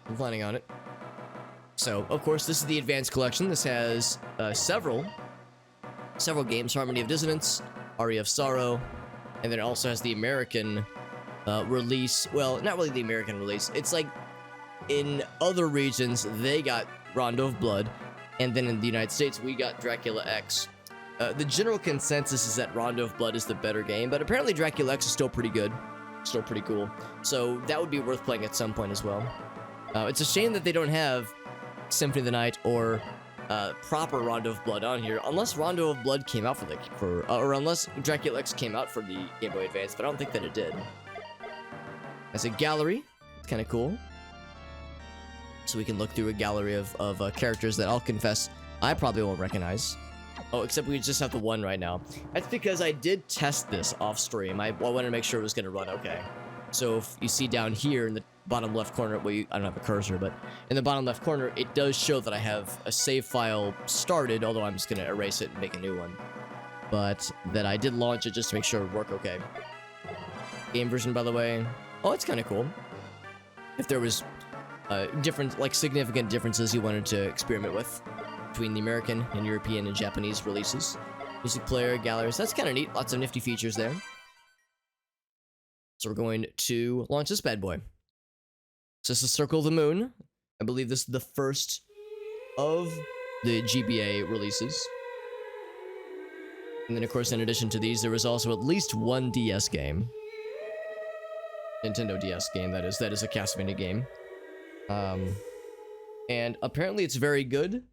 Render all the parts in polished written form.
I'm planning on it. So, of course, this is the Advanced Collection. This has several games: Harmony of Dissonance, Aria of Sorrow, and then it also has the American release. Well, not really the American release. It's like in other regions they got Rondo of Blood, and then in the United States we got Dracula X. The general consensus is that Rondo of Blood is the better game, but apparently Dracula X is still pretty good, still pretty cool. So that would be worth playing at some point as well. It's a shame that they don't have Symphony of the Night or proper Rondo of Blood on here, unless Rondo of Blood came out or unless Dracula X came out for the Game Boy Advance, but I don't think that it did. As a gallery, it's kind of cool. So we can look through a gallery of characters that I'll confess I probably won't recognize. Oh, except we just have the one right now. That's because I did test this off stream. I wanted to make sure it was going to run okay. So if you see down here in the bottom left corner, well, I don't have a cursor, but in the bottom left corner, it does show that I have a save file started, although I'm just going to erase it and make a new one. But that I did launch it just to make sure it would work okay. Game version, by the way. Oh, it's kind of cool. If there was significant differences you wanted to experiment with between the American and European and Japanese releases. Music player, galleries, that's kind of neat. Lots of nifty features there. So we're going to launch this bad boy. So this is Circle of the Moon. I believe this is the first of the GBA releases. And then, of course, in addition to these, there was also at least one DS game. Nintendo DS game, that is. That is a Castlevania game. And apparently it's very good.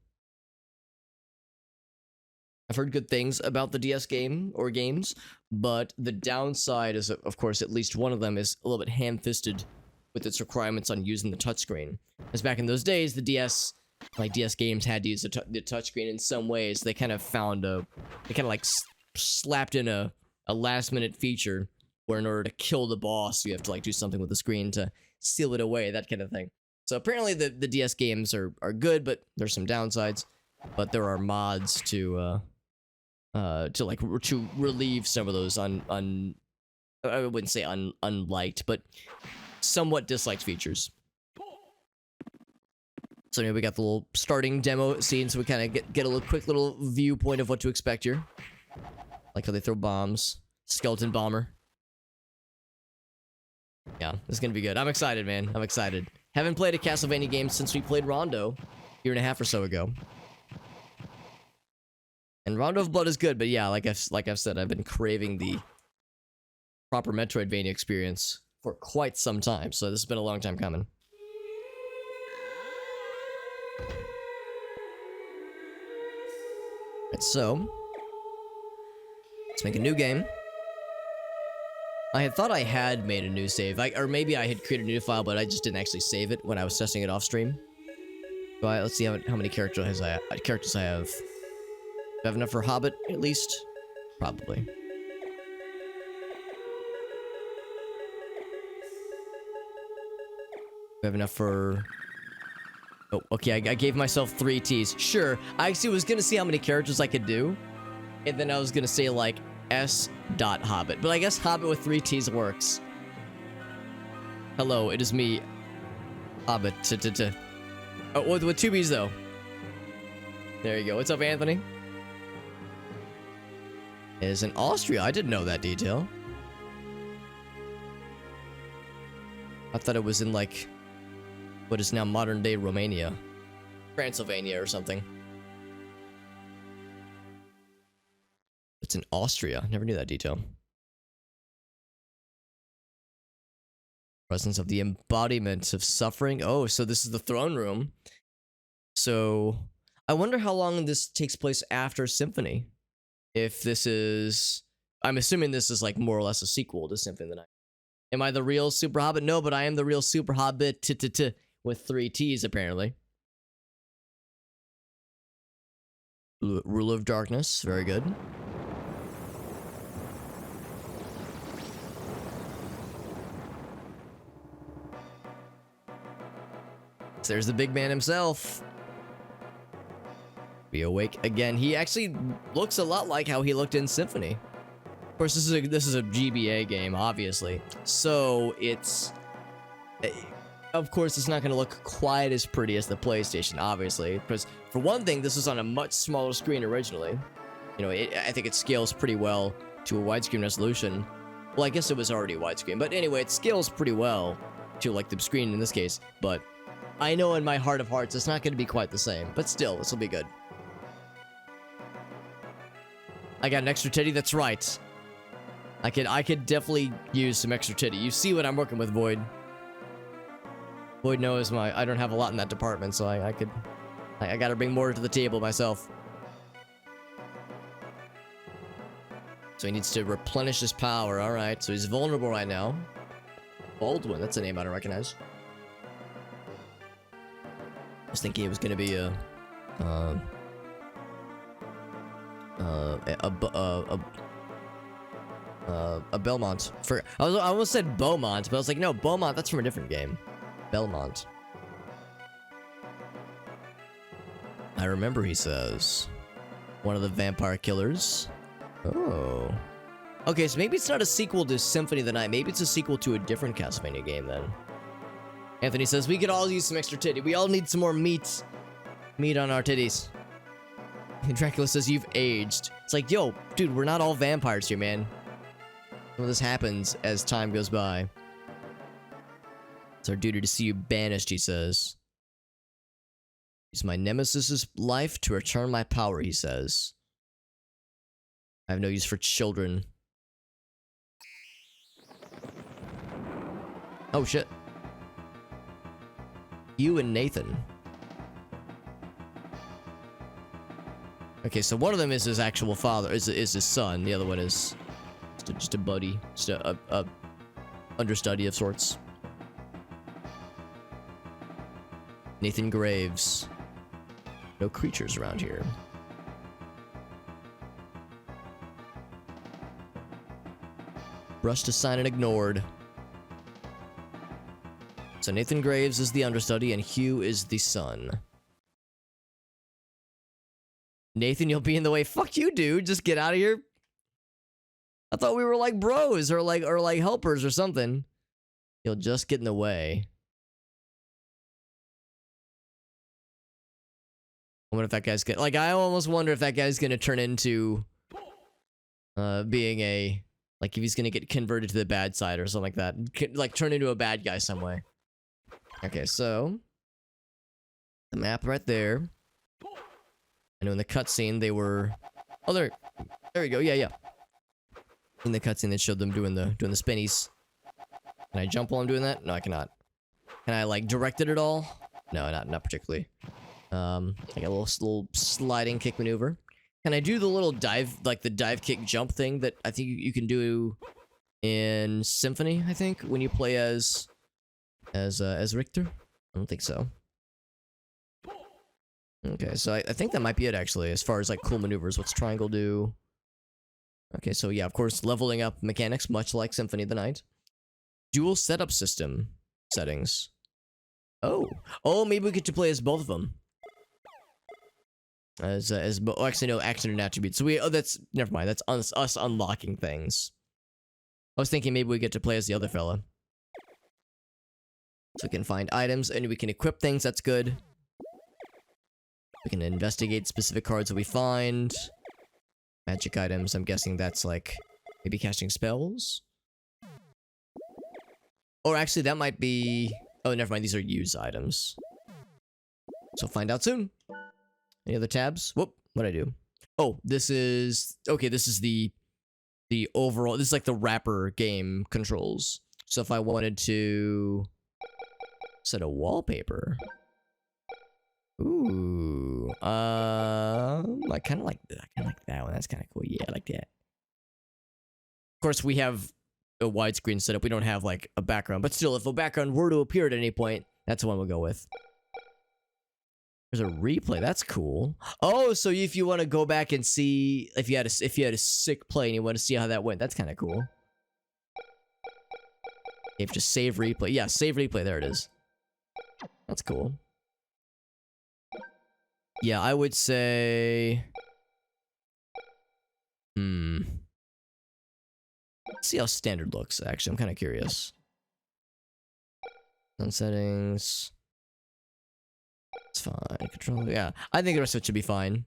I've heard good things about the DS game or games, but the downside is, of course, at least one of them is a little bit ham-fisted with its requirements on using the touchscreen. As back in those days, the DS games had to use the touchscreen in some ways. They kind of slapped in a last-minute feature where in order to kill the boss, you have to do something with the screen to seal it away, that kind of thing. So apparently the DS games are good, but there's some downsides. But there are mods to relieve some of those I wouldn't say unliked, but somewhat disliked features. So anyway, we got the little starting demo scene, so we kind of get a quick little viewpoint of what to expect here. Like how they throw bombs. Skeleton bomber. Yeah, this is gonna be good. I'm excited, man. I'm excited. Haven't played a Castlevania game since we played Rondo a year and a half or so ago. And Rondo of Blood is good, but yeah, like I've said, I've been craving the proper Metroidvania experience for quite some time, so this has been a long time coming. Right, so let's make a new game. I had thought I had made a new save, or maybe I had created a new file, but I just didn't actually save it when I was testing it off stream. So let's see how many characters I have. Do I have enough for Hobbit, at least? Probably. Do I have enough for... Oh, okay, I gave myself 3 T's. Sure, I actually was gonna see how many characters I could do. And then I was gonna say, like, S.Hobbit. But I guess Hobbit with 3 T's works. Hello, it is me. Hobbit. Oh, with 2 B's, though. There you go. What's up, Anthony? It is in Austria. I didn't know that detail. I thought it was in, like, what is now modern-day Romania. Transylvania or something. It's in Austria. Never knew that detail. Presence of the embodiment of suffering. Oh, so this is the throne room. So, I wonder how long this takes place after Symphony. If this is... I'm assuming this is, like, more or less a sequel to Symphony of the Night. Am I the real Super Hobbit? No, but I am the real Super Hobbit with 3 T's, apparently. Ruler of Darkness. Very good. So there's the big man himself. Be awake again. He actually looks a lot like how he looked in Symphony. Of course, this is a GBA game, obviously. So it's of course, it's not going to look quite as pretty as the PlayStation, obviously, because for one thing, this was on a much smaller screen originally. You know, I think it scales pretty well to a widescreen resolution. Well, I guess it was already widescreen, but anyway, it scales pretty well to like the screen in this case. But I know in my heart of hearts, it's not going to be quite the same. But still, this will be good. I got an extra titty. That's right. I could definitely use some extra titty. You see what I'm working with, Void. Void knows I don't have a lot in that department, so I gotta bring more to the table myself. So he needs to replenish his power. All right, so he's vulnerable right now. Baldwin, that's a name I don't recognize. I was thinking it was gonna be a Belmont. I almost said Beaumont, but I was like, no, Beaumont, that's from a different game. Belmont. I remember, he says. One of the vampire killers. Oh. Okay, so maybe it's not a sequel to Symphony of the Night. Maybe it's a sequel to a different Castlevania game then. Anthony says, we could all use some extra titty. We all need some more meat. Meat on our titties. And Dracula says, you've aged. It's like, yo, dude, we're not all vampires here, man. Well, this happens as time goes by. It's our duty to see you banished, he says. Use my nemesis's life to return my power, he says. I have no use for children. Oh, shit. You and Nathan. Okay, so one of them is his actual father, is his son. The other one is just a buddy, just a understudy of sorts. Nathan Graves. No creatures around here. Brushed aside and ignored. So Nathan Graves is the understudy and Hugh is the son. Nathan, you'll be in the way. Fuck you, dude. Just get out of here. I thought we were like bros or like helpers or something. You'll just get in the way. I wonder if that guy's gonna, like, I almost wonder if that guy's gonna turn into being a, like, if he's gonna get converted to the bad side or something like that. Like, turn into a bad guy some way. Okay, so the map right there. I know in the cutscene they were, oh, there we go. Yeah. In the cutscene they showed them doing the spinnies. Can I jump while I'm doing that? No, I cannot. Can I like direct it at all? No, not particularly. Like a little sliding kick maneuver. Can I do the little dive, like the dive kick jump thing that I think you can do in Symphony, I think, when you play as Richter? I don't think so. Okay, so I think that might be it, actually, as far as like cool maneuvers. What's triangle do? Okay, so yeah, of course, leveling up mechanics, much like Symphony of the Night. Dual setup system settings. Oh, maybe we get to play as both of them. Actually, no, action and attributes. So that's, never mind, that's us unlocking things. I was thinking maybe we get to play as the other fella. So we can find items and we can equip things, that's good. We can investigate specific cards that we find. Magic items, I'm guessing that's like, maybe casting spells? Or actually, that might be, oh, never mind, these are used items. So find out soon. Any other tabs? Whoop, what'd I do? Oh, this is, okay, this is the overall, this is like the wrapper game controls. So if I wanted to set a wallpaper. Ooh, I kind of like that one. That's kind of cool. Yeah, I like that. Of course, we have a widescreen setup. We don't have like a background, but still, if a background were to appear at any point, that's the one we'll go with. There's a replay. That's cool. Oh, so if you want to go back and see if you had a sick play and you want to see how that went, that's kind of cool. If just save replay. Yeah, save replay. There it is. That's cool. Yeah, I would say... Let's see how standard looks, actually. I'm kind of curious. On settings. It's fine. Control. Yeah, I think the rest of it should be fine.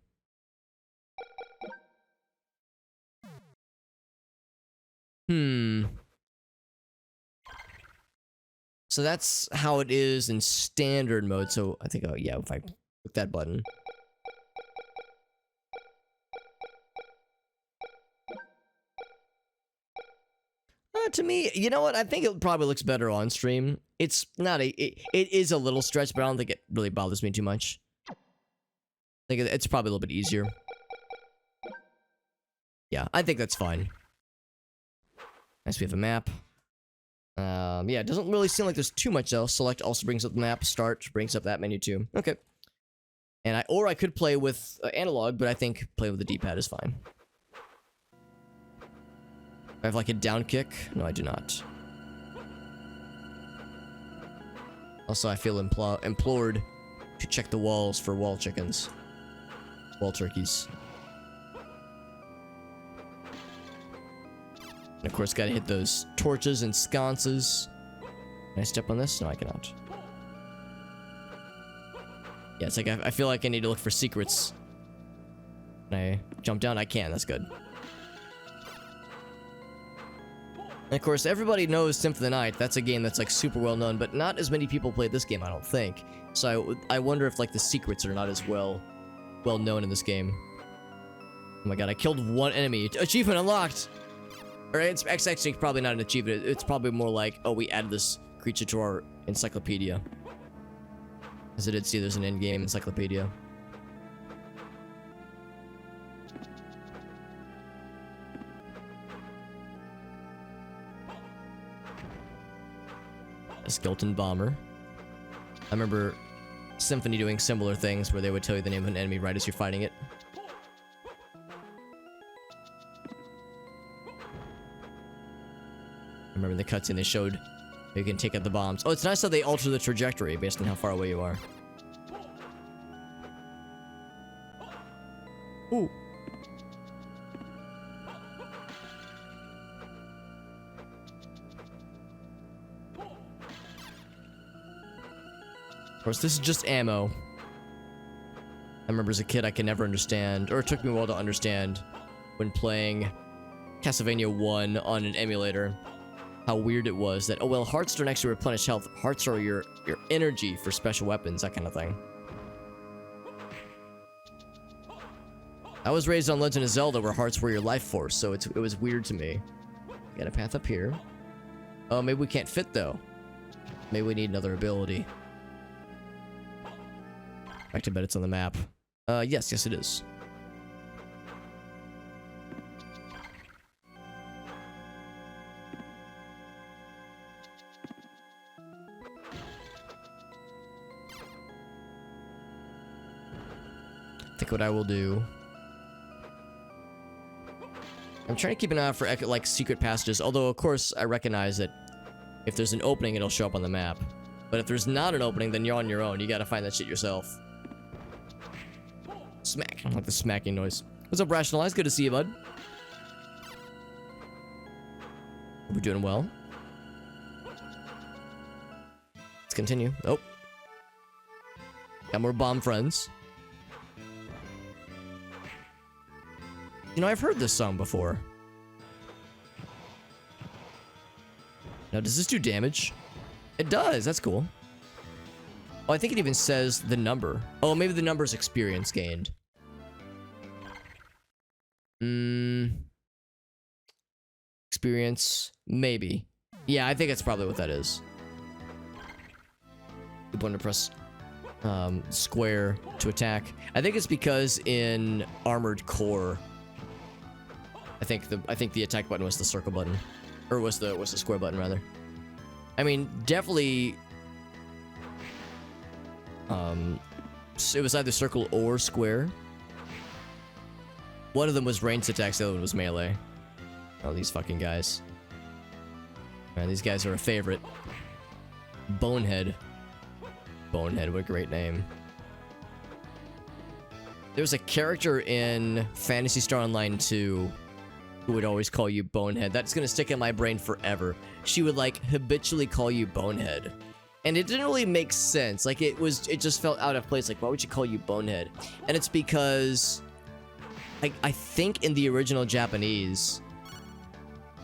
So that's how it is in standard mode. So I think, oh yeah, if I click that button. To me, you know what? I think it probably looks better on stream. It's not it is a little stretched, but I don't think it really bothers me too much. I think it's probably a little bit easier. Yeah, I think that's fine. Nice, we have a map. Yeah, it doesn't really seem like there's too much else. Select also brings up the map. Start brings up that menu too. Okay. And I could play with analog, but I think playing with the D-pad is fine. I have like a down kick? No, I do not. Also, I feel implored to check the walls for wall chickens. Wall turkeys. And of course, gotta hit those torches and sconces. Can I step on this? No, I cannot. Yeah, it's like I feel like I need to look for secrets. Can I jump down? I can. That's good. And of course, everybody knows Symphony of the Night. That's a game that's like super well known, but not as many people play this game, I don't think. So I wonder if like the secrets are not as well known in this game. Oh my god, I killed one enemy. Achievement unlocked! Or it's actually probably not an achievement. It's probably more like, oh, we added this creature to our encyclopedia. As I did see, there's an in-game encyclopedia. A skeleton bomber. I remember Symphony doing similar things where they would tell you the name of an enemy right as you're fighting it. I remember in the cutscene they showed you can take out the bombs. Oh, it's nice how they alter the trajectory based on how far away you are. Ooh. Of course, this is just ammo. I remember as a kid I could never understand, or it took me a while to understand when playing Castlevania 1 on an emulator, how weird it was that, oh well, hearts don't actually replenish health. Hearts are your energy for special weapons, that kind of thing. I was raised on Legend of Zelda where hearts were your life force, so it was weird to me. Got a path up here. Oh, maybe we can't fit though. Maybe we need another ability. Back to bet it's on the map. Yes it is. I think what I will do... I'm trying to keep an eye out for like secret passages, although of course I recognize that if there's an opening it'll show up on the map. But if there's not an opening, then you're on your own. You gotta find that shit yourself. Smack. I like the smacking noise. What's up, Rationalize? Good to see you, bud. We're doing well. Let's continue. Oh. Got more bomb friends. You know, I've heard this song before. Now, does this do damage? It does. That's cool. Oh, I think it even says the number. Oh, maybe the number is experience gained. Experience. Maybe. Yeah, I think that's probably what that is. You want to press square to attack. I think it's because in Armored Core, I think the attack button was the circle button, or was the square button rather. I mean, definitely. It was either circle or square. One of them was ranged attacks, the other one was melee. Oh, these fucking guys. Man, these guys are a favorite. Bonehead. Bonehead, what a great name. There's a character in Phantasy Star Online 2 who would always call you Bonehead. That's gonna stick in my brain forever. She would like habitually call you Bonehead. And it didn't really make sense. Like, it just felt out of place. Like, why would you call you Bonehead? And it's because I think in the original Japanese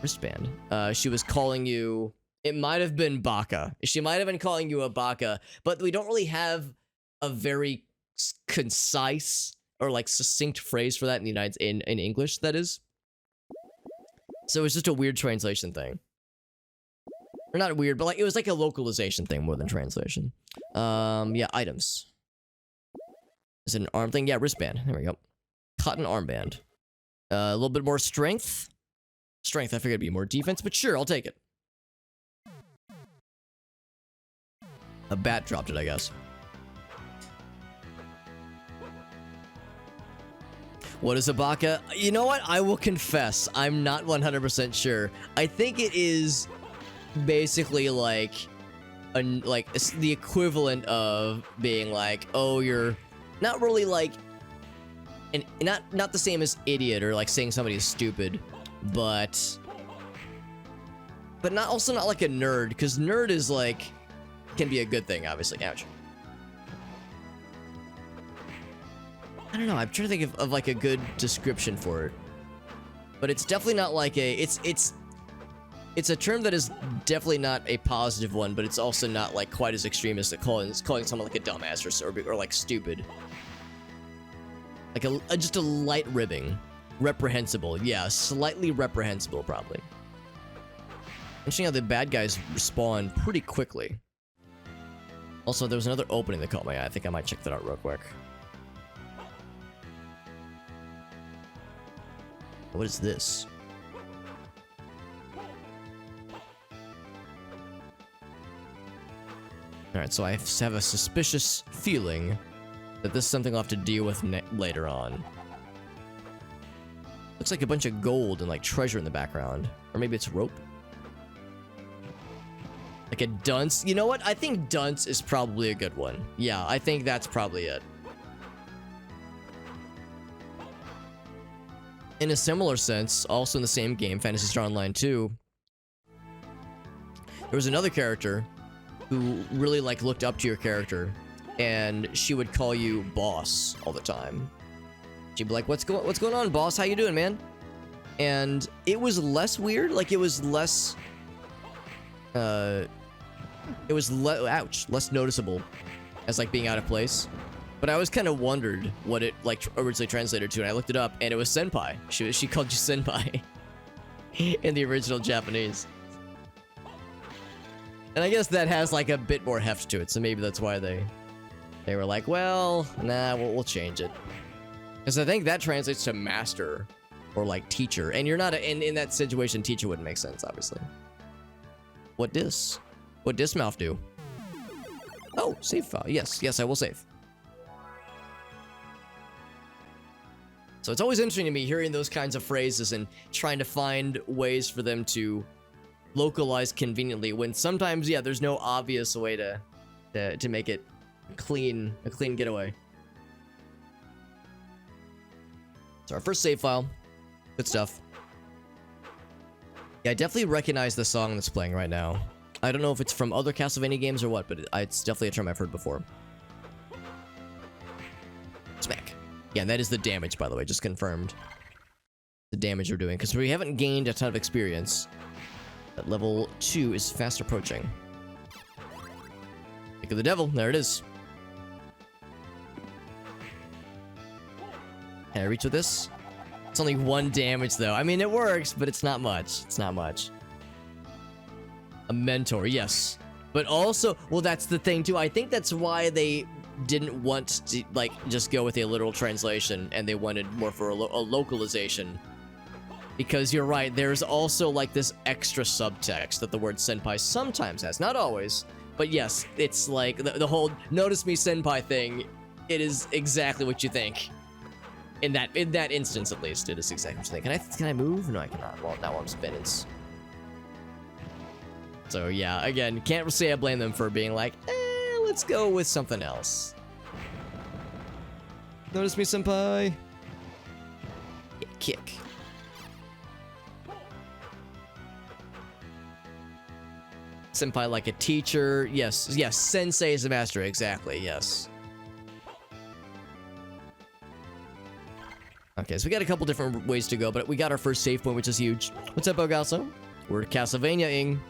wristband, she was calling you, it might have been Baka. She might have been calling you a Baka, but we don't really have a very concise or like succinct phrase for that in the in English, that is. So it's just a weird translation thing. Or not weird, but like it was like a localization thing more than translation. Yeah, items. Is it an arm thing? Yeah, wristband. There we go. Cotton armband. A little bit more strength. Strength, I figured it'd be more defense, but sure, I'll take it. A bat dropped it, I guess. What is a baka? You know what? I will confess, I'm not 100% sure. I think it is basically like it's the equivalent of being like, oh, you're not really like, and not the same as idiot or like saying somebody is stupid, but not also not like a nerd, because nerd is like can be a good thing, obviously. Ouch. I don't know. I'm trying to think of like a good description for it, but it's definitely not like a. It's a term that is definitely not a positive one, but it's also not like quite as extreme as calling someone like a dumbass or like stupid. Like just a light ribbing, reprehensible. Yeah, slightly reprehensible probably. Interesting how the bad guys respawn pretty quickly. Also, there was another opening that caught my eye. I think I might check that out real quick. What is this? Alright, so I have a suspicious feeling that this is something I'll have to deal with later on. Looks like a bunch of gold and like treasure in the background. Or maybe it's rope? Like a dunce? You know what? I think dunce is probably a good one. Yeah, I think that's probably it. In a similar sense, also in the same game, Phantasy Star Online 2, there was another character who really like looked up to your character, and she would call you boss all the time. She'd be like, "What's going on, boss? How you doing, man?" And it was less weird, like it was less less noticeable as like being out of place. But I always kind of wondered what it like originally translated to, and I looked it up, and it was senpai. She called you senpai in the original Japanese. And I guess that has like a bit more heft to it, so maybe that's why they were like, well, nah, we'll change it. Because I think that translates to master or like teacher, and you're not in that situation. Teacher wouldn't make sense, obviously. What dis? What dismouth do? Oh, save file. Yes, I will save. So it's always interesting to me hearing those kinds of phrases and trying to find ways for them to localize conveniently when sometimes, yeah, there's no obvious way to make it a clean getaway. So our first save file. Good stuff. Yeah, I definitely recognize the song that's playing right now. I don't know if it's from other Castlevania games or what, but it's definitely a term I've heard before. Smack. Yeah, and that is the damage, by the way, just confirmed. The damage we're doing, because we haven't gained a ton of experience. But level 2 is fast approaching. Pick of the devil, there it is. Can I reach with this? It's only 1 damage, though. I mean, it works, but it's not much. It's not much. A mentor, yes. But also, well, that's the thing, too. I think that's why they didn't want to, like, just go with a literal translation, and they wanted more for a localization. Because you're right, there's also, like, this extra subtext that the word senpai sometimes has. Not always, but yes, it's like, the whole notice me senpai thing, it is exactly what you think. In that instance, at least, it is exactly what you think. Can I move? No, I cannot. Well, now I'm spinning. So, yeah, again, can't say I blame them for being like, let's go with something else. Notice me, senpai. Yeah, kick. Senpai like a teacher. Yes, yes. Sensei is a master. Exactly, yes. Okay, so we got a couple different ways to go, but we got our first save point, which is huge. What's up, Ogaso? We're Castlevania-ing.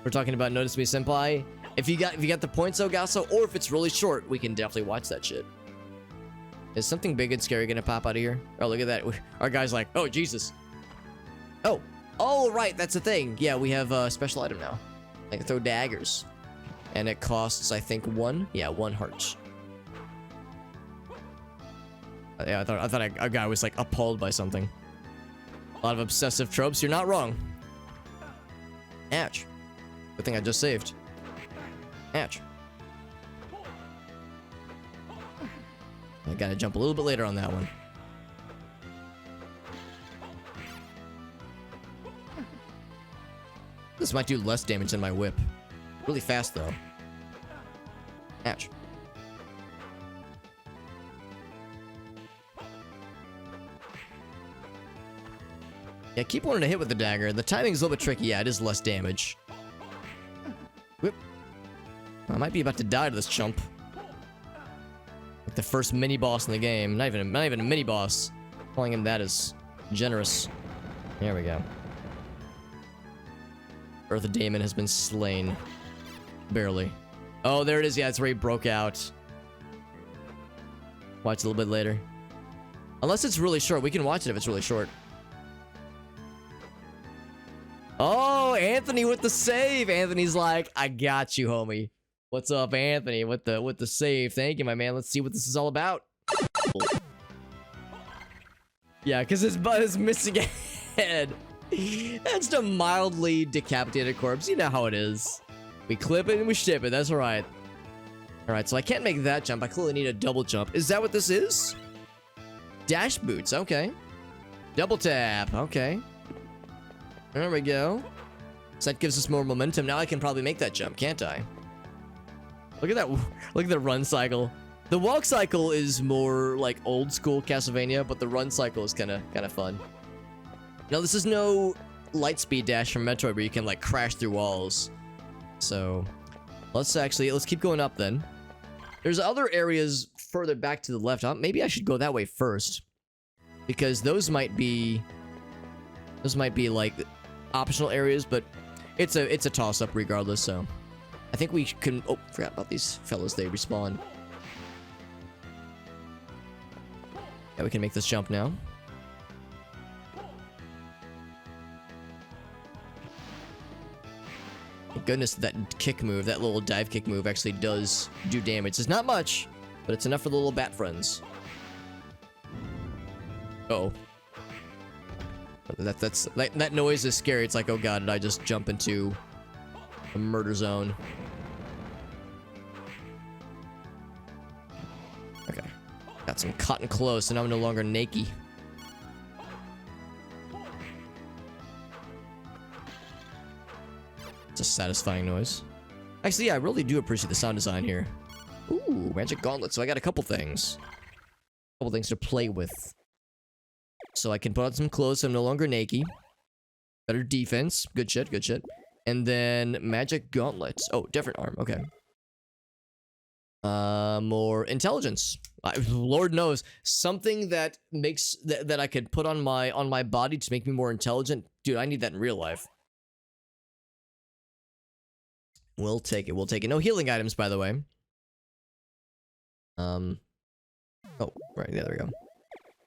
We're talking about Notice Me Senpai. If you got the points, Ogaso, or if it's really short, we can definitely watch that shit. Is something big and scary gonna pop out of here? Oh, look at that. Our guy's like, oh, Jesus. Oh. Oh, right, that's a thing. Yeah, we have a special item now. I can throw daggers. And it costs, I think, 1? Yeah, 1 heart. Yeah, I thought a guy was, like, appalled by something. A lot of obsessive tropes. You're not wrong. Ouch. Good thing I just saved. Ouch. I gotta jump a little bit later on that one. This might do less damage than my whip. Really fast, though. Ouch. Yeah, keep wanting to hit with the dagger. The timing's a little bit tricky. Yeah, it is less damage. Whip. I might be about to die to this chump. Like the first mini-boss in the game. Not even a mini-boss. Calling him that is generous. There we go. Earth Daemon has been slain. Barely. Oh, there it is. Yeah, it's where he broke out. Watch a little bit later. Unless it's really short. We can watch it if it's really short. Oh, Anthony with the save. Anthony's like, I got you, homie. What's up, Anthony? With the save. Thank you, my man. Let's see what this is all about. Yeah, because his butt is missing a head. That's just a mildly decapitated corpse. You know how it is. We clip it and we ship it. That's right. Alright, so I can't make that jump. I clearly need a double jump. Is that what this is? Dash boots. Okay. Double tap. Okay. There we go. So that gives us more momentum. Now I can probably make that jump, can't I? Look at that. Look at the run cycle. The walk cycle is more like old school Castlevania, but the run cycle is kind of fun. Now this is no light speed dash from Metroid where you can like crash through walls. So let's keep going up then. There's other areas further back to the left. Maybe I should go that way first, because those might be like optional areas, but it's a toss up regardless. So I think we can. Oh, forgot about these fellas. They respawn. Yeah, we can make this jump now. Thank goodness that kick move, that little dive kick move, actually does do damage. It's not much, but it's enough for the little bat friends. Uh-oh. That noise is scary. It's like, oh god, did I just jump into a murder zone? Okay. Got some cotton clothes, and I'm no longer naked. It's a satisfying noise. Actually, yeah, I really do appreciate the sound design here. Ooh, magic gauntlet. So I got a couple things. To play with. So I can put on some clothes so I'm no longer naked. Better defense. Good shit, good shit. And then magic gauntlets. Oh, different arm. Okay. More intelligence. Lord knows. Something that makes... that I could put on my body to make me more intelligent. Dude, I need that in real life. We'll take it. We'll take it. No healing items, by the way. Oh, right. Yeah, there we go.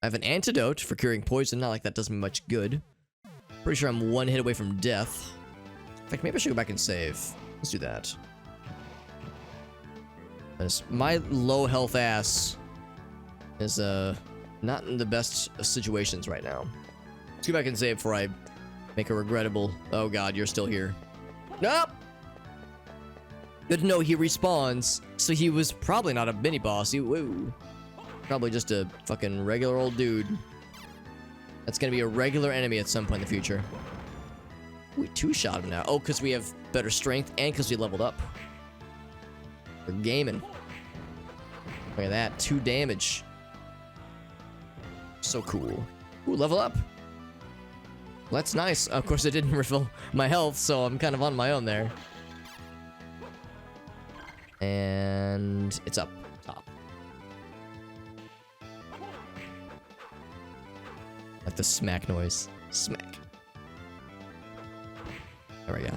I have an antidote for curing poison. Not like that does me much good. Pretty sure I'm one hit away from death. In fact, maybe I should go back and save. Let's do that. Because my low health ass is not in the best situations right now. Let's go back and save before I make a regrettable... Oh god, you're still here. Nope! Good to know he respawns, so he was probably not a mini-boss. Woo. Probably just a fucking regular old dude. That's gonna be a regular enemy at some point in the future. We two-shot him now. Oh, because we have better strength and because we leveled up. We're gaming. Look at that. 2 damage. So cool. Ooh, level up. Well, that's nice. Of course, I didn't refill my health, so I'm kind of on my own there. And it's up top. Like the smack noise. Smack. There we go.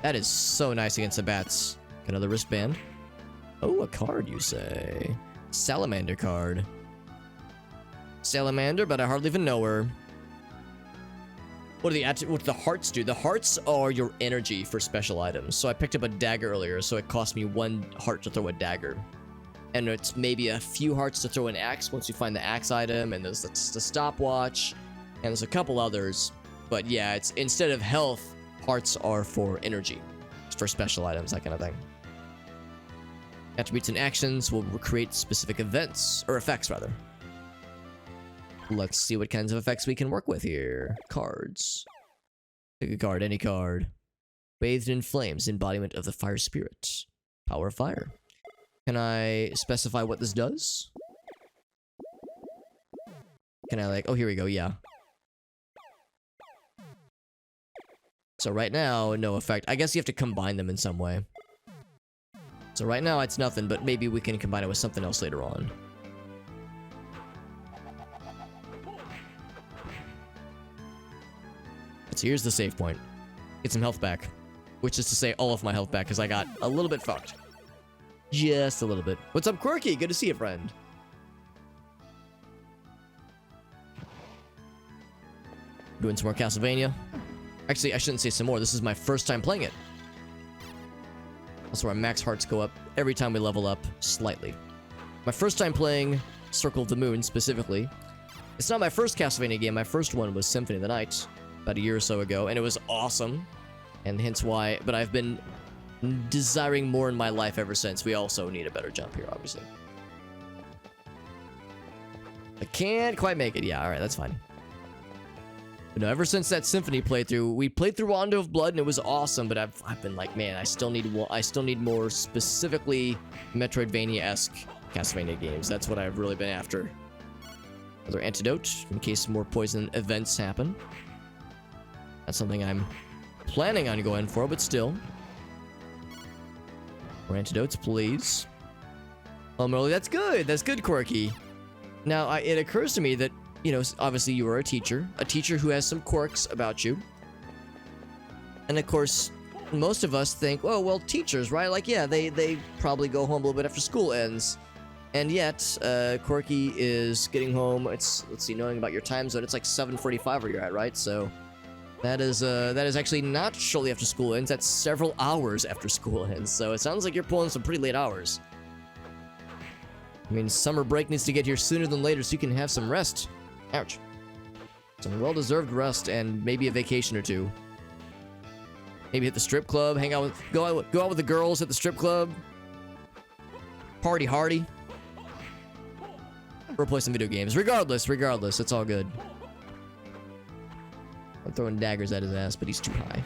That is so nice against the bats. Got another wristband. Oh, a card, you say? Salamander card. Salamander, but I hardly even know her. What do the hearts do? The hearts are your energy for special items. So I picked up a dagger earlier, so it cost me 1 heart to throw a dagger. And it's maybe a few hearts to throw an axe once you find the axe item, and there's the stopwatch, and there's a couple others. But yeah, it's instead of health, hearts are for energy. It's for special items, that kind of thing. Attributes and actions will create specific events, or effects rather. Let's see what kinds of effects we can work with here. Cards. Pick a card, any card. Bathed in flames, embodiment of the fire spirit. Power of fire. Can I specify what this does? Can I oh, here we go, yeah. So right now, no effect. I guess you have to combine them in some way. So right now, it's nothing, but maybe we can combine it with something else later on. So here's the save point. Get some health back. Which is to say all of my health back, because I got a little bit fucked. Just a little bit. What's up, Quirky? Good to see you, friend. Doing some more Castlevania. Actually, I shouldn't say some more. This is my first time playing it. That's where our max hearts go up every time we level up slightly. My first time playing Circle of the Moon, specifically. It's not my first Castlevania game. My first one was Symphony of the Night, about a year or so ago, and it was awesome. And hence why, but I've been desiring more in my life ever since. We also need a better jump here, obviously. I can't quite make it. Yeah, alright, that's fine. But no, ever since that Symphony playthrough, we played through Rondo of Blood and it was awesome, but I've been like, man, I still need more specifically Metroidvania-esque Castlevania games. That's what I've really been after. Another antidote, in case more poison events happen. That's something I'm planning on going for, but still. More antidotes, please. Merle, that's good. That's good, Quirky. Now, it occurs to me that, you know, obviously you are a teacher who has some quirks about you. And of course, most of us think, oh, well, teachers, right? Like, yeah, they probably go home a little bit after school ends. And yet, Quirky is getting home. Let's see, knowing about your time zone, it's like 7:45 where you're at, right? So that is actually not shortly after school ends. That's several hours after school ends. So it sounds like you're pulling some pretty late hours. I mean, summer break needs to get here sooner than later so you can have some rest. Ouch. Some well-deserved rest and maybe a vacation or two. Maybe hit the strip club, hang out with, go out with the girls at the strip club. Party hardy. Or play some video games. Regardless, it's all good. I'm throwing daggers at his ass, but he's too high.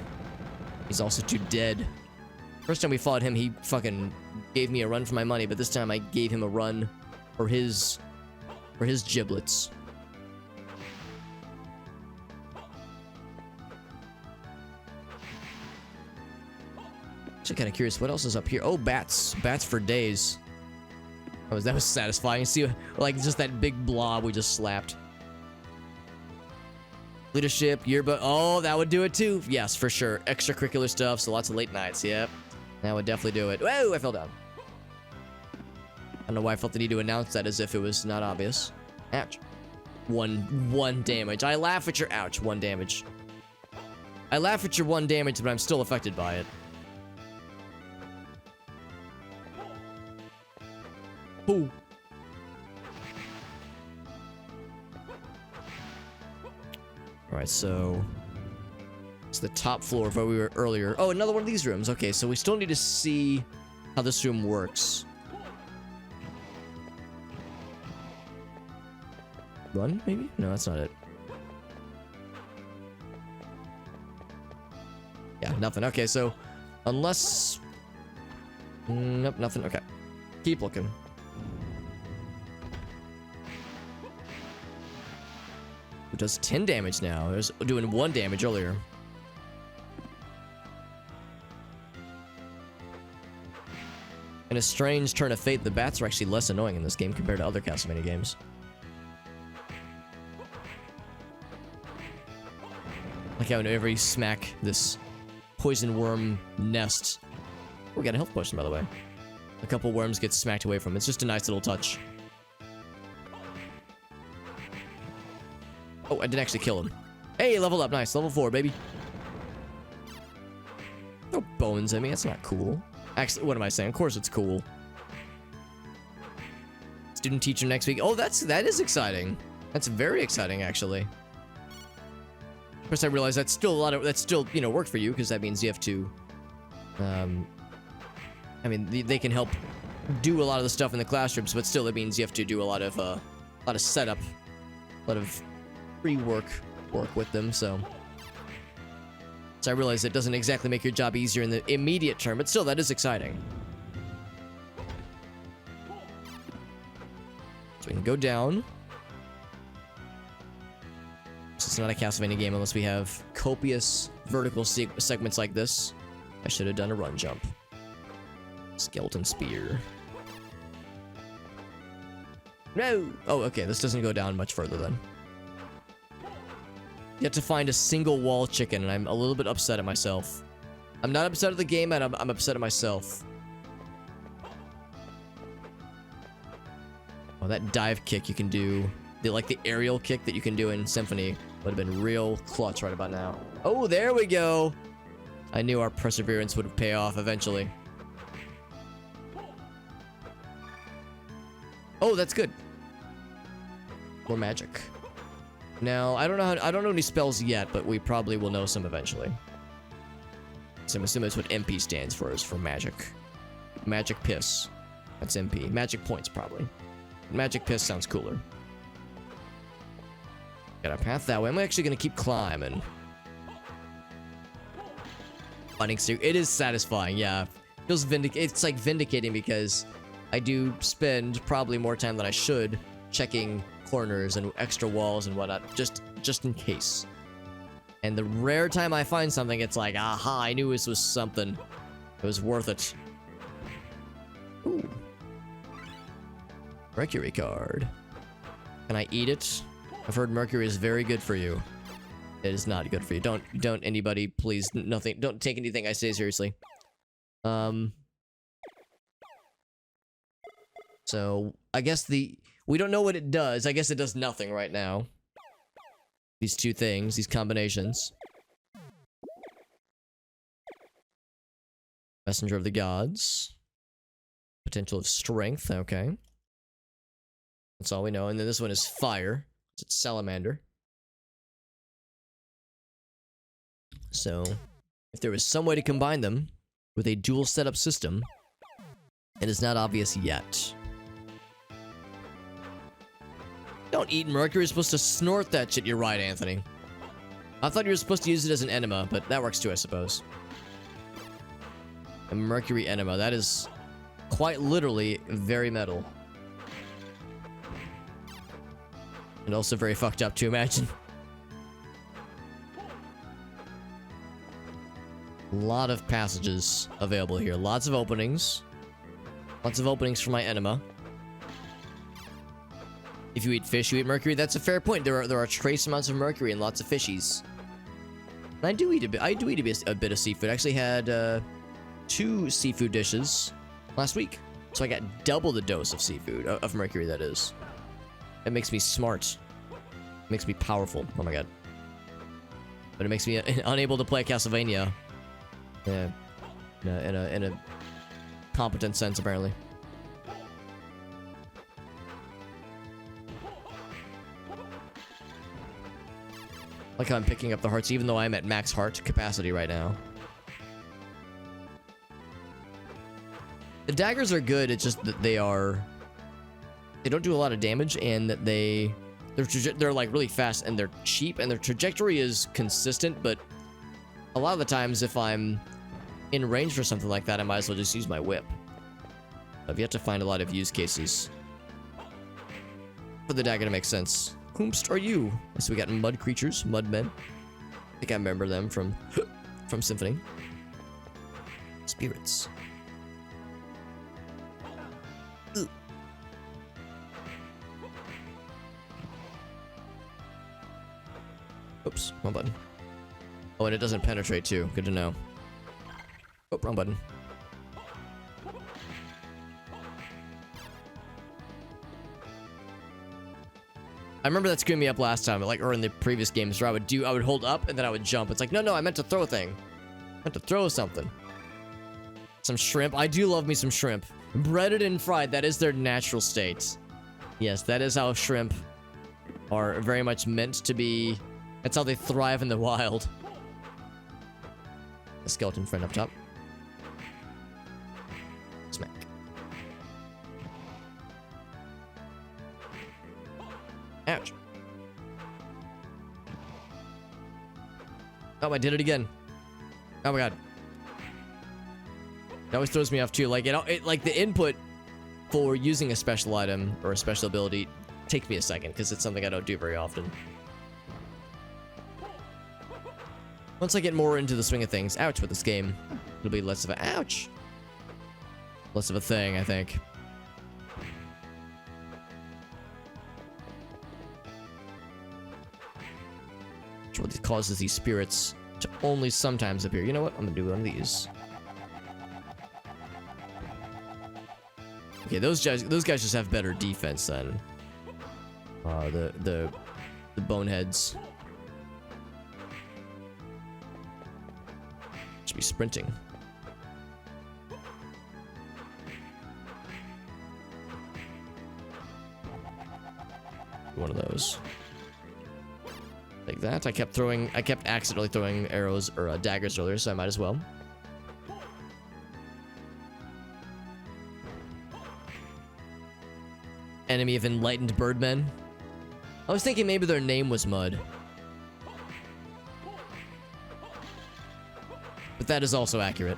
He's also too dead. First time we fought him, he fucking gave me a run for my money, but this time I gave him a run for his giblets. Actually kind of curious, what else is up here? Oh, bats. Bats for days. Oh, that was satisfying. See, like, just that big blob we just slapped. Leadership, yearbook. Oh, that would do it too. Yes, for sure. Extracurricular stuff, so lots of late nights. Yep. That would definitely do it. Whoa, I fell down. I don't know why I felt the need to announce that as if it was not obvious. Ouch. One damage. I laugh at your ouch. 1 damage. I laugh at your 1 damage, but I'm still affected by it. Ooh. Alright, so it's the top floor of where we were earlier. Oh, another one of these rooms. Okay, so we still need to see how this room works. Run, maybe? No, that's not it. Yeah, nothing. Okay, so unless... Nope, nothing. Okay. Keep looking. It does 10 damage now. It was doing 1 damage earlier. In a strange turn of fate, the bats are actually less annoying in this game compared to other Castlevania games. Like how whenever you smack this poison worm nest... Oh, we got a health potion, by the way. A couple worms get smacked away from it. It's just a nice little touch. Oh, I didn't actually kill him. Hey, level up. Nice. Level 4, baby. No bones in me. That's not cool. Actually, what am I saying? Of course it's cool. Student teacher next week. Oh, that is exciting. That's very exciting, actually. Of course, I realize that's still, you know, work for you, because that means you have to, I mean, they can help do a lot of the stuff in the classrooms, but still, it means you have to do a lot of setup, a lot of pre-work with them, so I realize it doesn't exactly make your job easier in the immediate term, but still, that is exciting. So we can go down. This is not a Castlevania game unless we have copious vertical segments like this. I should have done a run jump. Skeleton spear. No! Oh, okay, this doesn't go down much further then. You have to find a single wall chicken, and I'm a little bit upset at myself. I'm not upset at the game, and I'm upset at myself. Oh, that dive kick you can do. The aerial kick that you can do in Symphony would have been real clutch right about now. Oh, there we go! I knew our perseverance would pay off eventually. Oh, that's good. More magic. Now, I don't know any spells yet, but we probably will know some eventually. So I'm assuming that's what MP stands for, is for magic. Magic Piss. That's MP. Magic points, probably. Magic Piss sounds cooler. Got a path that way. I'm actually gonna keep climbing. It is satisfying, yeah. Feels it's like vindicating because I do spend probably more time than I should checking corners and extra walls and whatnot, just in case. And the rare time I find something, it's like, aha, I knew this was something. It was worth it. Ooh. Mercury card. Can I eat it? I've heard mercury is very good for you. It is not good for you. Don't anybody, please, nothing. Don't take anything I say seriously. So, I guess we don't know what it does. I guess it does nothing right now. These two things, these combinations. Messenger of the Gods. Potential of strength, okay. That's all we know. And then this one is fire. It's salamander. So, if there was some way to combine them with a dual setup system, it is not obvious yet. Don't eat mercury, you're supposed to snort that shit. You're right, Anthony. I thought you were supposed to use it as an enema, but that works too, I suppose. A mercury enema, that is quite literally very metal. And also very fucked up to imagine. A lot of passages available here. Lots of openings. Lots of openings for my enema. If you eat fish, you eat mercury. That's a fair point. There are trace amounts of mercury in lots of fishies. And I do eat a bit of seafood. I actually had 2 seafood dishes last week. So I got double the dose of seafood, of mercury, that is. It makes me smart. It makes me powerful. Oh my god. But it makes me unable to play Castlevania. Yeah. In a competent sense, apparently. Like how I'm picking up the hearts, even though I'm at max heart capacity right now. The daggers are good, it's just that they don't do a lot of damage, and that they're like really fast, and they're cheap, and their trajectory is consistent, but a lot of the times if I'm in range for something like that, I might as well just use my whip. I've yet to find a lot of use cases for the dagger to make sense. Whomst are you? So we got mud creatures, mud men. I think I remember them from Symphony. Spirits. Oops, wrong button. Oh, and it doesn't penetrate too. Good to know. Oh, wrong button. I remember that screwed me up last time, like, or in the previous games where I would hold up and then I would jump. It's like, no, I meant to throw a thing. I meant to throw something. Some shrimp. I do love me some shrimp. Breaded and fried, that is their natural state. Yes, that is how shrimp are very much meant to be. That's how they thrive in the wild. A skeleton friend up top. Smack. Ouch. Oh, I did it again. Oh my god. It always throws me off too. Like like the input for using a special item or a special ability takes me a second because it's something I don't do very often. Once I get more into the swing of things, ouch, with this game, it'll be less of a ouch. Less of a thing, I think. Which what causes these spirits to only sometimes appear. You know what? I'm gonna do one of these. Okay, those guys just have better defense than the boneheads. Should be sprinting. One of those. Like that. I kept accidentally throwing arrows or daggers earlier, so I might as well. Enemy of enlightened birdmen. I was thinking maybe their name was Mud. But that is also accurate.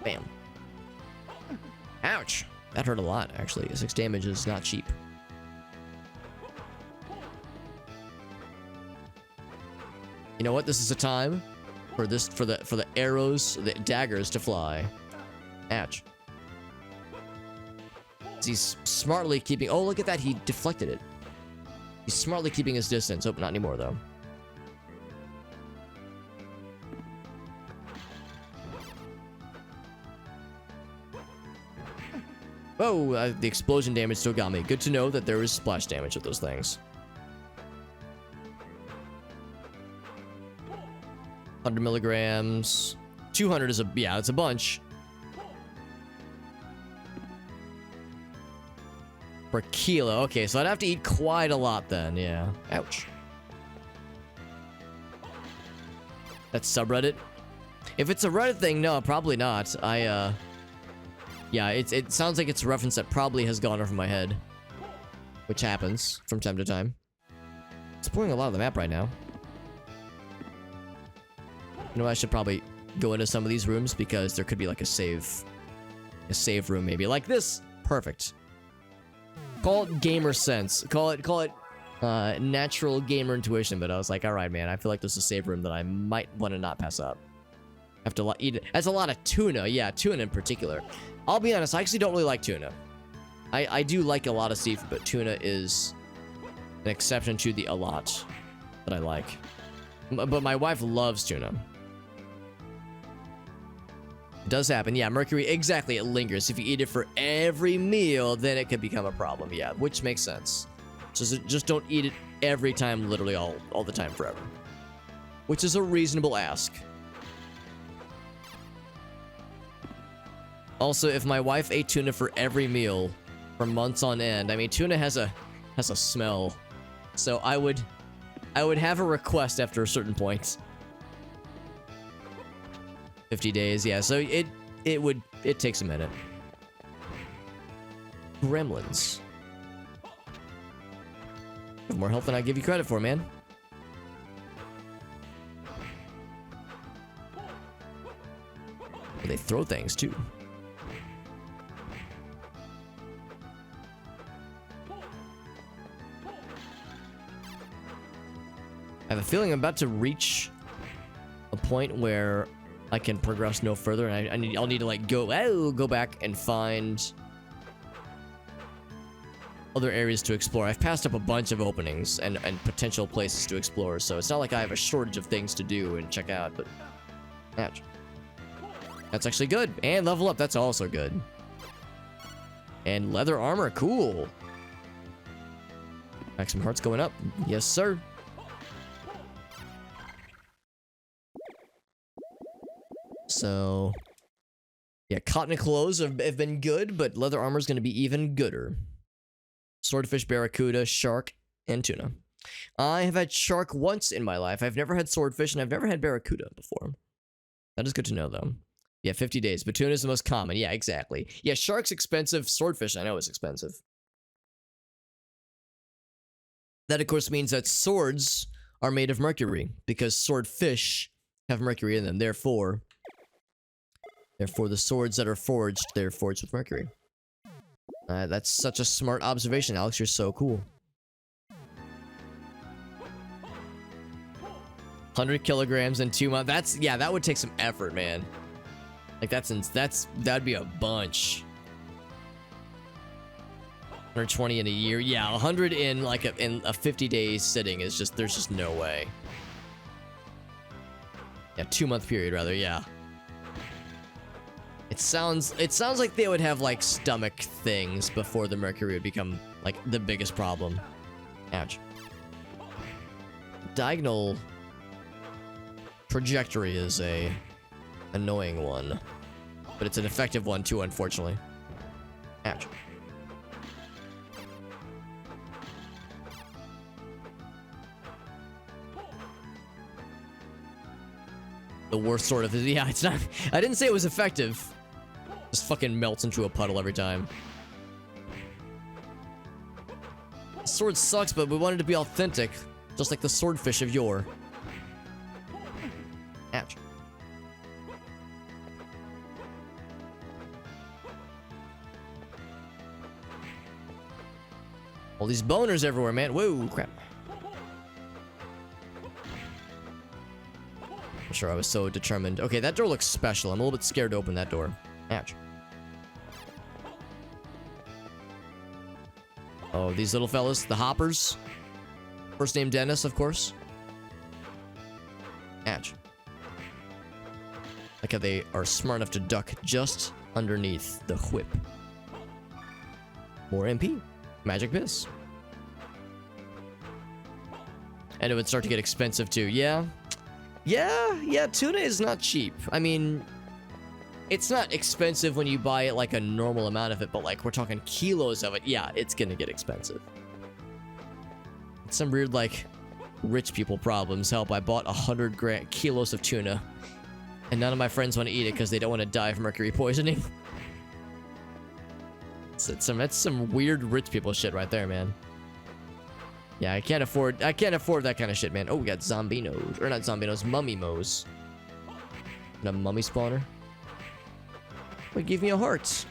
Bam. Ouch. That hurt a lot, actually. 6 damage is not cheap. You know what? This is a time for the arrows, the daggers to fly. Ouch. He's smartly keeping... Oh, look at that. He deflected it. He's smartly keeping his distance. Oh, not anymore, though. Oh, the explosion damage still got me. Good to know that there is splash damage with those things. 100 milligrams. 200 is yeah, it's a bunch. Per kilo. Okay, so I'd have to eat quite a lot then, yeah. Ouch. That's subreddit? If it's a Reddit thing, no, probably not. Yeah, it sounds like it's a reference that probably has gone over my head. Which happens from time to time. It's pulling a lot of the map right now. You know, I should probably go into some of these rooms because there could be like a save room maybe. Like this. Perfect. Call it gamer sense. Call it natural gamer intuition. But I was like, all right, man. I feel like there's a save room that I might want to not pass up. I have to eat it. That's a lot of tuna. Yeah, tuna in particular. I'll be honest. I actually don't really like tuna. I do like a lot of seafood, but tuna is an exception to the a lot that I like. But my wife loves tuna. It does happen. Yeah, mercury, exactly, it lingers. If you eat it for every meal, then it could become a problem. Yeah, which makes sense. So just don't eat it every time, literally all the time, forever. Which is a reasonable ask. Also, if my wife ate tuna for every meal for months on end, I mean, tuna has a smell. So I would have a request after a certain point. 50 days, yeah, so it takes a minute. Gremlins. You have more health than I give you credit for, man. They throw things, too. I have a feeling I'm about to reach a point where I can progress no further, and I'll need to like go back and find other areas to explore. I've passed up a bunch of openings and potential places to explore, so it's not like I have a shortage of things to do and check out, but... Ouch. That's actually good. And level up, that's also good. And leather armor, cool. Maximum hearts going up. Yes, sir. So... Yeah, cotton clothes have been good, but leather armor is going to be even gooder. Swordfish, barracuda, shark, and tuna. I have had shark once in my life. I've never had swordfish, and I've never had barracuda before. That is good to know, though. Yeah, 50 days. But tuna is the most common. Yeah, exactly. Yeah, shark's expensive. Swordfish, I know, is expensive. That, of course, means that swords are made of mercury, because swordfish have mercury in them. Therefore, the swords that are forged, they're forged with mercury. That's such a smart observation, Alex. You're so cool. 100 kilograms in 2 months. That's, yeah, that would take some effort, man. Like, that'd be a bunch. 120 in a year. Yeah, 100 in like a 50-day sitting is just, there's just no way. Yeah, 2-month period rather, yeah. It sounds like they would have like stomach things before the mercury would become like the biggest problem. Ouch. Diagonal trajectory is a annoying one, but it's an effective one too, unfortunately. Ouch. The worst sort of, yeah, it's not, I didn't say it was effective. Just fucking melts into a puddle every time. The sword sucks, but we wanted to be authentic, just like the swordfish of yore. Ouch. All these boners everywhere, man. Whoa, crap. I'm sure I was so determined. Okay, that door looks special. I'm a little bit scared to open that door. Ouch. Oh, these little fellas, the hoppers. First name Dennis, of course. Ouch. Like how they are smart enough to duck just underneath the whip. More MP. Magic Piss. And it would start to get expensive too. Yeah. Yeah, tuna is not cheap. I mean, it's not expensive when you buy it like a normal amount of it, but like we're talking kilos of it. Yeah, it's gonna get expensive. It's some weird like rich people problems. Help, I bought 100 kilos of tuna and none of my friends want to eat it because they don't want to die of mercury poisoning. That's some weird rich people shit right there, man. Yeah, I can't afford that kind of shit, man. Oh, we got zombinos, or not zombinos, mummy moes. And a mummy spawner. Wait, give me a heart.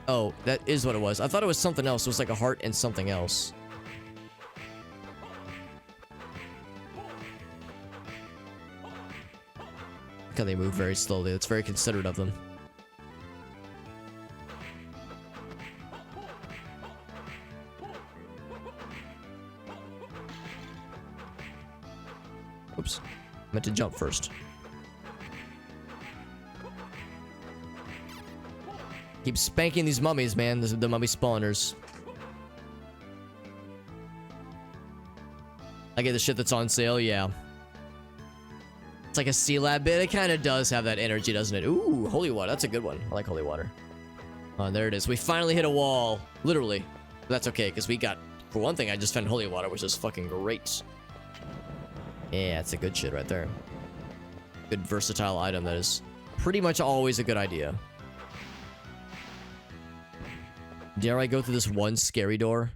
Oh, that is what it was. I thought it was something else. It was like a heart and something else. Look how they move very slowly. That's very considerate of them. Oops. I meant to jump first. Keep spanking these mummies, man. The mummy spawners. I get the shit that's on sale, yeah. It's like a sea lab bit. It kind of does have that energy, doesn't it? Ooh, holy water. That's a good one. I like holy water. Oh, there it is. We finally hit a wall. Literally. But that's okay, because we got... For one thing, I just found holy water, which is fucking great. Yeah, that's a good shit right there. Good versatile item that is pretty much always a good idea. Dare I go through this one scary door?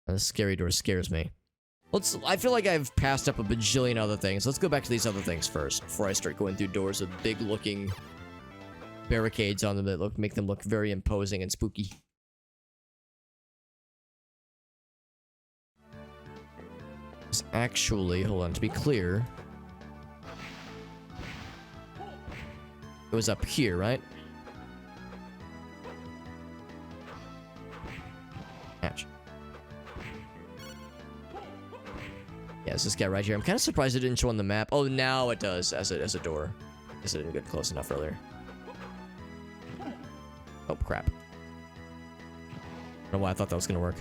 This scary door scares me. I feel like I've passed up a bajillion other things. Let's go back to these other things first, before I start going through doors with big-looking barricades on them that make them look very imposing and spooky. It's actually, hold on, to be clear, it was up here, right? Yeah, it's this guy right here. I'm kind of surprised it didn't show on the map. Oh, now it does as a door. Guess I didn't get close enough earlier. Oh, crap. I don't know why I thought that was going to work.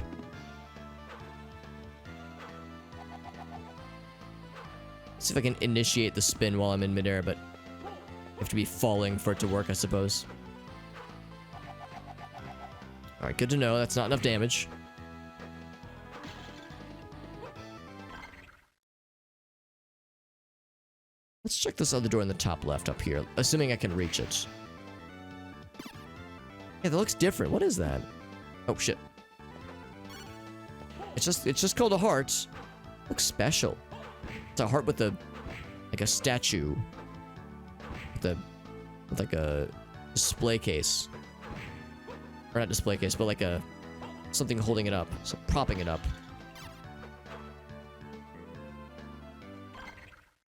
Let's see if I can initiate the spin while I'm in midair, but I have to be falling for it to work, I suppose. Alright, good to know. That's not enough damage. Let's check this other door in the top left up here, assuming I can reach it. Yeah, that looks different. What is that? Oh, shit. It's just called a heart. Looks special. It's a heart with a, like a statue. With like a display case. Or not display case, but like a, something holding it up. So propping it up.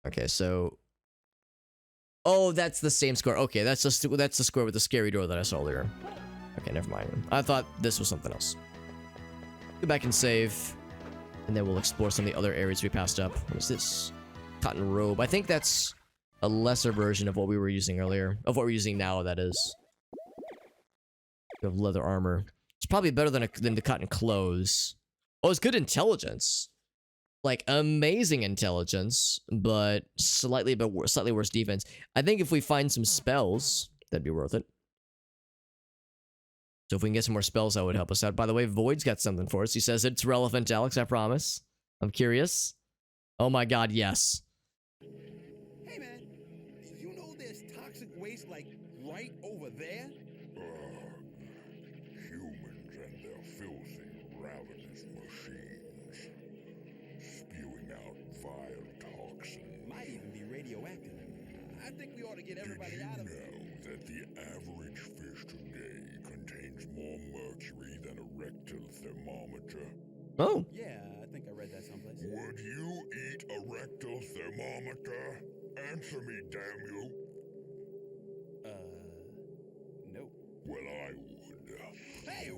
Okay, so... Oh, that's the same square. Okay, that's the square with the scary door that I saw earlier. Okay, never mind. I thought this was something else. Go back and save. And then we'll explore some of the other areas we passed up. What is this? Cotton robe. I think that's a lesser version of what we were using earlier. Of what we're using now, that is. We have leather armor. It's probably better than the cotton clothes. Oh, it's good intelligence. Like, amazing intelligence, but slightly worse defense. I think if we find some spells, that'd be worth it. So if we can get some more spells, that would help us out. By the way, Void's got something for us. He says it's relevant, Alex, I promise. I'm curious. Oh my god, yes. Hey man, you know there's toxic waste like right over there? Humans and their filthy, ravenous machines, spewing out vile toxins. Might even be radioactive. I think we ought to get everybody out of Did it. you know that the average fish today contains more mercury than a rectal thermometer? Oh. Yeah, I think I read that someplace. Would you eat a rectal thermometer? Answer me, damn you. Nope. Well, I would. Hey,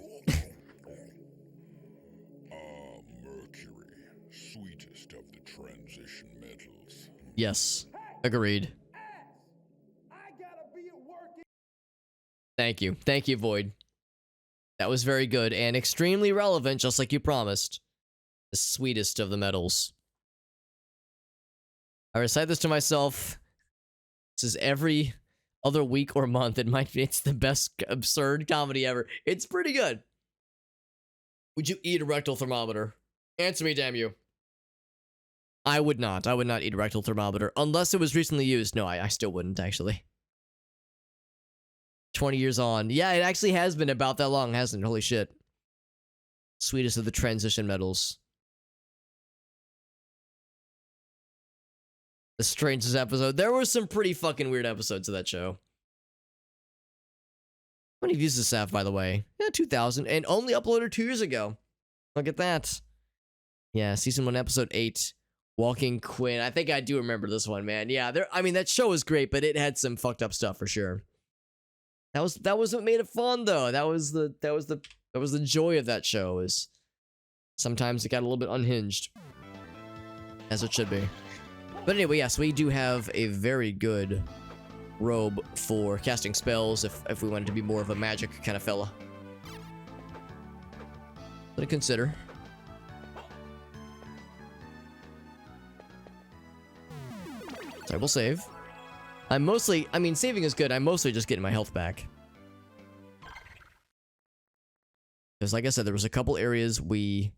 Mercury, sweetest of the transition metals. Yes. Agreed. I gotta be at work. Thank you. Thank you, Void. That was very good and extremely relevant, just like you promised. The sweetest of the metals. I recite this to myself. This is every other week or month. It's the best absurd comedy ever. It's pretty good. Would you eat a rectal thermometer? Answer me, damn you. I would not. I would not eat a rectal thermometer unless it was recently used. No, I still wouldn't, actually. 20 years on. Yeah, it actually has been about that long, hasn't it? Holy shit. Sweetest of the transition metals. The strangest episode. There were some pretty fucking weird episodes of that show. How many views does this have, by the way? Yeah, 2,000. And only uploaded 2 years ago. Look at that. Yeah, season 1, episode 8. Walking Quinn. I think I do remember this one, man. Yeah, I mean, that show was great, but it had some fucked up stuff for sure. That was what made it fun, though. That was the joy of that show. Is sometimes it got a little bit unhinged, as it should be. But anyway, yes, we do have a very good robe for casting spells if we wanted to be more of a magic kind of fella. To consider. So I will save. I mean, saving is good. I'm mostly just getting my health back. Because like I said, there was a couple areas we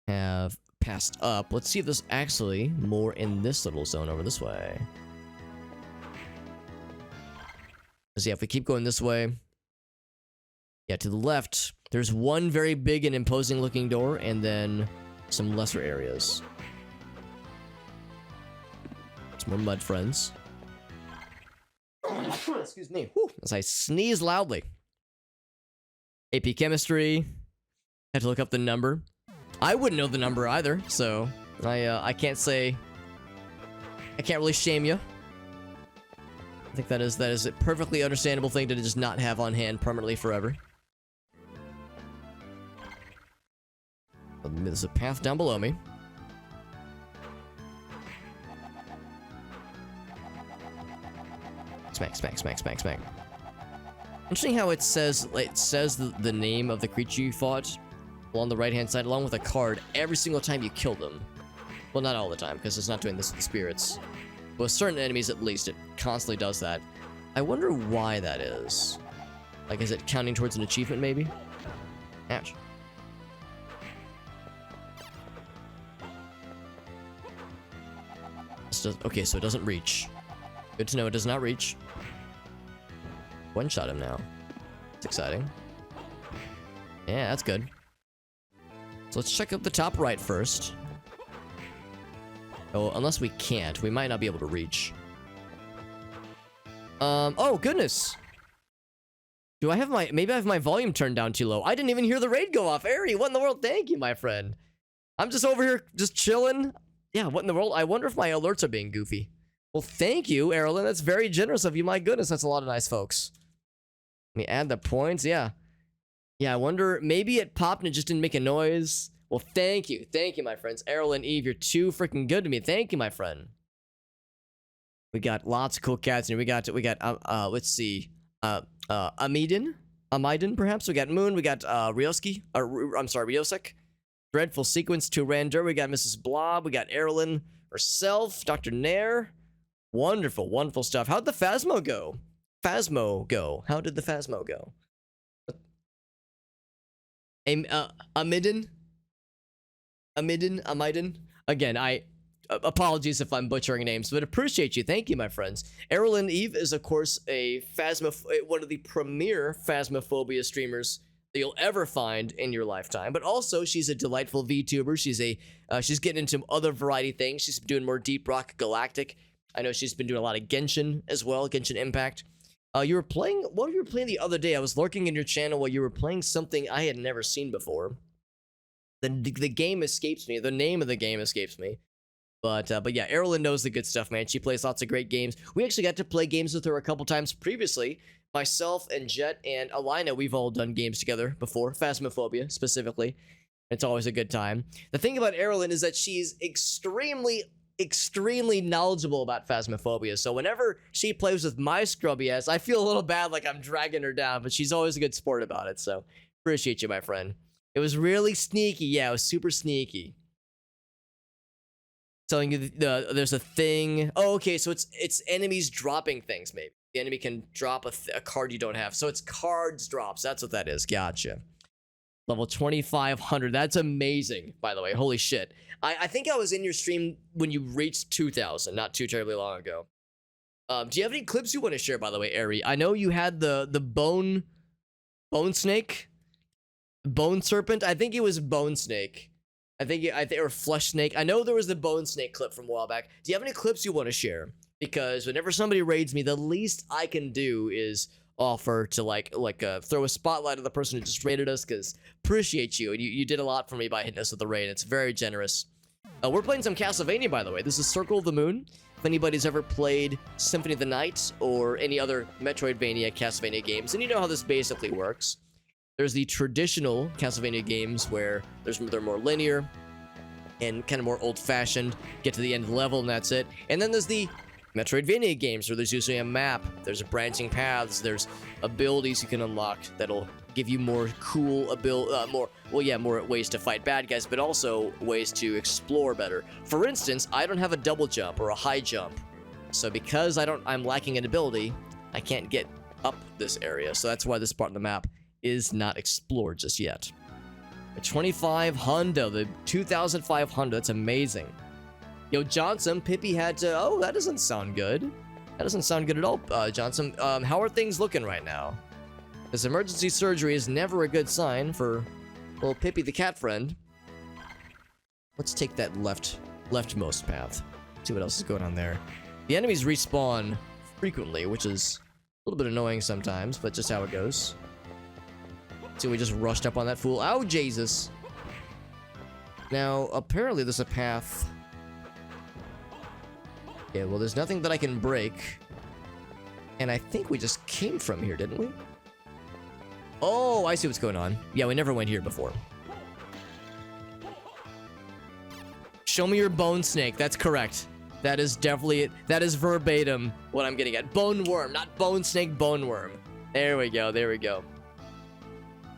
have passed up. Let's see if there's actually more in this little zone over this way. Because yeah, if we keep going this way, yeah, to the left, there's one very big and imposing looking door, and then some lesser areas. Some more mud friends. Excuse me. Whew, as I sneeze loudly. AP Chemistry. Had to look up the number. I wouldn't know the number either, so I can't say. I can't really shame you. I think that is a perfectly understandable thing to just not have on hand permanently forever. There's a path down below me. smack, smack, smack, smack, smack. Interesting how it says the name of the creature you fought on the right-hand side, along with a card every single time you kill them. Well, not all the time, because it's not doing this with the spirits. But with certain enemies, at least, it constantly does that. I wonder why that is. Like, is it counting towards an achievement, maybe? Ouch. Okay, so it doesn't reach. Good to know it does not reach. One-shot him now. It's exciting. Yeah, that's good. So let's check out the top right first. Oh, unless we can't. We might not be able to reach. Oh, goodness. Do I have my... Maybe I have my volume turned down too low. I didn't even hear the raid go off. Ari, what in the world? Thank you, my friend. I'm just over here, just chilling. Yeah, what in the world? I wonder if my alerts are being goofy. Well, thank you, Erlen. That's very generous of you. My goodness, that's a lot of nice folks. Let me add the points. Yeah. Yeah, I wonder... Maybe it popped and it just didn't make a noise. Well, thank you. Thank you, my friends. Errol and Eve, you're too freaking good to me. Thank you, my friend. We got lots of cool cats here. We got, let's see. Amiden, perhaps. We got Moon. We got, Ryoski. I'm sorry, Ryosek. Dreadful Sequence to Rander. We got Mrs. Blob. We got Erlen herself. Dr. Nair. Wonderful, wonderful stuff. How'd the Phasmo go? How did the Phasmo go? Amiden? Again, apologies if I'm butchering names, but appreciate you. Thank you, my friends. Erlen Eve is, of course, one of the premier Phasmophobia streamers that you'll ever find in your lifetime. But also, she's a delightful VTuber. She's getting into other variety things. She's doing more Deep Rock Galactic. I know she's been doing a lot of Genshin as well, Genshin Impact. You were playing, what were you playing the other day? I was lurking in your channel while you were playing something I had never seen before. The game escapes me. The name of the game escapes me. But yeah, Erlen knows the good stuff, man. She plays lots of great games. We actually got to play games with her a couple times previously. Myself and Jet and Alina, we've all done games together before. Phasmophobia, specifically. It's always a good time. The thing about Erlen is that she's extremely knowledgeable about Phasmophobia. So whenever she plays with my scrubby ass, I feel a little bad like I'm dragging her down, but she's always a good sport about it. So appreciate you, my friend. It was really sneaky. Yeah, it was super sneaky. Telling you there's a thing. Oh, okay, so it's enemies dropping things, maybe. The enemy can drop a card you don't have. So it's cards drops. That's what that is. Gotcha. Level 2500. That's amazing, by the way. Holy shit. I think I was in your stream when you reached 2000, not too terribly long ago. Do you have any clips you want to share, by the way, Ari? I know you had the bone snake, bone serpent. I think it was bone snake. I think or flesh snake. I know there was the bone snake clip from a while back. Do you have any clips you want to share? Because whenever somebody raids me, the least I can do is offer to throw a spotlight on the person who just raided us, because appreciate you. You did a lot for me by hitting us with the raid. It's very generous. We're playing some Castlevania, by the way. This is Circle of the Moon. If anybody's ever played Symphony of the Night or any other Metroidvania Castlevania games, then you know how this basically works. There's the traditional Castlevania games where they're more linear and kind of more old-fashioned, get to the end of the level and that's it. And then there's the Metroidvania games where there's usually a map, there's branching paths, there's abilities you can unlock that'll give you more cool more ways to fight bad guys, but also ways to explore better. For instance, I don't have a double jump or a high jump. So because I'm lacking an ability, I can't get up this area. So that's why this part of the map is not explored just yet. The 2500, the 2500, that's amazing. Yo, Johnson, Pippi had to... Oh, that doesn't sound good. That doesn't sound good at all, Johnson. How are things looking right now? This emergency surgery is never a good sign for little Pippi the cat friend. Let's take that leftmost path. See what else is going on there. The enemies respawn frequently, which is a little bit annoying sometimes, but just how it goes. See, we just rushed up on that fool. Oh, Jesus. Now, apparently there's a path... Yeah, well, there's nothing that I can break. And I think we just came from here, didn't we? Oh, I see what's going on. Yeah, we never went here before. Show me your bone snake. That's correct. That is definitely it. That is verbatim what I'm getting at. Bone worm, not bone snake, bone worm. There we go, there we go.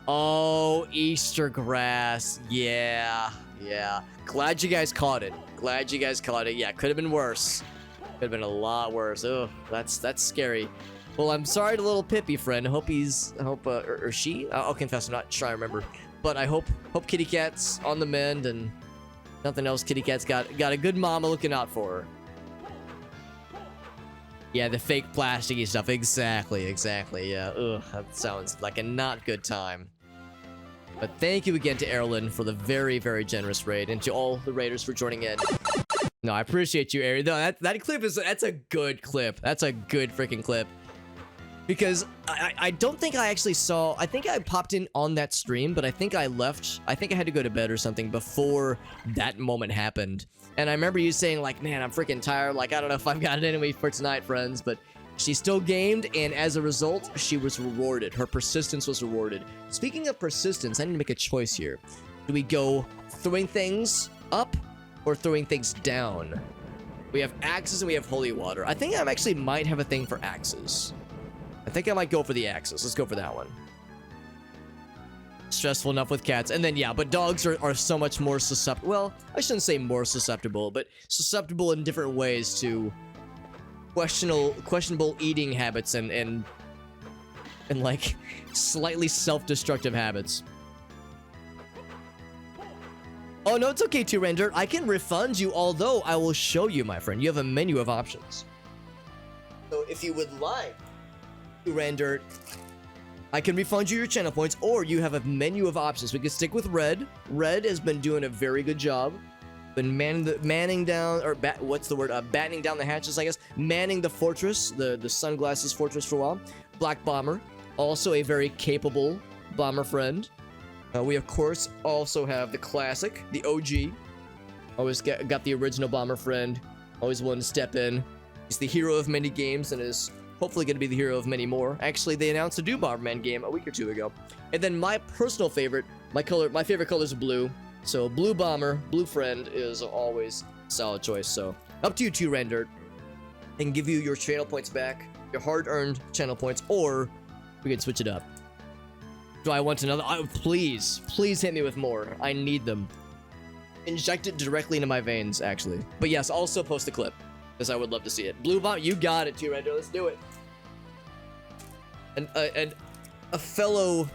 Oh, Easter grass. Yeah, yeah. Glad you guys caught it. Glad you guys caught it. Yeah, could have been worse. Could have been a lot worse. Oh, that's scary. Well, I'm sorry to little Pippi friend. I hope or she. I'll confess, I'm not sure I remember. But I hope Kitty Cat's on the mend and nothing else. Kitty Cat's got a good mama looking out for her. Yeah, the fake plasticky stuff. Exactly. Yeah. Ugh, that sounds like a not good time. But thank you again to Erlen for the very, very generous raid, and to all the raiders for joining in. No, I appreciate you, Ari. No, that clip that's a good clip. That's a good freaking clip. Because I don't think I actually saw... I think I popped in on that stream, but I think I left... I think I had to go to bed or something before that moment happened. And I remember you saying, like, man, I'm freaking tired. Like, I don't know if I've got it in me for tonight, friends. But she still gamed, and as a result, she was rewarded. Her persistence was rewarded. Speaking of persistence, I need to make a choice here. Do we go throwing things up or throwing things down? We have axes and we have holy water. I think I actually might have a thing for axes. I think I might go for the axes. Let's go for that one. Stressful enough with cats. And then, yeah, but dogs are so much more susceptible. Well, I shouldn't say more susceptible, but susceptible in different ways to questionable eating habits and like slightly self-destructive habits. Oh, no, it's okay, T-Render. I can refund you, although I will show you, my friend. You have a menu of options. So if you would like Render, I can refund you your channel points, or you have a menu of options. We can stick with Red. Red has been doing a very good job. Been battening down the hatches, I guess. Manning the fortress, the sunglasses fortress for a while. Black Bomber, also a very capable bomber friend. We of course also have the classic, the OG. Always got the original bomber friend. Always willing to step in. He's the hero of many games and is hopefully going to be the hero of many more. Actually, they announced a new Bomberman game a week or two ago. And then my personal favorite, my favorite color is blue. So blue bomber, blue friend is always a solid choice. So up to you, T-Render. I can give you your channel points back, your hard-earned channel points, or we can switch it up. Do I want another? Please hit me with more. I need them. Inject it directly into my veins, actually. But yes, also post the clip, because I would love to see it. Blue bomb, you got it, T-Render. Let's do it. And a fellow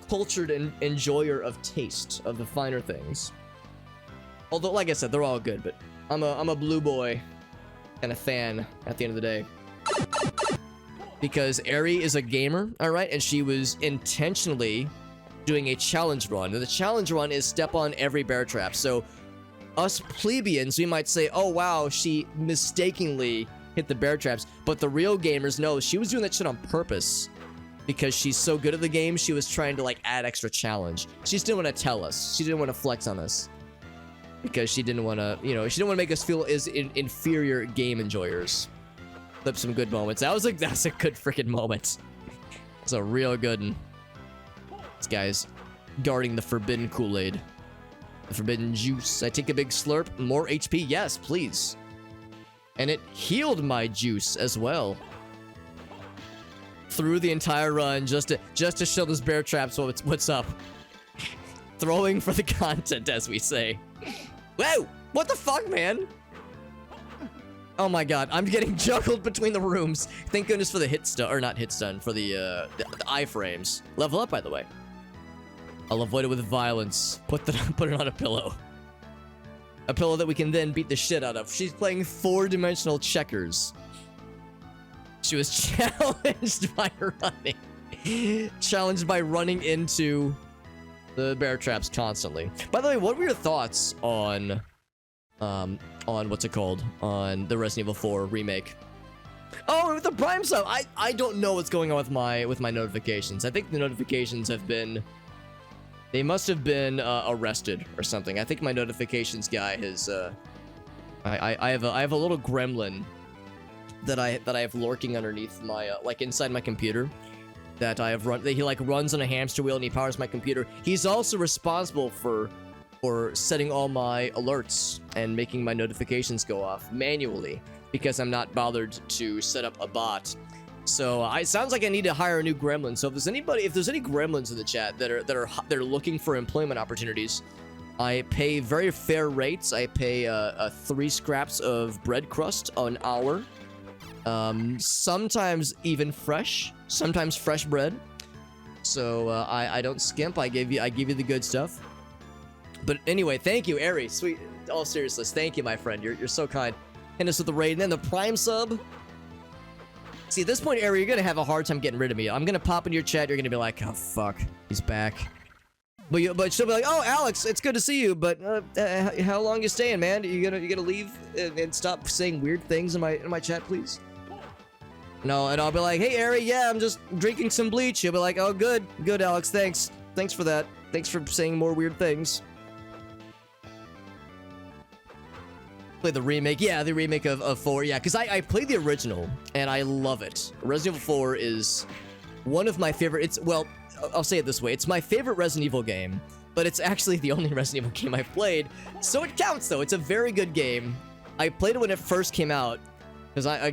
cultured enjoyer of taste of the finer things. Although, like I said, they're all good, but I'm a blue boy kind of fan at the end of the day. Because Ari is a gamer, all right, and she was intentionally doing a challenge run. And the challenge run is step on every bear trap. So us plebeians, we might say, oh wow, she mistakenly hit the bear traps. But the real gamers know she was doing that shit on purpose. Because she's so good at the game, she was trying to like add extra challenge. She just didn't want to tell us. She didn't want to flex on us. Because she didn't want to, she didn't want to make us feel as inferior game enjoyers. Clip some good moments. That's a good freaking moment. It's a real good one. This guy's guarding the forbidden Kool-Aid. The forbidden juice. I take a big slurp. More HP? Yes, please. And it healed my juice as well. Through the entire run, just to show those bear traps what's up. Throwing for the content, as we say. Whoa! What the fuck, man? Oh my god, I'm getting juggled between the rooms. Thank goodness for the hit stun, or not hit stun, for the iframes. Level up, by the way. I'll avoid it with violence. Put it on a pillow. A pillow that we can then beat the shit out of. She's playing 4-dimensional checkers. She was challenged by running. Challenged by running into the bear traps constantly. By the way, what were your thoughts on what's it called? On the Resident Evil 4 remake. Oh, with the Prime sub! I don't know what's going on with my notifications. I think the notifications have been... They must have been arrested or something. I think my notifications guy has... I have a little gremlin that I have lurking underneath my like inside my computer that I have run. He like runs on a hamster wheel and he powers my computer. He's also responsible for or setting all my alerts and making my notifications go off manually because I'm not bothered to set up a bot. So it sounds like I need to hire a new gremlin. So if there's any gremlins in the chat that are looking for employment opportunities, I pay very fair rates. I pay 3 scraps of bread crust an hour. Sometimes even fresh, sometimes fresh bread. So I don't skimp. I give you the good stuff. But anyway, thank you, Ari. Sweet. All seriousness, thank you, my friend. You're so kind. Hit us with the raid and then the prime sub. See, at this point, Ari, you're gonna have a hard time getting rid of me. I'm gonna pop into your chat. You're gonna be like, oh fuck, he's back. But she'll be like, oh, Alex, it's good to see you. But how long you staying, man? You gonna leave and stop saying weird things in my chat, please? No, and I'll be like, hey, Ari, yeah, I'm just drinking some bleach. You'll be like, oh, good, Alex, thanks for that. Thanks for saying more weird things. Play the remake. Yeah, the remake of 4. Yeah, because I played the original, and I love it. Resident Evil 4 is one of my favorite... Well, I'll say it this way. It's my favorite Resident Evil game, but it's actually the only Resident Evil game I've played, so it counts, though. It's a very good game. I played it when it first came out, because I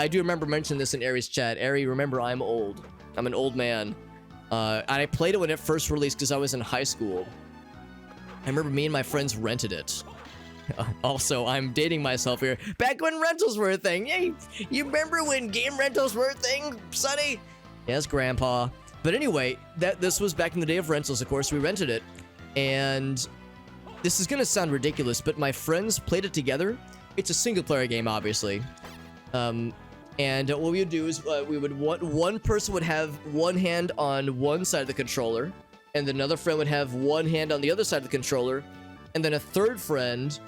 do remember mentioning this in Ari's chat. Ari, remember, I'm old. I'm an old man. And I played it when it first released because I was in high school. I remember me and my friends rented it. Also, I'm dating myself here. Back when rentals were a thing. Hey, you remember when game rentals were a thing, Sonny? Yes, Grandpa. But anyway, this was back in the day of rentals, of course. We rented it. And this is going to sound ridiculous, but my friends played it together. It's a single-player game, obviously. And what we would do is one person would have one hand on one side of the controller, and then another friend would have one hand on the other side of the controller, and then a third friend...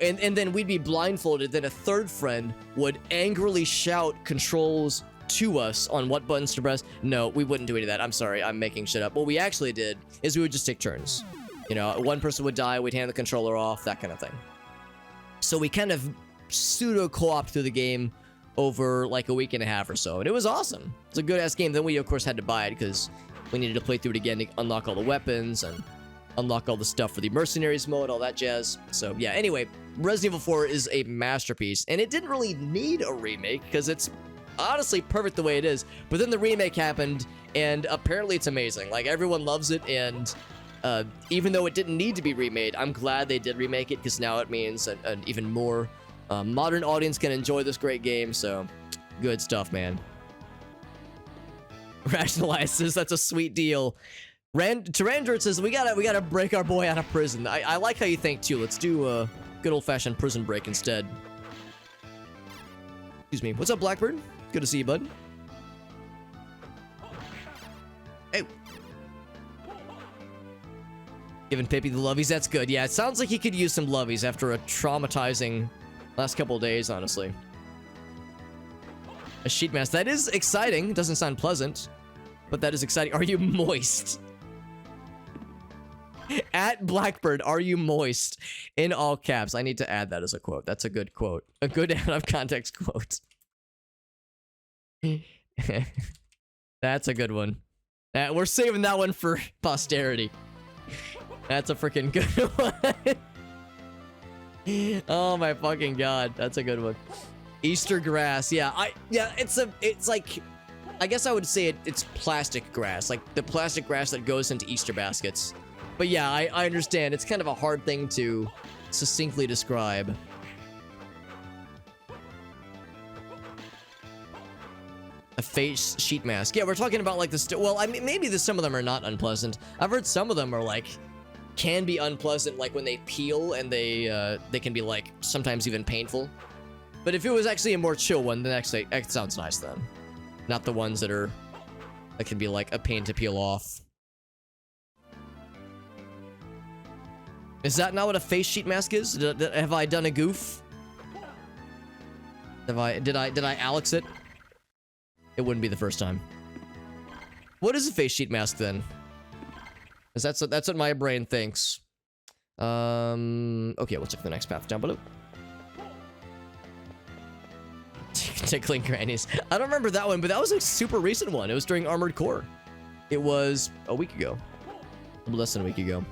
And then we'd be blindfolded, then a third friend would angrily shout controls to us on what buttons to press. No, we wouldn't do any of that. I'm sorry, I'm making shit up. What we actually did is we would just take turns. You know, one person would die, we'd hand the controller off, that kind of thing. So we kind of pseudo-co-opted through the game over like a week and a half or so, and it was awesome. It's a good-ass game. Then we, of course, had to buy it because we needed to play through it again to unlock all the weapons and unlock all the stuff for the mercenaries mode, all that jazz. So yeah, anyway, Resident Evil 4 is a masterpiece, and it didn't really need a remake because it's honestly perfect the way it is. But then the remake happened, and apparently it's amazing. Like, everyone loves it, and even though it didn't need to be remade, I'm glad they did remake it because now it means an even more modern audience can enjoy this great game. So good stuff, man. Rationalizes, that's a sweet deal. Tyrandrit says, we gotta break our boy out of prison. I like how you think, too. Let's do a good old-fashioned prison break instead. Excuse me. What's up, Blackbird? Good to see you, bud. Hey. Giving Pippi the lovies. That's good. Yeah, it sounds like he could use some lovies after a traumatizing last couple of days, honestly. A sheet mask. That is exciting. Doesn't sound pleasant, but that is exciting. Are you moist? At Blackbird, are you moist? In all caps. I need to add that as a quote. That's a good quote. A good out of context quote. That's a good one. We're saving that one for posterity. That's a freaking good one. Oh my fucking god. That's a good one. Easter grass. Yeah, it's like, I guess I would say it's plastic grass. Like the plastic grass that goes into Easter baskets. But yeah, I understand. It's kind of a hard thing to succinctly describe. A face sheet mask. Yeah, we're talking about like the well, I mean, maybe some of them are not unpleasant. I've heard some of them are like, can be unpleasant, like when they peel and they can be like sometimes even painful. But if it was actually a more chill one, then actually it sounds nice then. Not the ones that can be like a pain to peel off. Is that not what a face sheet mask is? Have I done a goof? Did I Alex it? It wouldn't be the first time. What is a face sheet mask then? Because that's what my brain thinks. Okay, we'll check the next path down below. Tickling grannies. I don't remember that one, but that was a super recent one. It was during Armored Core. It was a week ago. Less than a week ago.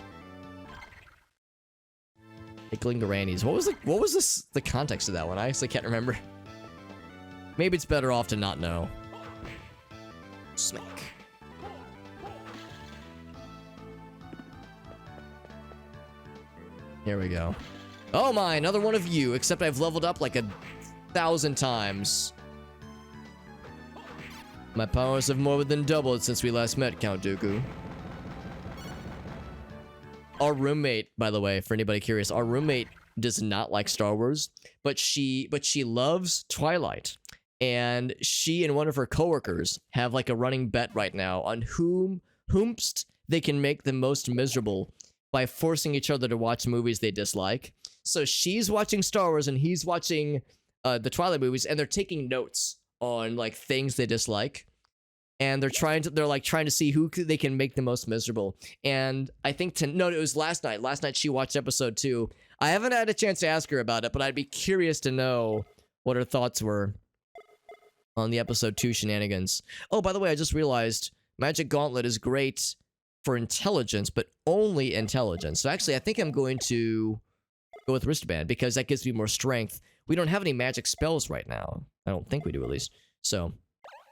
Tickling grannies. What was the context of that one? I actually can't remember. Maybe it's better off to not know. Smack. Here we go. Oh my, another one of you, except I've leveled up like 1,000 times. My powers have more than doubled since we last met, Count Dooku. Our roommate, by the way, for anybody curious, our roommate does not like Star Wars, but she loves Twilight. And she and one of her coworkers have like a running bet right now on whomst they can make the most miserable by forcing each other to watch movies they dislike. So she's watching Star Wars and he's watching the Twilight movies, and they're taking notes on like things they dislike. And they're trying to see who they can make the most miserable. And I think it was last night. Last night she watched episode 2. I haven't had a chance to ask her about it, but I'd be curious to know what her thoughts were on the episode 2 shenanigans. Oh, by the way, I just realized Magic Gauntlet is great for intelligence, but only intelligence. So actually, I think I'm going to go with wristband because that gives me more strength. We don't have any magic spells right now. I don't think we do, at least. So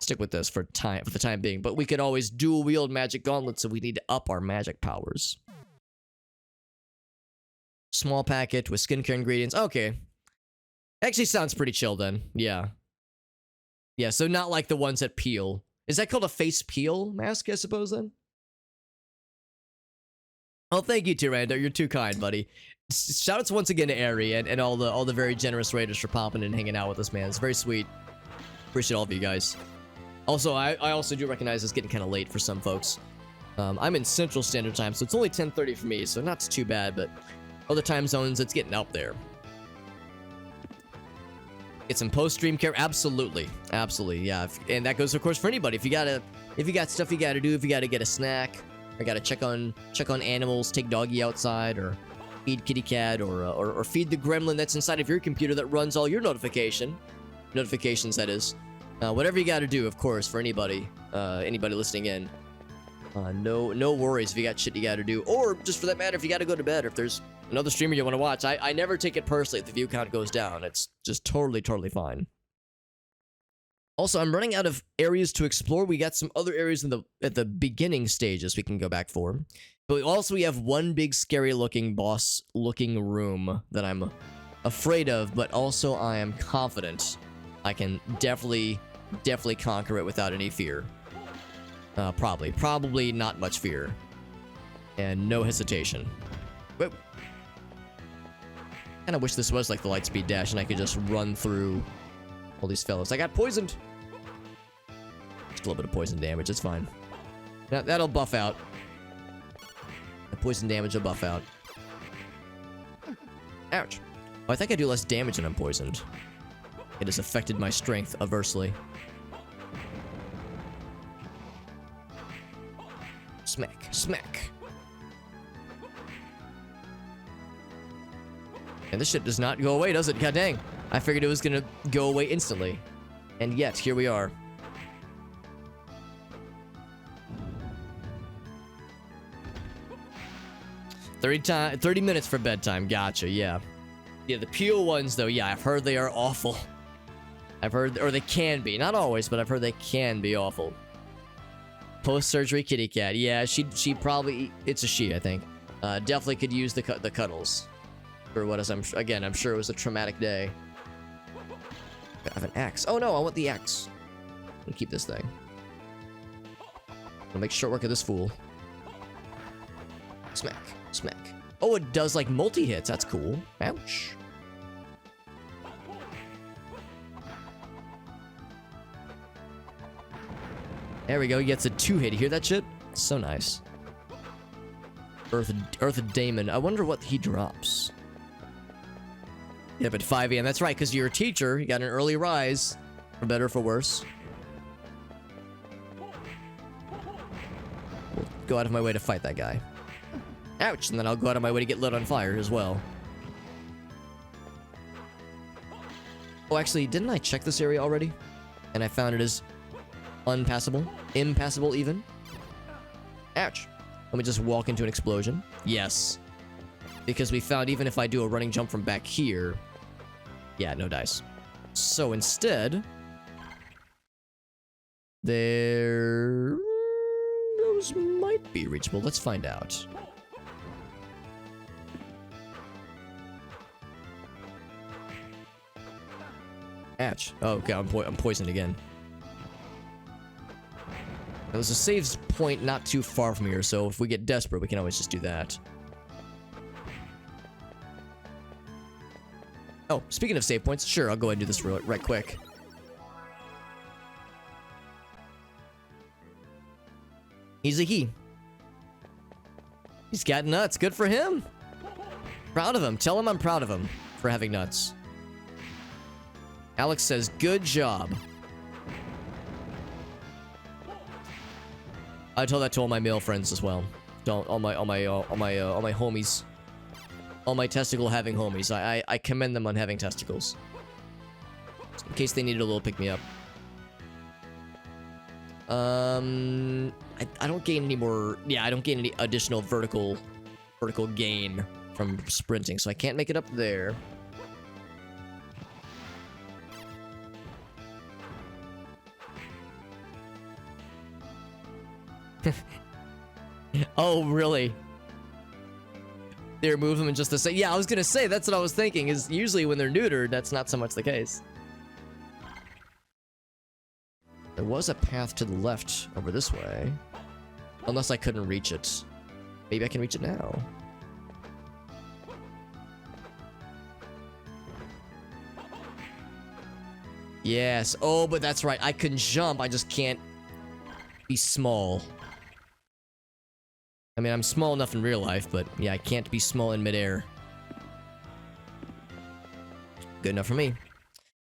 stick with this for the time being. But we could always dual wield Magic Gauntlet, so we need to up our magic powers. Small packet with skincare ingredients. Okay. Actually sounds pretty chill then. Yeah. Yeah, so not like the ones that peel. Is that called a face peel mask, I suppose, then? Oh, thank you, Tyrande. You're too kind, buddy. Shoutouts once again to Ari and all the very generous raiders for popping and hanging out with us, man. It's very sweet. Appreciate all of you guys. Also, I also do recognize it's getting kind of late for some folks. I'm in Central Standard Time, so it's only 10:30 for me, so not too bad, but other time zones, it's getting up there. Get some post-stream care? Absolutely. Absolutely, yeah. And that goes, of course, for anybody. If you got stuff you gotta do, if you gotta get a snack, or gotta check on animals, take doggy outside, or feed kitty cat, or feed the gremlin that's inside of your computer that runs all your notifications, that is. Whatever you gotta do, of course, for anybody listening in. No worries if you got shit you gotta do, or just for that matter, if you gotta go to bed, or if there's another streamer you want to watch. I never take it personally if the view count goes down. It's just totally fine. Also, I'm running out of areas to explore. We got some other areas at the beginning stages we can go back for. But we have one big scary looking boss looking room that I'm afraid of, but also I am confident I can definitely conquer it without any fear. Probably not much fear. And no hesitation. Whoa. Kinda wish this was like the Lightspeed Dash and I could just run through all these fellas. I got poisoned! Just a little bit of poison damage, it's fine. That'll buff out. The poison damage will buff out. Ouch. Oh, I think I do less damage when I'm poisoned. It has affected my strength adversely. Smack, smack. And this shit does not go away, does it? God dang. I figured it was gonna go away instantly. And yet, here we are. $30 minutes for bedtime. Gotcha, yeah. Yeah, the peel ones, though, yeah, I've heard they are awful. I've heard, or they can be. Not always, but I've heard they can be awful. Post-surgery kitty cat. Yeah, she probably, it's a she, I think. Definitely could use the cuddles. For what is, I'm sure it was a traumatic day. I have an axe. Oh no, I want the axe. I'm gonna keep this thing. I'll make short work of this fool. Smack, smack. Oh, it does like multi-hits. That's cool. Ouch. There we go. He gets a 2-hit. You hear that shit? So nice. Earth Daemon. I wonder what he drops. Yep, at 5 a.m. That's right, because you're a teacher. You got an early rise. For better or for worse. We'll go out of my way to fight that guy. Ouch! And then I'll go out of my way to get lit on fire as well. Oh, actually, didn't I check this area already? And I found it as unpassable? Impassable, even? Ouch. Let me just walk into an explosion. Yes. Because we found even if I do a running jump from back here, yeah, no dice. So instead, those might be reachable. Let's find out. Ouch. Oh, okay, I'm poisoned again. There's a saves point not too far from here, so if we get desperate, we can always just do that. Oh, speaking of save points, sure, I'll go ahead and do this right quick. He's a he. He's got nuts. Good for him. Proud of him. Tell him I'm proud of him for having nuts. Alex says, good job. I told that to all my male friends as well. All my homies. All my testicle having homies. I commend them on having testicles. In case they needed a little pick me up. I don't gain any more. Yeah, I don't gain any additional vertical gain from sprinting, so I can't make it up there. Oh, really? They remove them in just the same. Yeah, I was gonna say, that's what I was thinking, is usually when they're neutered, that's not so much the case. There was a path to the left over this way. Unless I couldn't reach it. Maybe I can reach it now. Yes. Oh, but that's right. I can jump. I just can't be small. I mean, I'm small enough in real life, but yeah, I can't be small in midair. Good enough for me.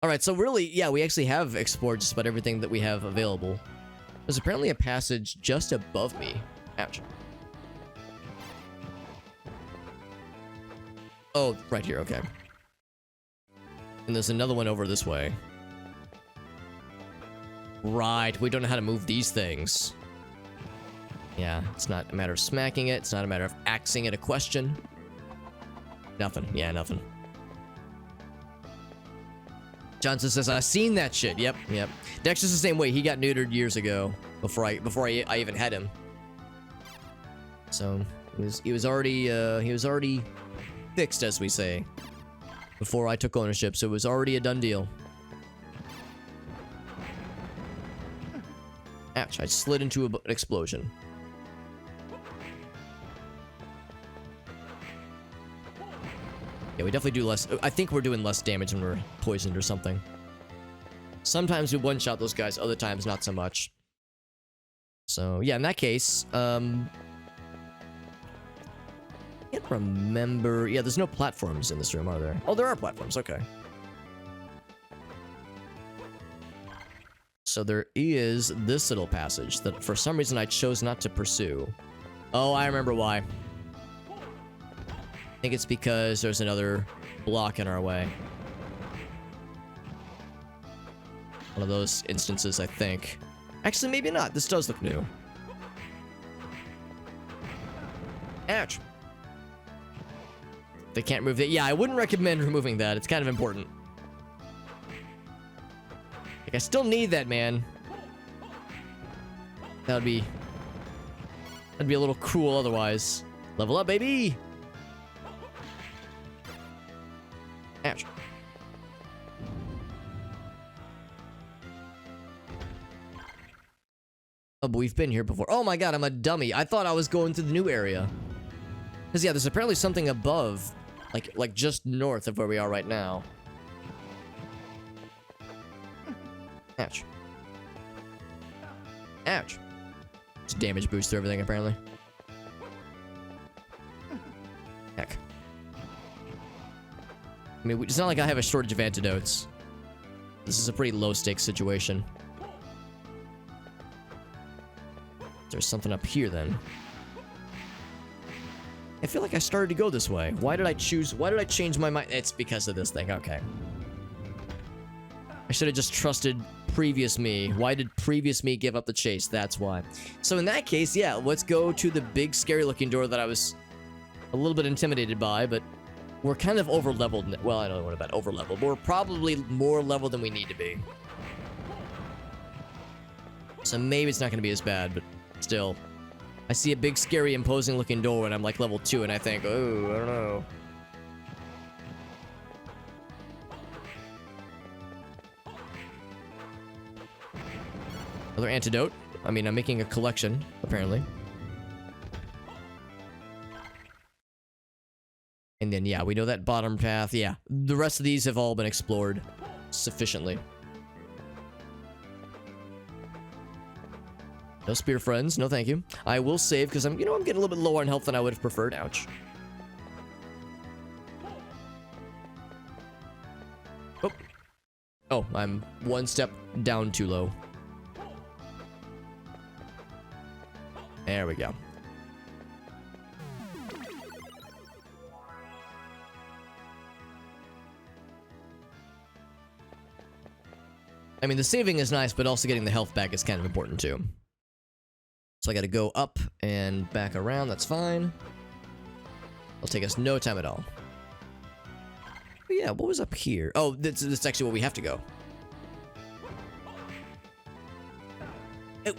Alright, so really, yeah, we actually have explored just about everything that we have available. There's apparently a passage just above me. Ouch. Oh, right here, okay. And there's another one over this way. Right, we don't know how to move these things. Yeah, it's not a matter of smacking it. It's not a matter of axing it a question. Nothing. Yeah, nothing. Johnson says, I've seen that shit. Yep, yep. Dexter's the same way. He got neutered years ago before I even had him. So he was already fixed, as we say, before I took ownership. So it was already a done deal. Ouch! I slid into an explosion. Yeah, we definitely do less. I think we're doing less damage when we're poisoned or something. Sometimes we one-shot those guys, other times not so much. So, yeah, in that case, can't remember. Yeah, there's no platforms in this room, are there? Oh, there are platforms, okay. So there is this little passage that for some reason I chose not to pursue. Oh, I remember why. I think it's because there's another block in our way. One of those instances, I think. Actually, maybe not. This does look new. Ouch. They can't move it. Yeah, I wouldn't recommend removing that. It's kind of important. Like, I still need that, man. That'd be a little cruel otherwise. Level up, baby! Ouch. Oh, but we've been here before. Oh my god, I'm a dummy. I thought I was going to the new area. Because, yeah, there's apparently something above. Like just north of where we are right now. Ouch. Ouch. It's a damage boost to everything, apparently. Heck. I mean, it's not like I have a shortage of antidotes. This is a pretty low-stakes situation. There's something up here, then. I feel like I started to go this way. Why did I change my mind? It's because of this thing, okay. I should have just trusted previous me. Why did previous me give up the chase? That's why. So in that case, yeah, let's go to the big scary looking door that I was a little bit intimidated by, but we're kind of over-leveled. Well, I don't know what about over-leveled. We're probably more level than we need to be. So maybe it's not going to be as bad, but still. I see a big, scary, imposing-looking door, and I'm like level 2, and I think, oh, I don't know. Another antidote. I mean, I'm making a collection, apparently. And then, yeah, we know that bottom path. Yeah, the rest of these have all been explored sufficiently. No spear friends. No, thank you. I will save because I'm getting a little bit lower on health than I would have preferred. Ouch. Oh. Oh, I'm one step down too low. There we go. I mean, the saving is nice, but also getting the health back is kind of important too. So I gotta go up and back around, that's fine. It'll take us no time at all. But yeah, what was up here? Oh, this is actually where we have to go. Oh.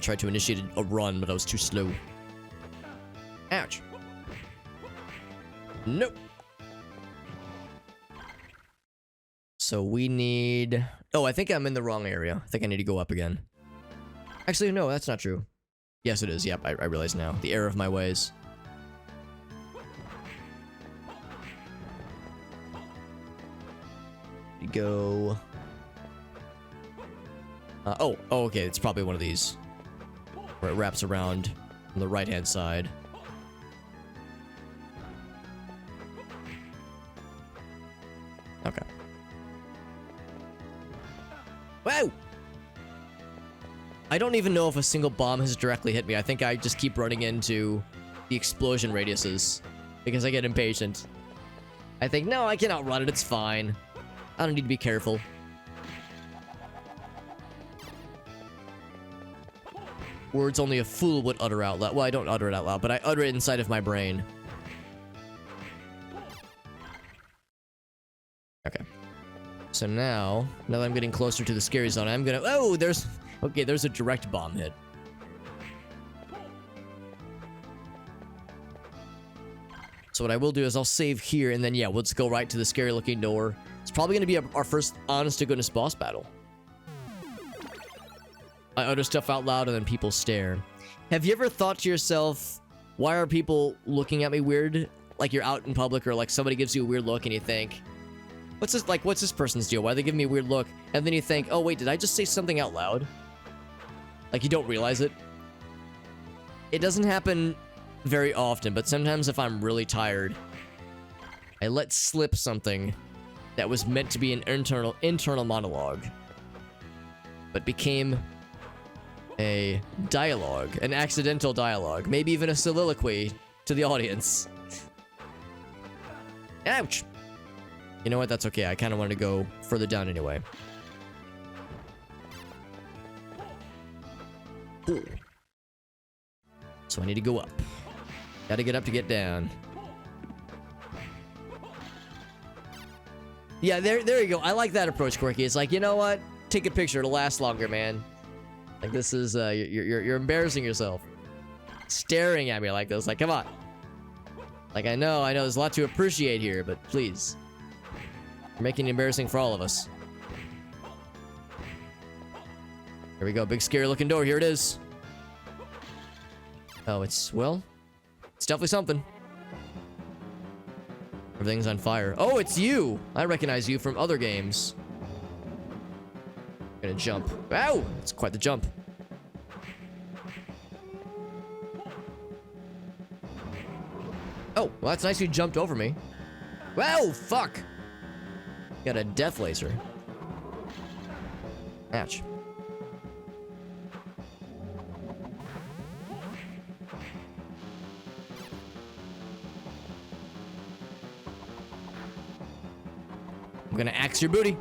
Tried to initiate a run, but I was too slow. Ouch. Nope. So we need... Oh, I think I'm in the wrong area. I think I need to go up again. Actually, no, that's not true. Yes, it is. Yep, I realize now. The error of my ways. We go... oh, okay. It's probably one of these. Where it wraps around on the right-hand side. Okay. Wow! I don't even know if a single bomb has directly hit me. I think I just keep running into the explosion radiuses because I get impatient. I think, no, I can outrun it. It's fine. I don't need to be careful. Words only a fool would utter out loud. Well, I don't utter it out loud, but I utter it inside of my brain. Okay. So now that I'm getting closer to the scary zone, I'm gonna... Oh, there's... Okay, there's a direct bomb hit. So what I will do is I'll save here, and then, yeah, we'll just go right to the scary-looking door. It's probably gonna be our first honest-to-goodness boss battle. I utter stuff out loud, and then people stare. Have you ever thought to yourself, why are people looking at me weird? Like you're out in public, or like somebody gives you a weird look, and you think... What's this person's deal? Why are they giving me a weird look? And then you think, oh wait, did I just say something out loud? Like you don't realize it. It doesn't happen very often, but sometimes if I'm really tired, I let slip something that was meant to be an internal monologue, but became a dialogue, an accidental dialogue, maybe even a soliloquy to the audience. Ouch! You know what? That's okay. I kind of wanted to go further down anyway. Cool. So I need to go up. Gotta get up to get down. Yeah, there you go. I like that approach, Quirky. It's like, you know what? Take a picture. It'll last longer, man. Like, this is, you're embarrassing yourself. Staring at me like this. Like, come on. Like, I know there's a lot to appreciate here, but please. You're making it embarrassing for all of us. Here we go. Big scary looking door. Here it is. Oh, it's definitely something. Everything's on fire. Oh, it's you! I recognize you from other games. I'm gonna jump. Ow! It's quite the jump. Oh, well, that's nice you jumped over me. Wow, fuck! Got a death laser. Ouch. I'm gonna axe your booty.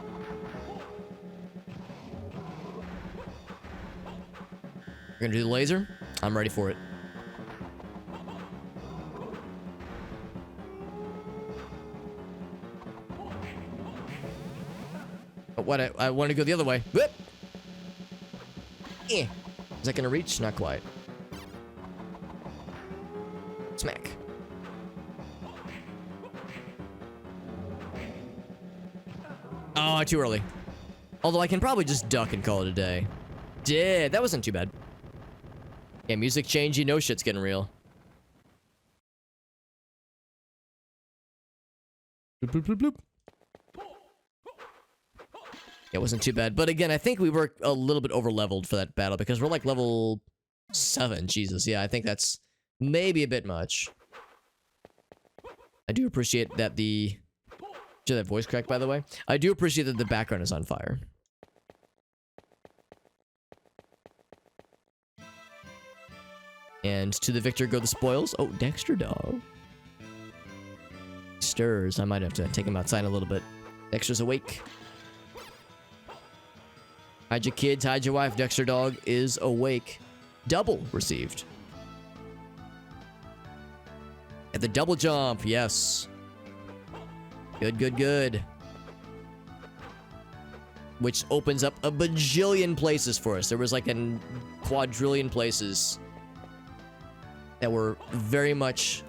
We're gonna do the laser. I'm ready for it. what? I want to go the other way. Whoop! Eh. Is that gonna reach? Not quite. Smack. Oh, too early. Although I can probably just duck and call it a day. Did. That wasn't too bad. Yeah, music change, you know shit's getting real. Bloop, bloop, bloop, bloop. It wasn't too bad. But again, I think we were a little bit over-leveled for that battle because we're like level 7. Jesus, yeah, I think that's maybe a bit much. I do appreciate that the... Did you hear that voice crack, by the way? I do appreciate that the background is on fire. And to the victor go the spoils. Oh, Dexter dog. Stirs. I might have to take him outside a little bit. Dexter's awake. Hide your kids, hide your wife. Dexter dog is awake. Double received. At the double jump, yes. Good, good, good. Which opens up a bajillion places for us. There was like a quadrillion places that were very much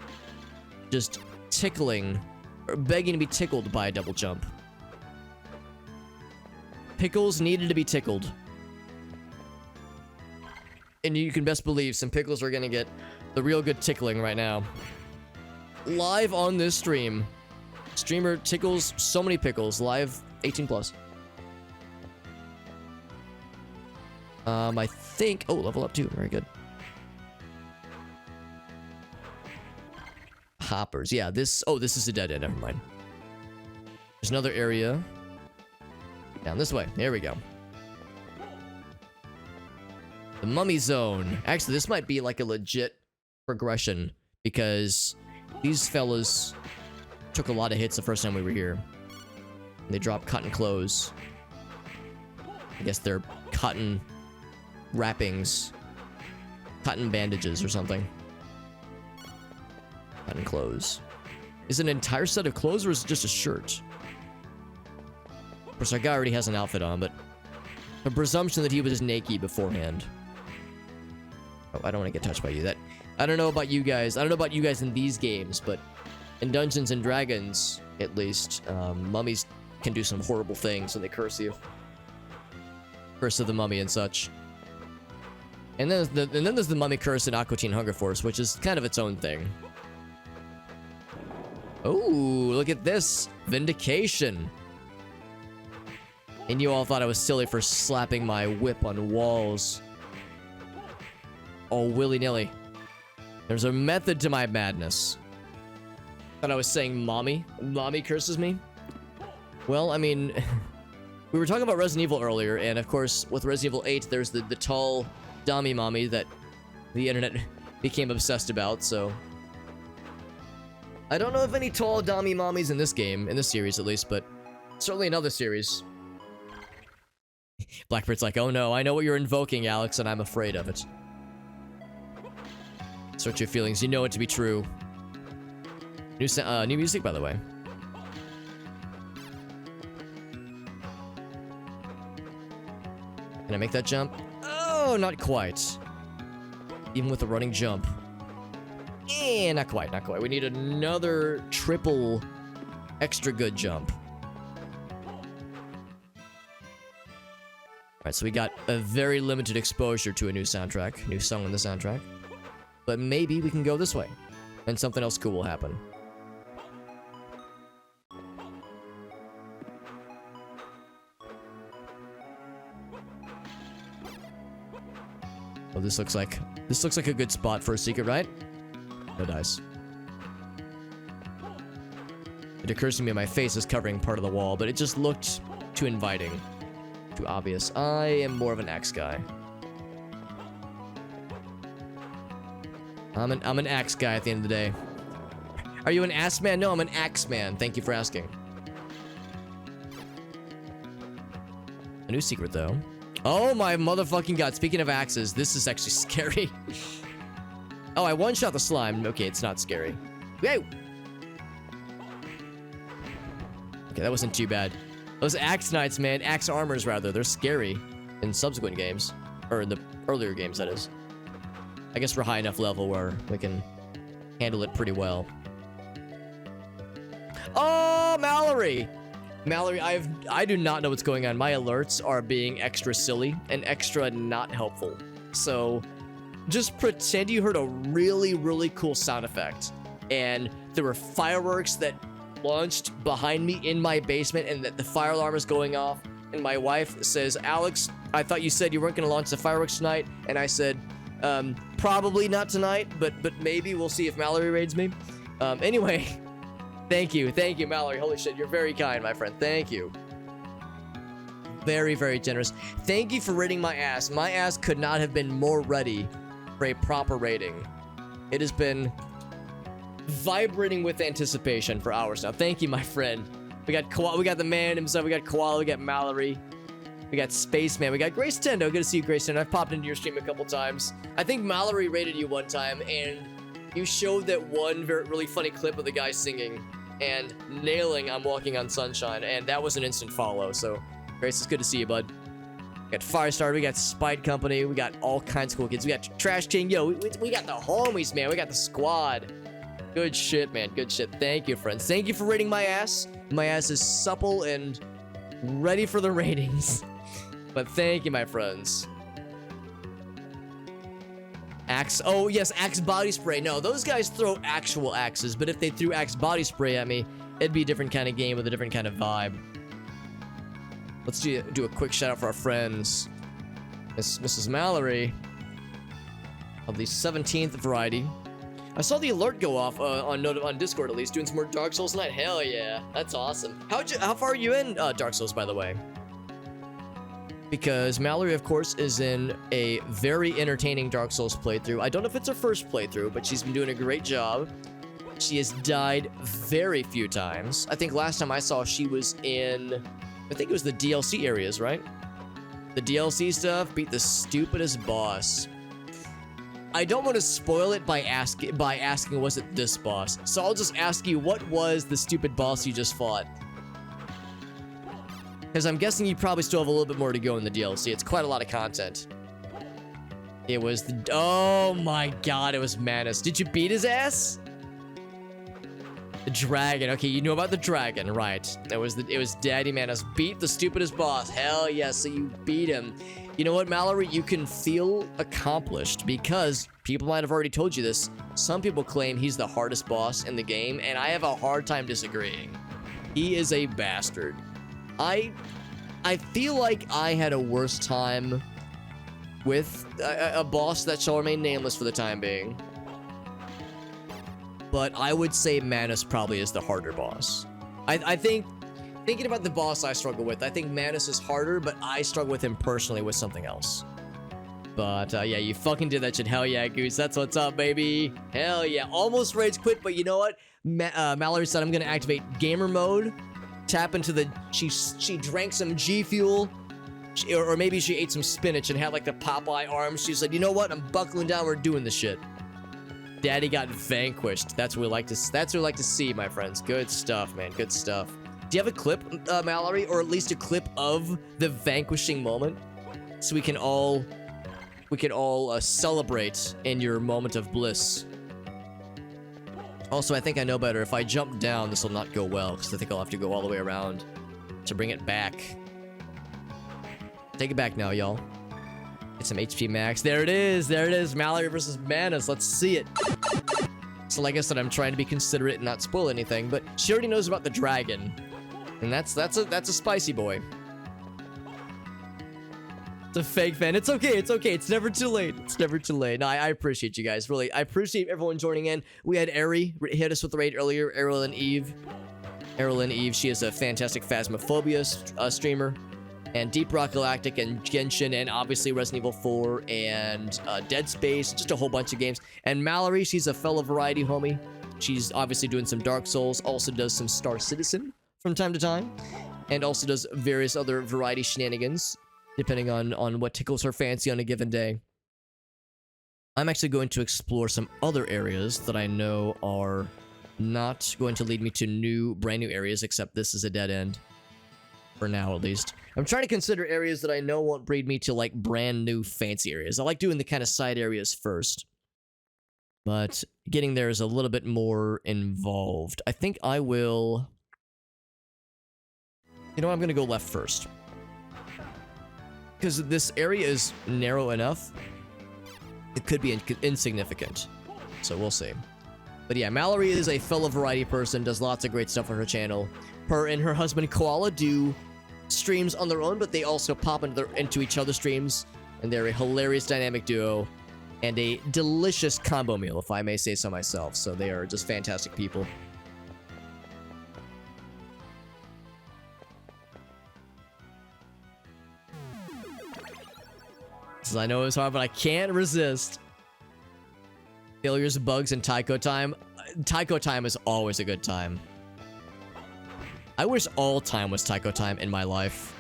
just tickling, or begging to be tickled by a double jump. Pickles needed to be tickled. And you can best believe some pickles are gonna get the real good tickling right now. Live on this stream. Streamer tickles so many pickles. Live 18 plus. I think... Oh, level up too. Very good. Hoppers. Yeah, this... Oh, this is a dead end. Never mind. There's another area. Down this way. There we go. The mummy zone. Actually, this might be like a legit progression because these fellas took a lot of hits the first time we were here. They dropped cotton clothes. I guess they're cotton wrappings. Cotton bandages or something. Cotton clothes. Is it an entire set of clothes or is it just a shirt? Of course, our guy already has an outfit on, but a presumption that he was naked beforehand. Oh, I don't want to get touched by you. That I don't know about you guys. I don't know about you guys in these games, but in Dungeons and Dragons, at least, mummies can do some horrible things when they curse you. Curse of the mummy and such. And then there's the mummy curse in Aqua Teen Hunger Force, which is kind of its own thing. Oh, look at this. Vindication. And you all thought I was silly for slapping my whip on walls. Oh, willy-nilly. There's a method to my madness. Thought I was saying mommy. Mommy curses me. Well, I mean... we were talking about Resident Evil earlier, and of course, with Resident Evil 8, there's the tall dummy mommy that the internet became obsessed about, so... I don't know of any tall dummy mommies in this game, in this series at least, but certainly in other series. Blackbird's like, oh no, I know what you're invoking, Alex, and I'm afraid of it. Search your feelings, you know it to be true. New music, by the way. Can I make that jump? Oh, not quite. Even with a running jump. Eh, not quite, not quite. We need another triple extra good jump. Alright, so we got a very limited exposure to a new soundtrack. New song on the soundtrack. But maybe we can go this way. And something else cool will happen. Oh, this looks like a good spot for a secret, right? No dice. It occurs to me my face is covering part of the wall, but it just looked too inviting. Too obvious. I am more of an axe guy. I'm an axe guy at the end of the day. Are you an ass man? No, I'm an axe man. Thank you for asking. A new secret, though. Oh my motherfucking god. Speaking of axes, this is actually scary. Oh, I one-shot the slime. Okay, it's not scary. Whoa! Okay, that wasn't too bad. Those axe knights, man, axe armors rather, they're scary in subsequent games, or in the earlier games, that is. I guess we're high enough level where we can handle it pretty well. Oh, Mallory! Mallory, I do not know what's going on. My alerts are being extra silly and extra not helpful. So just pretend you heard a really, really cool sound effect. And there were fireworks that launched behind me in my basement, and that the fire alarm is going off. And my wife says, Alex, I thought you said you weren't going to launch the fireworks tonight. And I said, probably not tonight, but maybe. We'll see if Mallory raids me. Anyway, thank you, Mallory. Holy shit, you're very kind, my friend. Thank you. Very, very generous. Thank you for raiding my ass. My ass could not have been more ready for a proper rating. It has been vibrating with anticipation for hours now. Thank you, my friend. We got the man himself. We got Koala. We got Mallory. We got Spaceman. We got Grace Tendo. Good to see you, Grace Tendo. I've popped into your stream a couple times. I think Mallory rated you one time, and you showed that one really funny clip of the guy singing and nailing I'm Walking on Sunshine, and that was an instant follow. So, Grace, it's good to see you, bud. We got Firestarter. We got Spite Company. We got all kinds of cool kids. We got Trash King. Yo, we got the homies, man. We got the squad. Good shit, man. Good shit. Thank you, friends. Thank you for rating my ass. My ass is supple and ready for the ratings. But thank you, my friends. Axe. Oh, yes, Axe body spray. No, those guys throw actual axes, but if they threw Axe body spray at me, it'd be a different kind of game with a different kind of vibe. Let's do a quick shout out for our friends. Mrs. Mallory of the 17th variety. I saw the alert go off on Discord, at least, doing some more Dark Souls tonight. Hell yeah, that's awesome. How far are you in Dark Souls, by the way? Because Mallory, of course, is in a very entertaining Dark Souls playthrough. I don't know if it's her first playthrough, but she's been doing a great job. She has died very few times. I think last time I saw she was in, I think it was the DLC areas, right? The DLC stuff, beat the stupidest boss. I don't want to spoil it by asking was it this boss? So I'll just ask you, what was the stupid boss you just fought? Because I'm guessing you probably still have a little bit more to go in the DLC. It's quite a lot of content. It was the... Oh my god, it was Manus. Did you beat his ass? The dragon. Okay, you know about the dragon, right. It was Daddy Manus. Beat the stupidest boss. Hell yeah, so you beat him. You know what, Mallory? You can feel accomplished because people might have already told you this. Some people claim he's the hardest boss in the game, and I have a hard time disagreeing. He is a bastard. I feel like I had a worse time with a boss that shall remain nameless for the time being. But I would say Manus probably is the harder boss. I think, thinking about the boss I struggle with, I think Manus is harder, but I struggle with him personally with something else. But yeah, you fucking did that shit. Hell yeah, Goose. That's what's up, baby. Hell yeah. Almost rage quit, but you know what? Mallory said I'm gonna activate gamer mode. Tap into the... She drank some G Fuel. Or maybe she ate some spinach and had like the Popeye arms. She's like, you know what? I'm buckling down. We're doing this shit. Daddy got vanquished. That's what we like to see, my friends. Good stuff, man. Good stuff. Do you have a clip, Mallory? Or at least a clip of the vanquishing moment? So we can all celebrate in your moment of bliss. Also, I think I know better. If I jump down, this will not go well, because I think I'll have to go all the way around to bring it back. Take it back now, y'all. Get some HP max. There it is. There it is. Mallory versus Manus. Let's see it. So like I said, I'm trying to be considerate and not spoil anything, but she already knows about the dragon. And that's a spicy boy. It's a fake fan. It's okay. It's okay. It's never too late. It's never too late. No, I appreciate you guys. Really, I appreciate everyone joining in. We had Ari hit us with the raid earlier. Errol and Eve. She is a fantastic Phasmophobia streamer. And Deep Rock Galactic and Genshin and obviously Resident Evil 4 and Dead Space. Just a whole bunch of games. And Mallory, she's a fellow variety homie. She's obviously doing some Dark Souls. Also does some Star Citizen from time to time. And also does various other variety shenanigans, depending on what tickles her fancy on a given day. I'm actually going to explore some other areas that I know are not going to lead me to brand new areas, except this is a dead end. For now, at least. I'm trying to consider areas that I know won't breed me to, like, brand new fancy areas. I like doing the kind of side areas first. But getting there is a little bit more involved. I think I will... You know, I'm going to go left first. Because this area is narrow enough, it could be insignificant. So we'll see. But yeah, Mallory is a fellow variety person, does lots of great stuff on her channel. Her and her husband Koala do streams on their own, but they also pop into each other's streams, and they're a hilarious dynamic duo and a delicious combo meal, if I may say so myself. So they are just fantastic people. I know it's hard, but I can't resist. Failures, bugs, and Taiko time. Taiko time is always a good time. I wish all time was Taiko time in my life.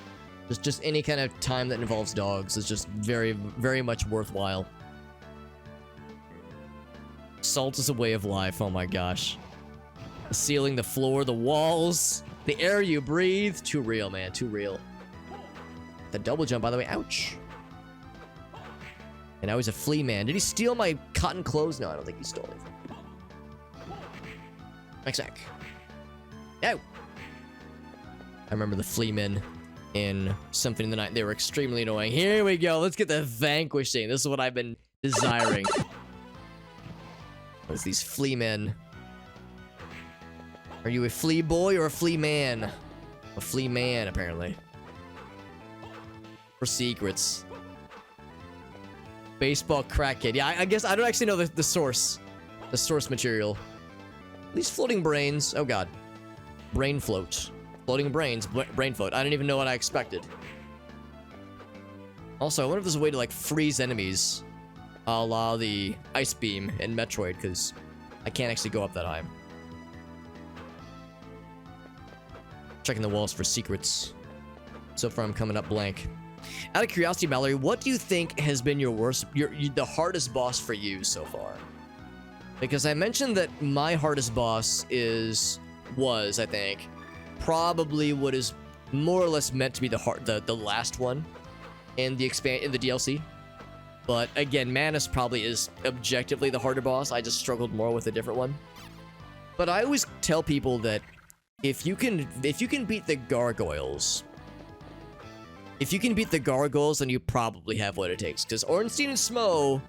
Just any kind of time that involves dogs is just very, very much worthwhile. Salt is a way of life, oh my gosh. The ceiling, the floor, the walls, the air you breathe. Too real, man, too real. The double jump, by the way, ouch. And I was a flea man. Did he steal my cotton clothes? No, I don't think he stole it. Exact. No. I remember the flea men in Symphony of the Night. They were extremely annoying. Here we go. Let's get the vanquishing. This is what I've been desiring. What's these flea men? Are you a flea boy or a flea man? A flea man, apparently. For secrets. Baseball crack kid. Yeah, I guess I don't actually know the source. The source material. These floating brains. Oh god. Brain float. Floating brains. Brain float. I didn't even know what I expected. Also, I wonder if there's a way to, like, freeze enemies. A la the ice beam in Metroid, because I can't actually go up that high. Checking the walls for secrets. So far, I'm coming up blank. Out of curiosity, Mallory, what do you think has been your worst, the hardest boss for you so far? Because I mentioned that my hardest boss was, I think, probably what is more or less meant to be the last one in the DLC. But again, Manus probably is objectively the harder boss. I just struggled more with a different one. But I always tell people that if you can beat the gargoyles. If you can beat the gargoyles, then you probably have what it takes. Because Ornstein and Smo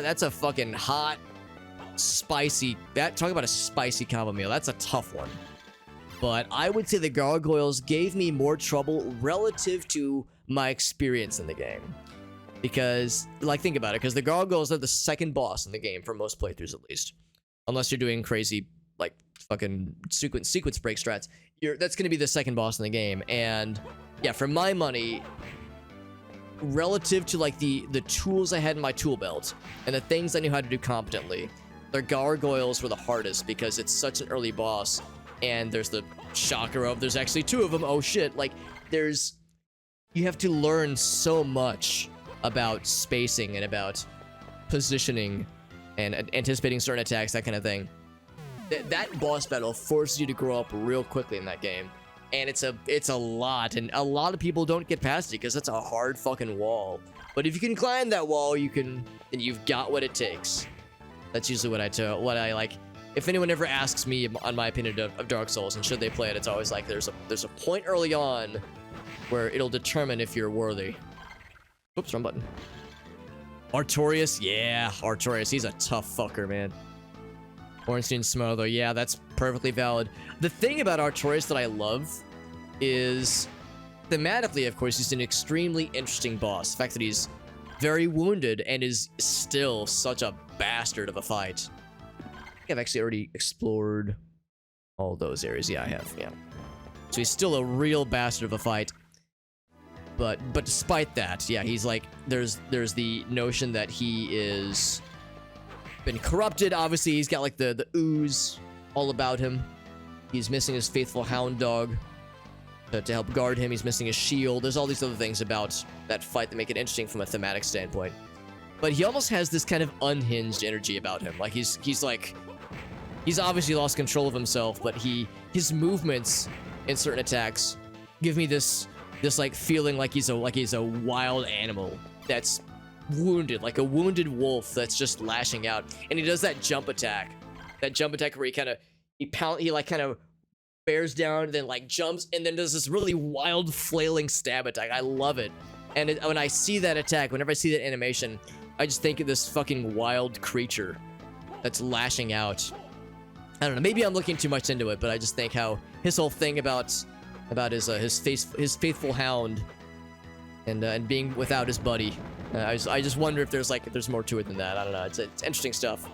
that's a fucking hot, spicy, talk about a spicy combo meal. That's a tough one. But I would say the gargoyles gave me more trouble relative to my experience in the game. Because, like, think about it. Because the gargoyles are the second boss in the game for most playthroughs, at least. Unless you're doing crazy, like, fucking sequence break strats. That's going to be the second boss in the game. And yeah, for my money, relative to, like, the tools I had in my tool belt and the things I knew how to do competently, the gargoyles were the hardest because it's such an early boss. And there's the shocker of there's actually two of them. Oh shit. Like, you have to learn so much about spacing and about positioning and anticipating certain attacks, that kind of thing. That boss battle forces you to grow up real quickly in that game. And it's a lot, and a lot of people don't get past it because it's a hard fucking wall. But if you can climb that wall, then you've got what it takes. That's usually what I like. If anyone ever asks me on my opinion of Dark Souls and should they play it, it's always like there's a point early on where it'll determine if you're worthy. Oops, wrong button. Artorias, yeah, Artorias, he's a tough fucker, man. Ornstein Smo, though, yeah, that's perfectly valid. The thing about Artorias that I love is, thematically, of course, he's an extremely interesting boss. The fact that he's very wounded and is still such a bastard of a fight. I think I've actually already explored all those areas. Yeah, I have, yeah. So he's still a real bastard of a fight. But despite that, yeah, he's like, there's the notion that he is been corrupted. Obviously, he's got like the ooze all about him. He's missing his faithful hound dog to help guard him. He's missing his shield. There's all these other things about that fight that make it interesting from a thematic standpoint. But he almost has this kind of unhinged energy about him. Like he's obviously lost control of himself, but his movements in certain attacks give me this like feeling like he's a wild animal that's wounded, like a wounded wolf that's just lashing out. And he does that jump attack where he kind of bears down, then like jumps, and then does this really wild flailing stab attack. I love it. And when I see that attack, whenever I see that animation, I just think of this fucking wild creature that's lashing out. I don't know, maybe I'm looking too much into it, but I just think how his whole thing about his faithful hound and being without his buddy. I just wonder if there's more to it than that. I don't know. It's interesting stuff.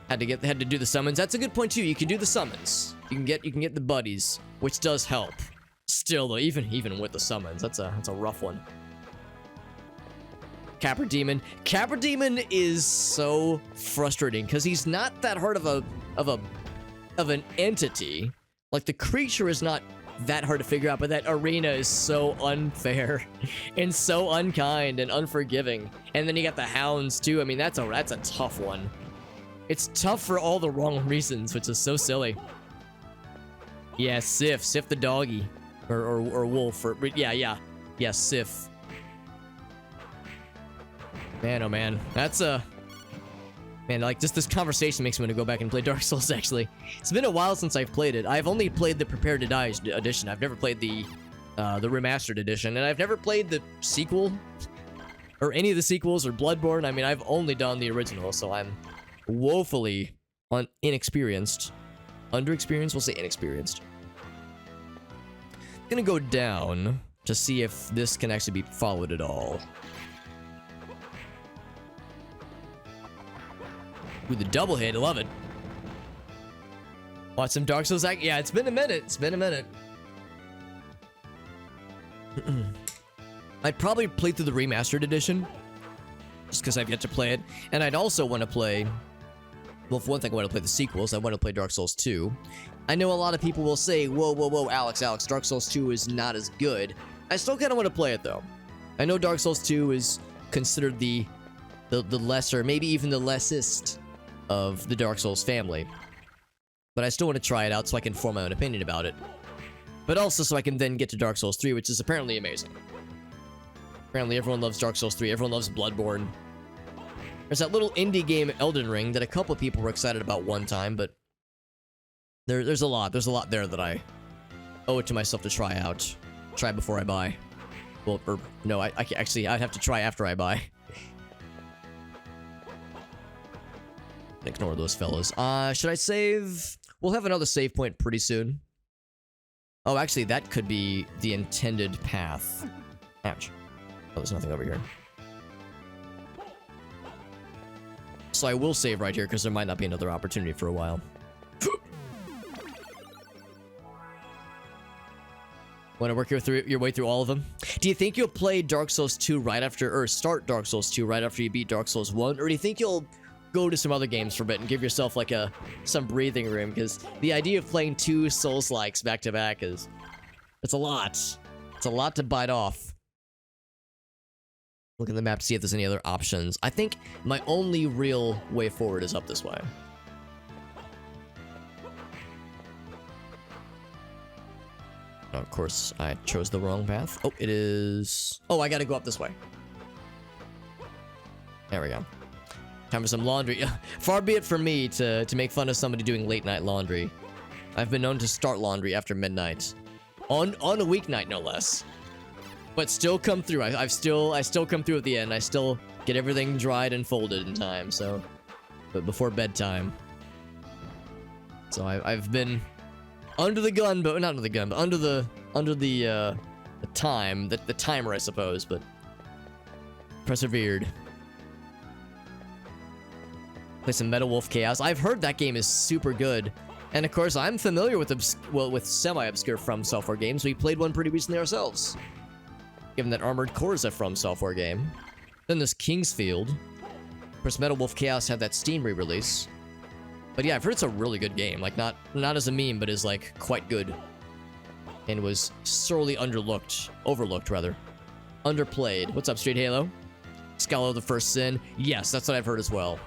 Had to do the summons. That's a good point too. You can do the summons. You can get the buddies, which does help. Still though, even with the summons, that's a rough one. Capra Demon. Capra Demon is so frustrating because he's not that hard of an entity. Like, the creature is not that hard to figure out, but that arena is so unfair and so unkind and unforgiving. And then you got the hounds too. I mean, that's a tough one. It's tough for all the wrong reasons, which is so silly. Yeah, Sif the doggy, or wolf, or yeah, Sif. Man, oh man, that's man, like, just this conversation makes me want to go back and play Dark Souls, actually. It's been a while since I've played it. I've only played the Prepare to Die edition. I've never played the remastered edition, and I've never played the sequel, or any of the sequels, or Bloodborne. I mean, I've only done the original, so I'm woefully inexperienced. Underexperienced? We'll say inexperienced. I'm gonna go down to see if this can actually be followed at all. Ooh, the double hit, I love it. Watch some Dark Souls act. Yeah, it's been a minute. I'd probably play through the remastered edition, just because I've yet to play it. And I'd also want to play, well, for one thing, I want to play the sequels. I want to play Dark Souls 2. I know a lot of people will say, whoa, Alex, Dark Souls 2 is not as good. I still kind of want to play it, though. I know Dark Souls 2 is considered the lesser, maybe even the lessest of the Dark Souls family. But I still want to try it out so I can form my own opinion about it. But also so I can then get to Dark Souls 3, which is apparently amazing. Apparently everyone loves Dark Souls 3, everyone loves Bloodborne. There's that little indie game, Elden Ring, that a couple of people were excited about one time, but there's a lot there that I owe it to myself to try out. Try before I buy. Well, or no, I'd have to try after I buy. Ignore those fellas. Should I save? We'll have another save point pretty soon. Oh, actually, that could be the intended path. Ouch. Oh, there's nothing over here. So I will save right here, because there might not be another opportunity for a while. Want to work your way through all of them? Do you think you'll play Dark Souls 2 right after, or start Dark Souls 2 right after you beat Dark Souls 1? Or do you think you'll go to some other games for a bit and give yourself like some breathing room? Because the idea of playing two Souls-likes back to back it's a lot. It's a lot to bite off. Look at the map to see if there's any other options. I think my only real way forward is up this way. Oh, of course, I chose the wrong path. Oh, it is... Oh, I gotta go up this way. There we go. Time for some laundry. Far be it from me to make fun of somebody doing late night laundry. I've been known to start laundry after midnight. On a weeknight, no less. But still come through. I still come through at the end. I still get everything dried and folded in time, so... But before bedtime. So I've been under the gun, but not under the gun, but under the timer, I suppose, but persevered. Play some Metal Wolf Chaos. I've heard that game is super good. And of course, I'm familiar with semi-obscure From Software games. We played one pretty recently ourselves. Given that Armored Core is a From Software game. Then there's Kingsfield. Of course, Metal Wolf Chaos had that Steam re-release. But yeah, I've heard it's a really good game. Like, not as a meme, but is like quite good. And was sorely overlooked rather. Underplayed. What's up, Street Halo? Scholar of the First Sin. Yes, that's what I've heard as well.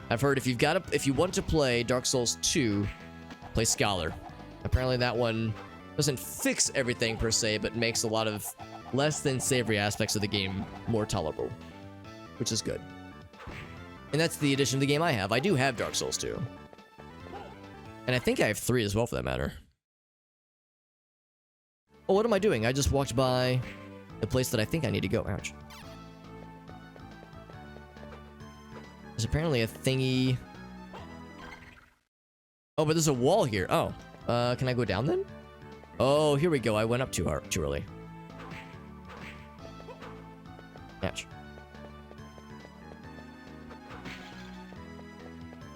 I've heard if you want to play Dark Souls 2, play Scholar. Apparently that one doesn't fix everything per se, but makes a lot of less than savory aspects of the game more tolerable, which is good. And that's the edition of the game I have. I do have Dark Souls 2. And I think I have 3 as well, for that matter. Oh, what am I doing? I just walked by the place that I think I need to go. Ouch. There's apparently a thingy. Oh, but there's a wall here. Oh. Can I go down then? Oh, here we go. I went up too early. Ouch.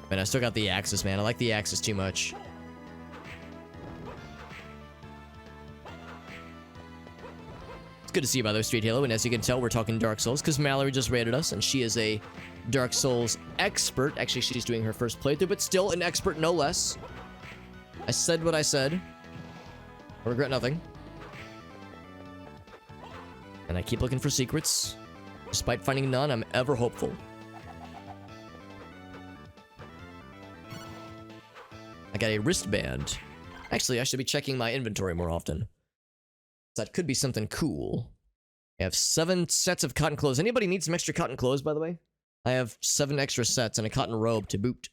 Man, I still got the axis, man. I like the axis too much. It's good to see you, by the way, Street Halo. And as you can tell, we're talking Dark Souls because Mallory just raided us, and she is a Dark Souls expert. Actually, she's doing her first playthrough, but still an expert no less. I said what I said. I regret nothing. And I keep looking for secrets. Despite finding none, I'm ever hopeful. I got a wristband. Actually, I should be checking my inventory more often. That could be something cool. I have 7 sets of cotton clothes. Anybody need some extra cotton clothes, by the way? I have 7 extra sets and a cotton robe to boot.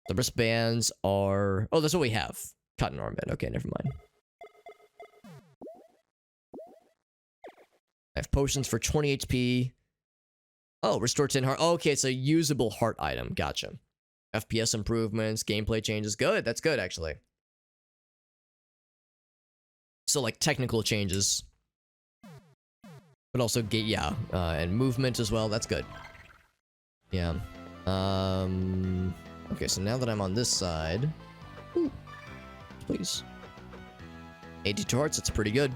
The wristbands are... Oh, that's what we have. Cotton armband. Okay, never mind. I have potions for 20 HP. Oh, restore 10 heart. Oh, okay, it's a usable heart item. Gotcha. FPS improvements, gameplay changes. Good, that's good, actually. So, like, technical changes. But also, yeah, and movement as well. That's good. Yeah. Okay, so now that I'm on this side... Ooh, please. 82 hearts, that's pretty good.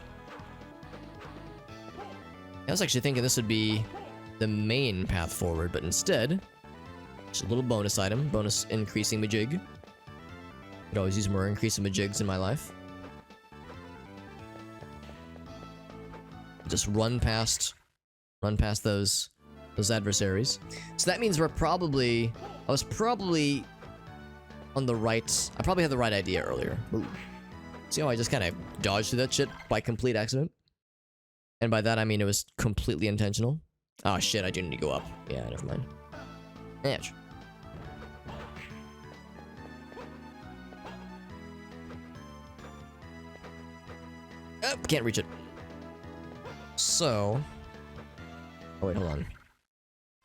I was actually thinking this would be the main path forward, but instead, just a little bonus item. Bonus increasing majig. Could always use more increasing majigs in my life. Just run past those adversaries. So that means I was probably on the right... I probably had the right idea earlier. Ooh. See how I just kind of dodged through that shit by complete accident? And by that, I mean it was completely intentional. Oh shit, I do need to go up. Yeah, never mind. Ouch. Oh, can't reach it. So... Oh wait, hold on.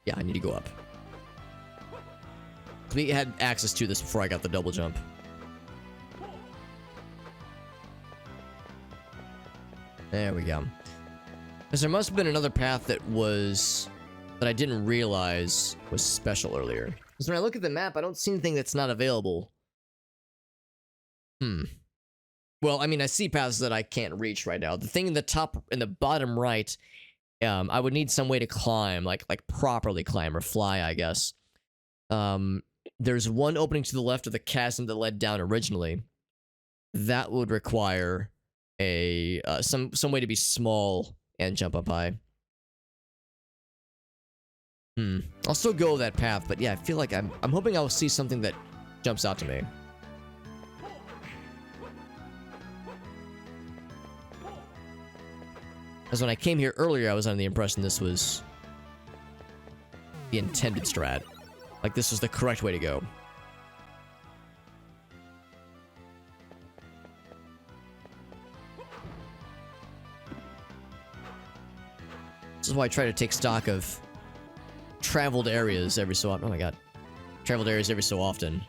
Yeah, I need to go up. We had access to this before I got the double jump. There we go. Because there must have been another path that I didn't realize was special earlier. Because when I look at the map, I don't see anything that's not available. Well, I mean, I see paths that I can't reach right now. The thing in the top and the bottom right, I would need some way to climb, like properly climb or fly, I guess. There's one opening to the left of the chasm that led down originally. That would require a some way to be small and jump up high. I'll still go that path, but yeah, I feel like I'm hoping I'll see something that jumps out to me. Because when I came here earlier, I was under the impression this was the intended strat. Like, this was the correct way to go. This is why I try to take stock of traveled areas every so often. Oh my god. Traveled areas every so often.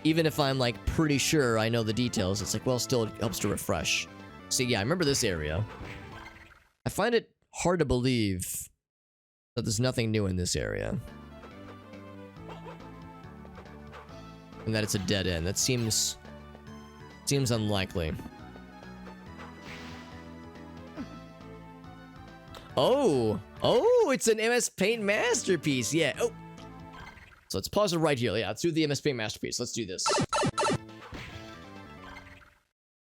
Even if I'm, like, pretty sure I know the details, it's like, well, still it helps to refresh. See, yeah, I remember this area. I find it hard to believe that there's nothing new in this area. And that it's a dead end. That seems unlikely. Oh, it's an MS Paint masterpiece. Yeah. Oh. So let's pause it right here. Yeah, let's do the MS Paint masterpiece. Let's do this.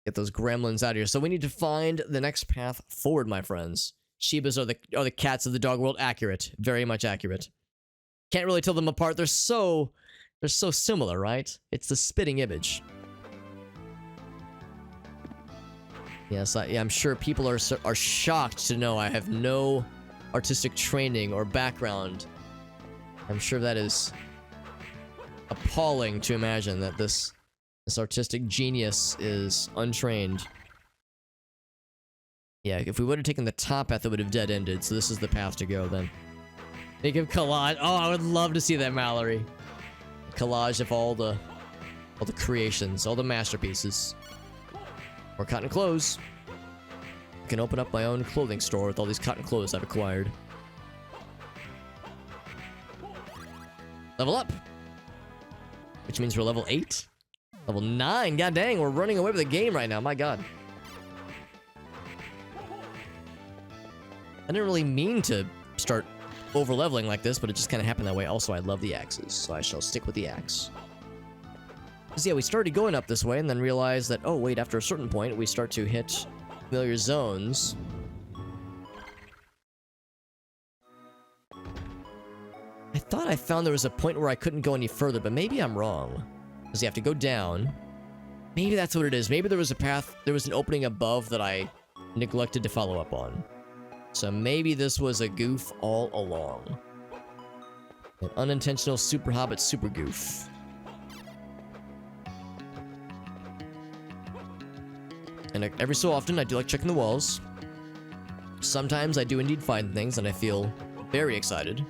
Get those gremlins out of here. So we need to find the next path forward, my friends. Shibas are the cats of the dog world. Accurate. Very much accurate. Can't really tell them apart. They're so They're so similar, right? It's the spitting image. Yes, I'm sure people are shocked to know I have no artistic training or background. I'm sure that is appalling to imagine that this artistic genius is untrained. Yeah, if we would have taken the top path, it would have dead-ended, so this is the path to go then. Make him collage. Oh, I would love to see that, Mallory. A collage of all the creations, all the masterpieces. Or cotton clothes. I can open up my own clothing store with all these cotton clothes I've acquired. Level up! Which means we're level 8? Level 9? God dang, we're running away with the game right now, my god. I didn't really mean to start over-leveling like this, but it just kind of happened that way. Also, I love the axes, so I shall stick with the axe. Because, yeah, we started going up this way and then realized that, oh, wait, after a certain point, we start to hit familiar zones. I thought I found there was a point where I couldn't go any further, but maybe I'm wrong. Because you have to go down. Maybe that's what it is. Maybe there was a path, there was an opening above that I neglected to follow up on. So maybe this was a goof all along. An unintentional super hobbit super goof. And every so often, I do like checking the walls. Sometimes I do indeed find things, and I feel very excited.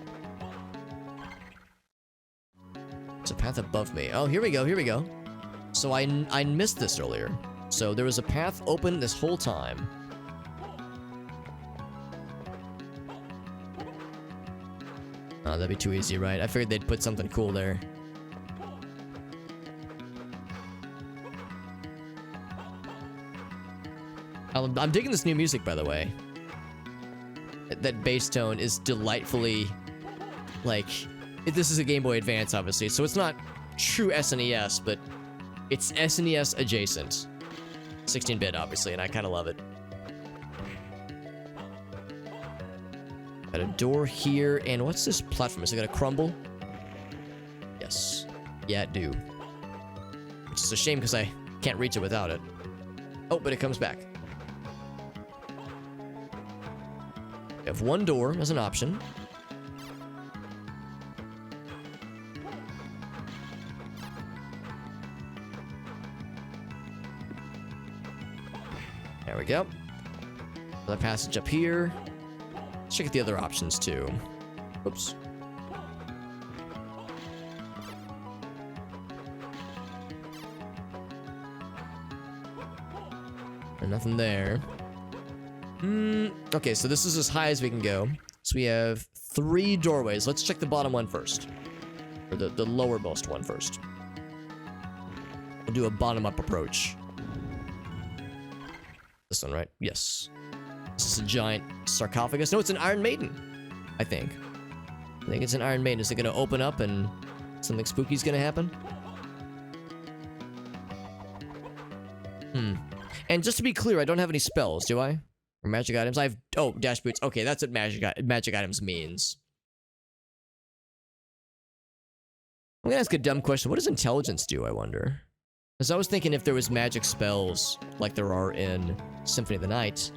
There's a path above me. Oh, here we go, here we go. So I missed this earlier. So there was a path open this whole time. Oh, that'd be too easy, right? I figured they'd put something cool there. I'm digging this new music, by the way. That bass tone is delightfully, like, this is a Game Boy Advance, obviously, so it's not true SNES, but it's SNES adjacent. 16-bit, obviously, and I kind of love it. Got a door here, and what's this platform? Is it gonna crumble? Yes. Yeah, it do. Which is a shame, because I can't reach it without it. Oh, but it comes back. We have one door as an option. There we go. Another passage up here. Let's check out the other options too. Oops. There's nothing there. Okay, so this is as high as we can go. So we have 3 doorways. Let's check the bottom one first. Or the lowermost one first. We'll do a bottom-up approach. This one, right? Yes. This is a giant sarcophagus. No, it's an Iron Maiden, I think. I think it's an Iron Maiden. Is it going to open up and something spooky's going to happen? And just to be clear, I don't have any spells, do I? Or magic items? I have... Oh, dash boots. Okay, that's what magic items means. I'm gonna ask a dumb question. What does intelligence do, I wonder? Because I was thinking if there was magic spells like there are in Symphony of the Night.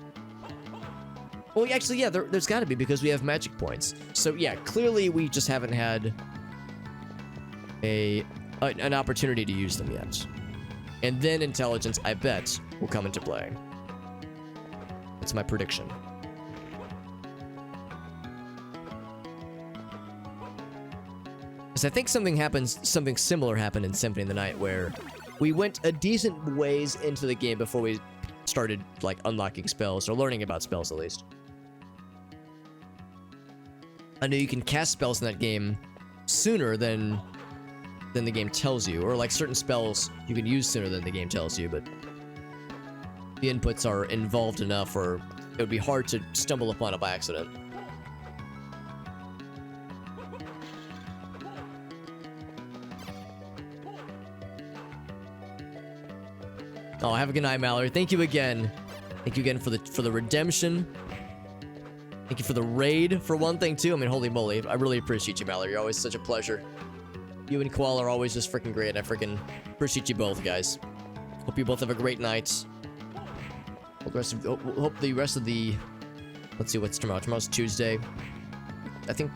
Well, actually, yeah, there's gotta be, because we have magic points. So, yeah, clearly we just haven't had an opportunity to use them yet. And then intelligence, I bet, will come into play. That's my prediction. Because I think something similar happened in Symphony of the Night, where we went a decent ways into the game before we started, like, unlocking spells, or learning about spells, at least. I know you can cast spells in that game sooner than the game tells you, or, like, certain spells you can use sooner than the game tells you, but the inputs are involved enough, or it would be hard to stumble upon it by accident. Oh, have a good night, Mallory. Thank you again. Thank you again for the redemption. Thank you for the raid, for one thing, too. I mean, holy moly. I really appreciate you, Mallory. You're always such a pleasure. You and Koala are always just freaking great. I freaking appreciate you both, guys. Hope you both have a great night. Hope the rest of the... Let's see, what's tomorrow? Tomorrow's Tuesday. I think...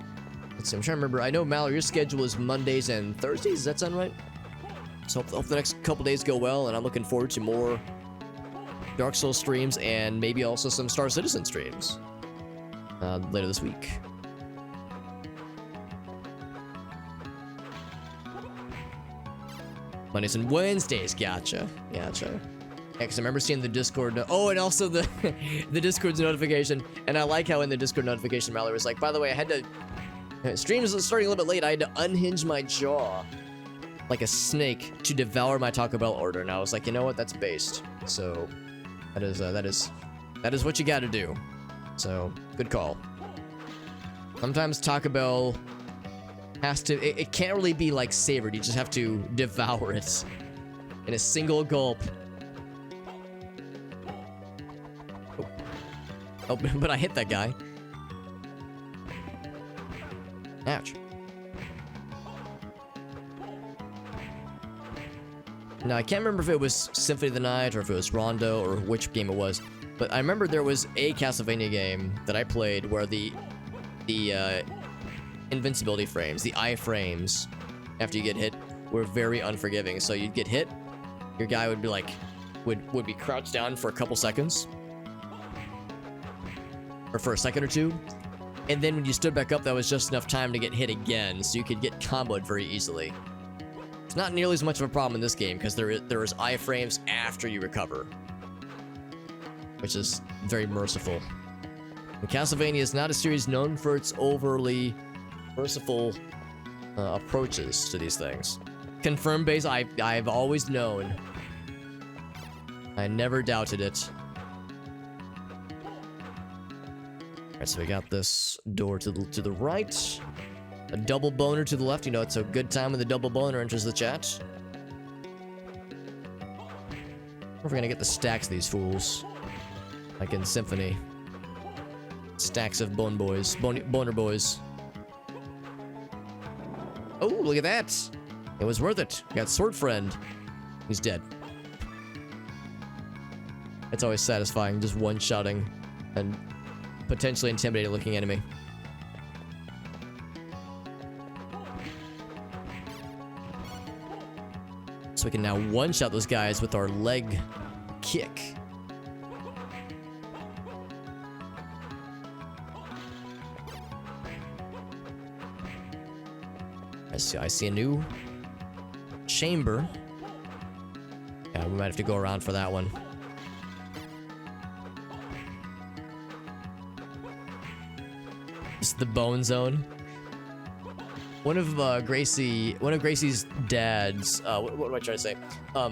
Let's see, I'm trying to remember. I know, Mallory, your schedule is Mondays and Thursdays. Does that sound right? So hope the next couple days go well, and I'm looking forward to more Dark Souls streams and maybe also some Star Citizen streams later this week. Mondays and Wednesdays, gotcha. Yeah, because I remember seeing the Discord. Oh, and also the the Discord's notification. And I like how in the Discord notification, Mallory was like, by the way, I had to... Streams starting a little bit late. I had to unhinge my jaw like a snake to devour my Taco Bell order. And I was like, you know what? That's based. So that is what you got to do. So good call. Sometimes Taco Bell has to... It can't really be like savored. You just have to devour it in a single gulp. Oh, but I hit that guy. Ouch. Now, I can't remember if it was Symphony of the Night or if it was Rondo or which game it was, but I remember there was a Castlevania game that I played where the invincibility frames, the iframes, after you get hit, were very unforgiving. So you'd get hit, your guy would be like, would be crouched down for a couple seconds, or for a second or two, and then when you stood back up, that was just enough time to get hit again, so you could get comboed very easily. It's not nearly as much of a problem in this game, because there is iframes after you recover, which is very merciful. And Castlevania is not a series known for its overly merciful approaches to these things. Confirmed base, I've always known. I never doubted it. Alright, so we got this door to the right. A double boner to the left. You know, it's a good time when the double boner enters the chat. We're gonna get the stacks of these fools. Like in Symphony. Stacks of boner boys. Oh, look at that. It was worth it. We got Sword Friend. He's dead. It's always satisfying, just one-shotting and potentially intimidating looking enemy. So we can now one-shot those guys with our leg kick. I see a new chamber. Yeah, we might have to go around for that one. This is the bone zone. One of Gracie's dads, what am I trying to say?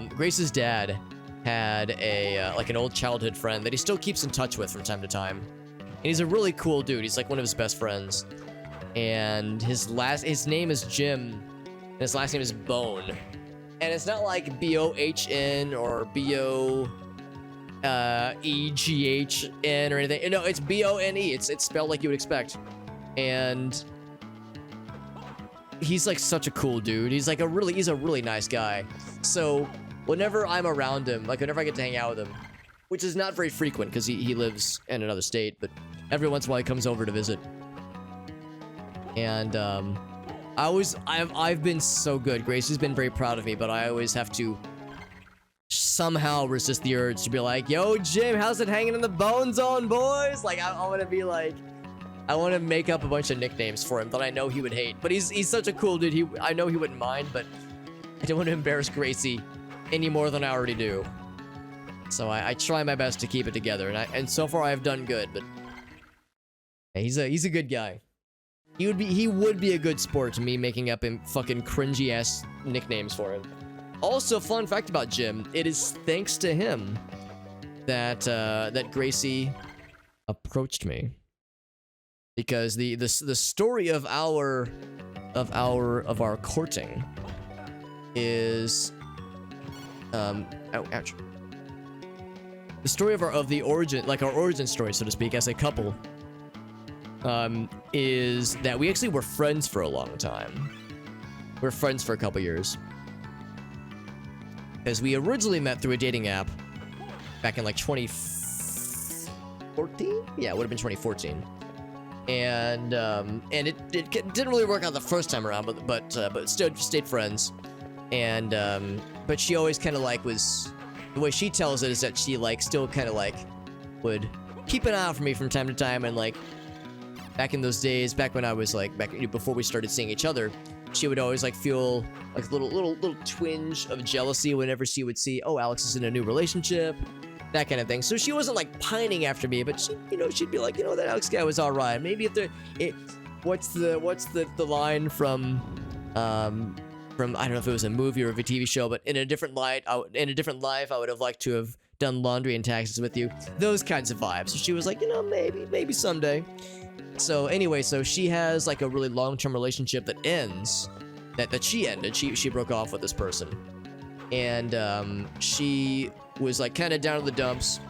Grace's dad had a like an old childhood friend that he still keeps in touch with from time to time. And he's a really cool dude. He's like one of his best friends. And his name is Jim, and his last name is Bone. And it's not like B-O-H-N or B-O-E-G-H-N or anything. No, it's B-O-N-E. It's spelled like you would expect. And he's like such a cool dude. He's a really nice guy. So whenever I'm around him, like whenever I get to hang out with him, which is not very frequent because he lives in another state, but every once in a while he comes over to visit. And I've been so good. Gracie's been very proud of me, but I always have to somehow resist the urge to be like, yo, Jim, how's it hanging in the bone zone, boys? Like, I want to be like, I want to make up a bunch of nicknames for him that I know he would hate. But he's such a cool dude. I know he wouldn't mind, but I don't want to embarrass Gracie any more than I already do. So I try my best to keep it together, and so far I've done good. But yeah, he's a good guy. He would be a good sport to me making up him fucking cringy ass nicknames for him. Also, fun fact about Jim: it is thanks to him that that Gracie approached me, because the story of our courting is ouch. The story of the origin, like our origin story, so to speak, as a couple, is that we actually were friends for a long time. we're friends for a couple years. Because we originally met through a dating app back in like 2014? Yeah, it would have been 2014. And it didn't really work out the first time around, but still stayed friends. And but she always kind of like was, the way she tells it is that she like still kind of like would keep an eye out for me from time to time. And like back in those days, back when I was like before we started seeing each other, she would always like feel like a little twinge of jealousy whenever she would see, oh, Alex is in a new relationship, that kind of thing. So she wasn't like pining after me, but she, she'd be like, that Alex guy was all right. Maybe if what's the line from I don't know if it was a movie or a TV show, but in a different life, I would have liked to have done laundry and taxes with you. Those kinds of vibes. So she was like, maybe someday. So anyway, so she has like a really long-term relationship that ends, that she ended. She broke off with this person. And she was like kind of down in the dumps.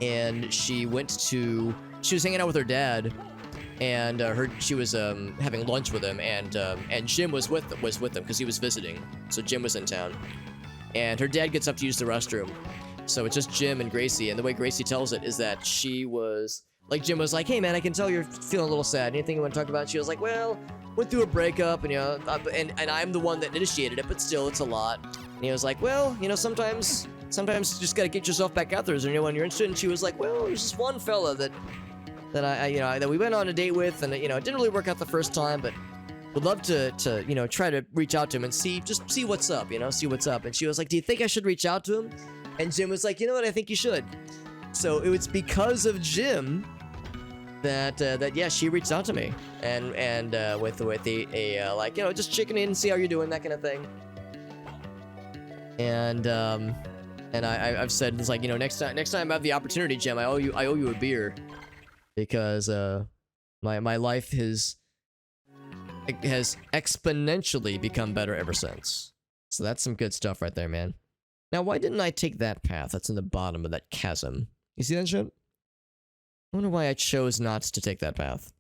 And she was hanging out with her dad. And she was having lunch with him, and Jim was with them because he was visiting. So Jim was in town, and her dad gets up to use the restroom. So it's just Jim and Gracie, and the way Gracie tells it is that she was like, Jim was like, "Hey man, I can tell you're feeling a little sad. Anything you want to talk about?" And she was like, "Well, went through a breakup, and and I'm the one that initiated it, but still, it's a lot." And he was like, "Well, sometimes you just gotta get yourself back out there. Is there anyone you're interested in?" And she was like, "Well, there's this one fella that that we went on a date with, and it didn't really work out the first time, but would love to try to reach out to him and see what's up, see what's up." And she was like, "Do you think I should reach out to him?" And Jim was like, "You know what? I think you should." So it was because of Jim that yeah, she reached out to me, and with like, just checking in and see how you're doing, that kind of thing. And I've said, it's like, next time I have the opportunity, Jim, I owe you a beer. Because my life has exponentially become better ever since. So that's some good stuff right there, man. Now, why didn't I take that path that's in the bottom of that chasm? You see that shit? I wonder why I chose not to take that path.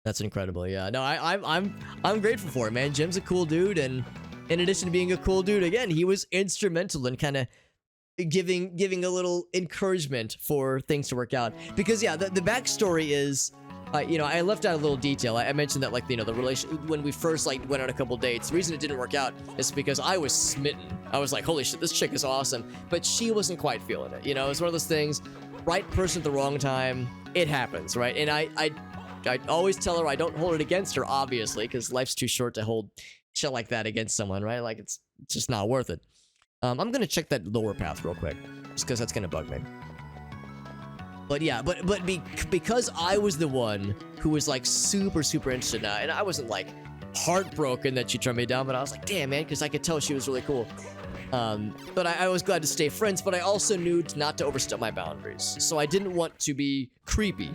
That's incredible. Yeah, no, I'm grateful for it, man. Jim's a cool dude, and in addition to being a cool dude, again, he was instrumental in kind of giving a little encouragement for things to work out. Because yeah, the backstory is, I left out a little detail. I mentioned that, like, the relation, when we first like went on a couple dates, the reason it didn't work out is because I was smitten. I was like, holy shit, this chick is awesome, but she wasn't quite feeling it. It's one of those things, right person at the wrong time. It happens, right? And I always tell her I don't hold it against her, obviously, because life's too short to hold shit like that against someone, right? Like, it's just not worth it. I'm gonna check that lower path real quick, just because that's gonna bug me. But yeah, because I was the one who was like super interested now, and I wasn't like heartbroken that she turned me down, but I was like, damn man, because I could tell she was really cool. But I was glad to stay friends, but I also knew not to overstep my boundaries. So I didn't want to be creepy.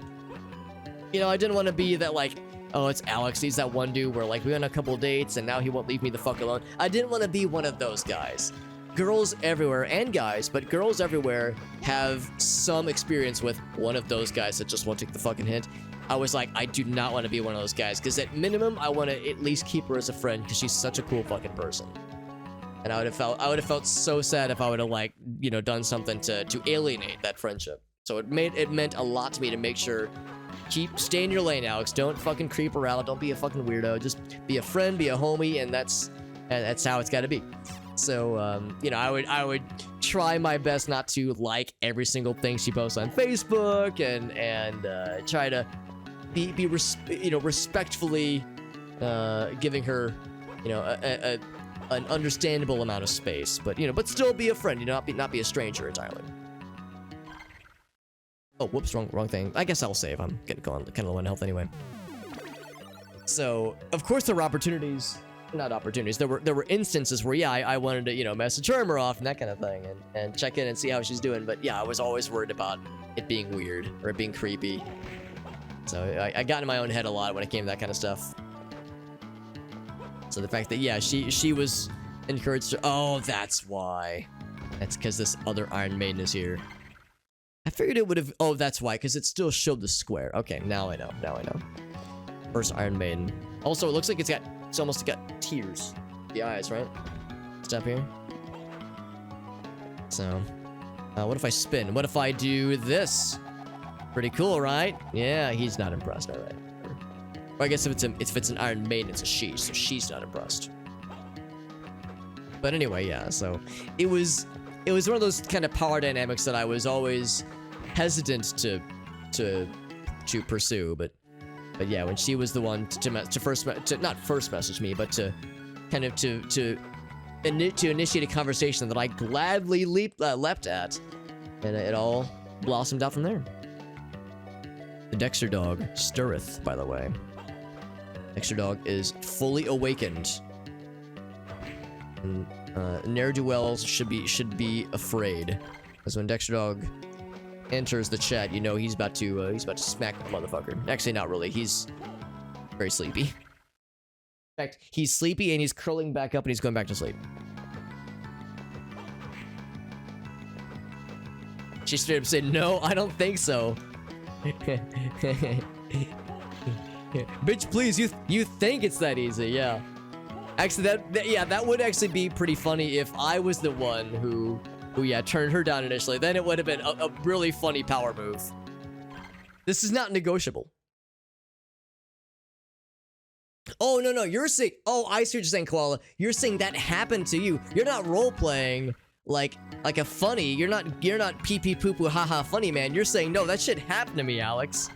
I didn't want to be that like, oh, it's Alex, he's that one dude where like we went on a couple dates and now he won't leave me the fuck alone. I didn't want to be one of those guys. Girls everywhere, and guys, but girls everywhere have some experience with one of those guys that just won't take the fucking hint. I was like, I do not want to be one of those guys, because at minimum, I want to at least keep her as a friend, because she's such a cool fucking person. And I would have felt so sad if I would have like, done something to alienate that friendship. So it meant a lot to me to make sure, stay in your lane, Alex. Don't fucking creep her out. Don't be a fucking weirdo. Just be a friend, be a homie, and that's how it's got to be. So, I would try my best not to like every single thing she posts on Facebook, and try to be respectfully giving her, an understandable amount of space, but still be a friend, not be a stranger entirely. Oh, whoops, wrong thing. I guess I'll save. I'm getting going kind of low on health anyway. So, of course, there were opportunities. Not opportunities. There were instances where, yeah, I wanted to, message her more often, that kind of thing, and check in and see how she's doing. But yeah, I was always worried about it being weird or it being creepy. So I got in my own head a lot when it came to that kind of stuff. So the fact that, yeah, she was encouraged to, oh, that's why. That's because this other Iron Maiden is here. I figured it would have, oh, that's why, because it still showed the square. Okay, now I know. First Iron Maiden. Also, it looks like it's got It's almost got tears. The eyes, right? Step here. So, what if I spin? What if I do this? Pretty cool, right? Yeah, he's not impressed. All right. Or I guess if it's an Iron Maiden, it's a she, so she's not impressed. But anyway, yeah. So it was one of those kind of power dynamics that I was always hesitant to pursue. But yeah, when she was the one to not first message me, but to kind of to initiate a conversation that I gladly leapt at, and it all blossomed out from there. The Dexter dog stirreth, by the way. Dexter dog is fully awakened. And ne'er-do-wells should be afraid, because when Dexter dog enters the chat, you know he's about to smack the motherfucker. Actually, not really. He's very sleepy. In fact, he's sleepy and he's curling back up and he's going back to sleep. She straight up said, "No, I don't think so." Bitch, please, you think it's that easy? Yeah. Actually, that would actually be pretty funny if I was the one who turned her down initially. Then it would have been a really funny power move. This is not negotiable. Oh, no, you're saying... Oh, I see what you're saying, Koala. You're saying that happened to you. You're not role-playing like a funny. You're not pee-pee poo-poo haha funny, man. You're saying, no, that shit happened to me, Alex.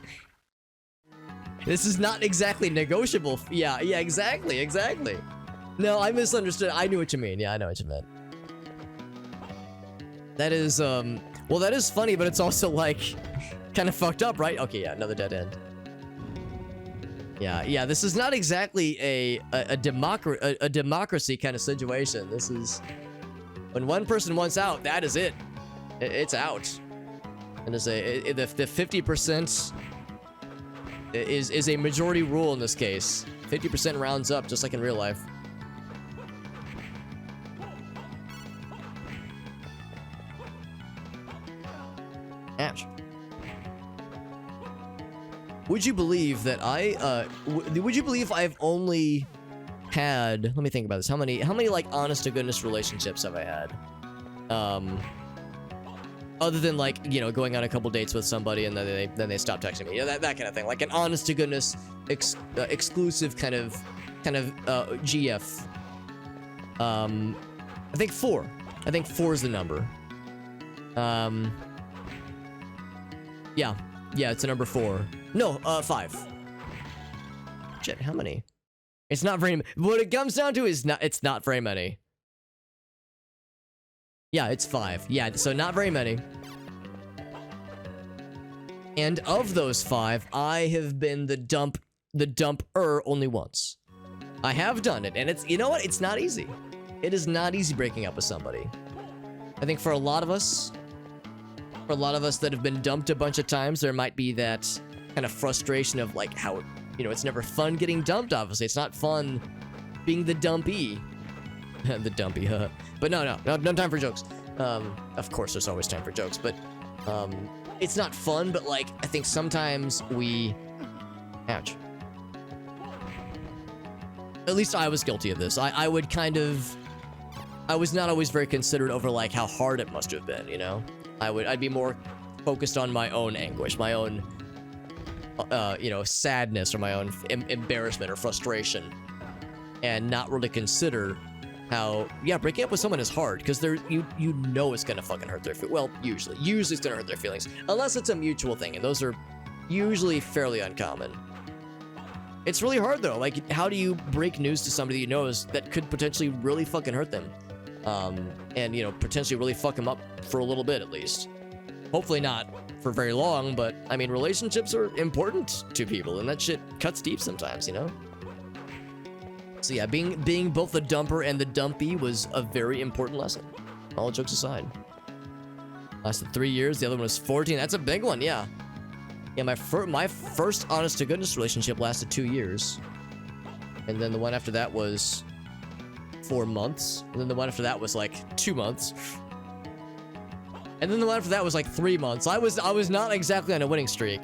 This is not exactly negotiable. Yeah, exactly. No, I misunderstood. I knew what you mean. Yeah, I know what you meant. That is, well, that is funny, but it's also, like, kind of fucked up, right? Okay, yeah, another dead end. Yeah, this is not exactly a democracy kind of situation. This is... When one person wants out, that is it. It's out. And the 50% is a majority rule in this case. 50% rounds up, just like in real life. Ouch. Would you believe that would you believe I've only had, let me think about this, how many like honest to goodness relationships have I had? Other than, like, you know, going on a couple dates with somebody and then they stop texting me. Yeah, that kind of thing. Like an honest to goodness exclusive kind of GF. I think 4. I think 4 is the number. Yeah, it's a number 4. No, 5. Shit, how many? It's not very... What it comes down to is it's not very many. Yeah, it's 5. Yeah, so not very many. And of those 5, I have been the dumper only once. I have done it, and it's, you know what? It's not easy. It is not easy breaking up with somebody. I think for a lot of us that have been dumped a bunch of times, there might be that kind of frustration of, like, how, you know, it's never fun getting dumped, obviously. It's not fun being the dumpy. The dumpy, But no time for jokes. Of course, there's always time for jokes, but, it's not fun, but, like, I think sometimes we... Ouch. At least I was guilty of this. I would kind of... I was not always very considerate over, like, how hard it must have been, you know? I'd be more focused on my own anguish, my own, you know, sadness, or my own embarrassment or frustration, and not really consider how, yeah, breaking up with someone is hard, because you know it's gonna fucking hurt their feelings. Well, usually it's gonna hurt their feelings, unless it's a mutual thing, and those are usually fairly uncommon. It's really hard, though. Like, how do you break news to somebody you know that could potentially really fucking hurt them? And, you know, potentially really fuck them up for a little bit, at least. Hopefully not for very long, but, I mean, relationships are important to people, and that shit cuts deep sometimes, you know? So yeah, being both the dumper and the dumpy was a very important lesson. All jokes aside. Lasted 3 years, the other one was 14. That's a big one, yeah. Yeah, my first honest-to-goodness relationship lasted 2 years. And then the one after that was 4 months. And then the one after that was, like, 2 months. And then the one after that was, like, 3 months. I was not exactly on a winning streak.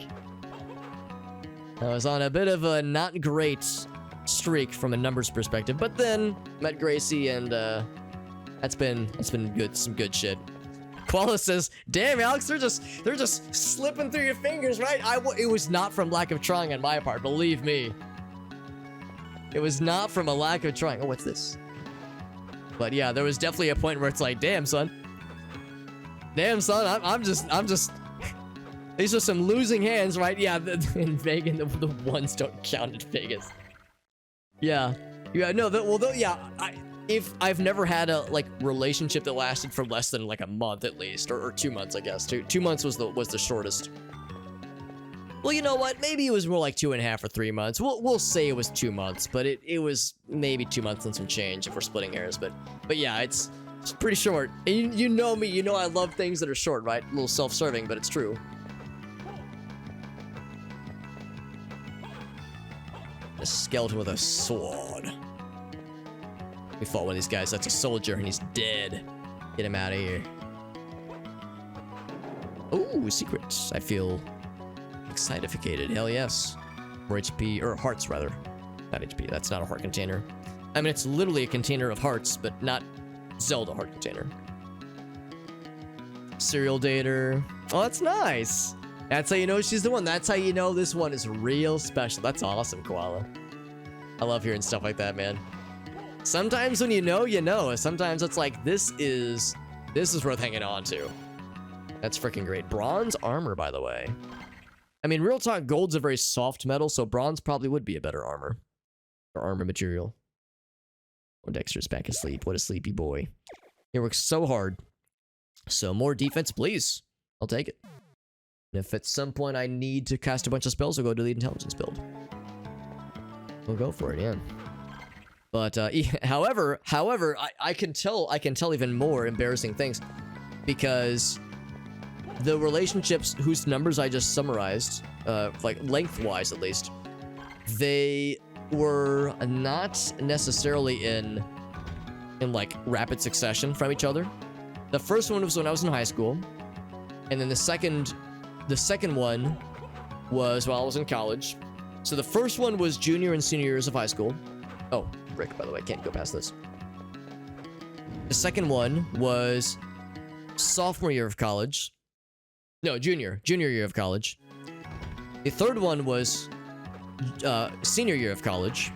I was on a bit of a not great streak from a numbers perspective, but then met Gracie, and that's been good, some good shit. Koala says, "Damn, Alex, they're just slipping through your fingers, right?" It was not from lack of trying on my part, believe me. It was not from a lack of trying. Oh, what's this? But yeah, there was definitely a point where it's like, damn, son. Damn, son, I'm just... These are some losing hands, right? Yeah, in Vegas, the ones don't count in Vegas. Yeah. Yeah, no, if I've never had a, like, relationship that lasted for less than, like, a month at least, or 2 months, I guess. Two months was the shortest. Well, you know what? Maybe it was more like 2.5 or 3 months. We'll say it was 2 months, but it was maybe 2 months and some change if we're splitting hairs. But yeah, it's pretty short. And you know me, you know I love things that are short, right? A little self-serving, but it's true. A skeleton with a sword. We fought one of these guys. That's a soldier, and he's dead. Get him out of here. Ooh, secrets. I feel excitificated. Hell yes. Or HP, or hearts rather. Not HP, that's not a heart container. I mean, it's literally a container of hearts, but not Zelda heart container. Serial dater. Oh, that's nice. That's how you know she's the one. That's how you know this one is real special. That's awesome, Koala. I love hearing stuff like that, man. Sometimes when you know. Sometimes it's like, this is worth hanging on to. That's freaking great. Bronze armor, by the way. I mean, real talk, gold's a very soft metal, so bronze probably would be a better armor. Or armor material. Oh, Dexter's back asleep. What a sleepy boy. He works so hard. So more defense, please. I'll take it. And if at some point I need to cast a bunch of spells, I'll go to the intelligence build. We'll go for it, yeah. But, however, I can tell even more embarrassing things. Because the relationships whose numbers I just summarized, like lengthwise at least, they were not necessarily in like rapid succession from each other. The first one was when I was in high school, and then the second one was while I was in college. So the first one was junior and senior years of high school. Oh, Rick, by the way, can't go past this. The second one was sophomore year of college. No, junior year of college. The third one was senior year of college.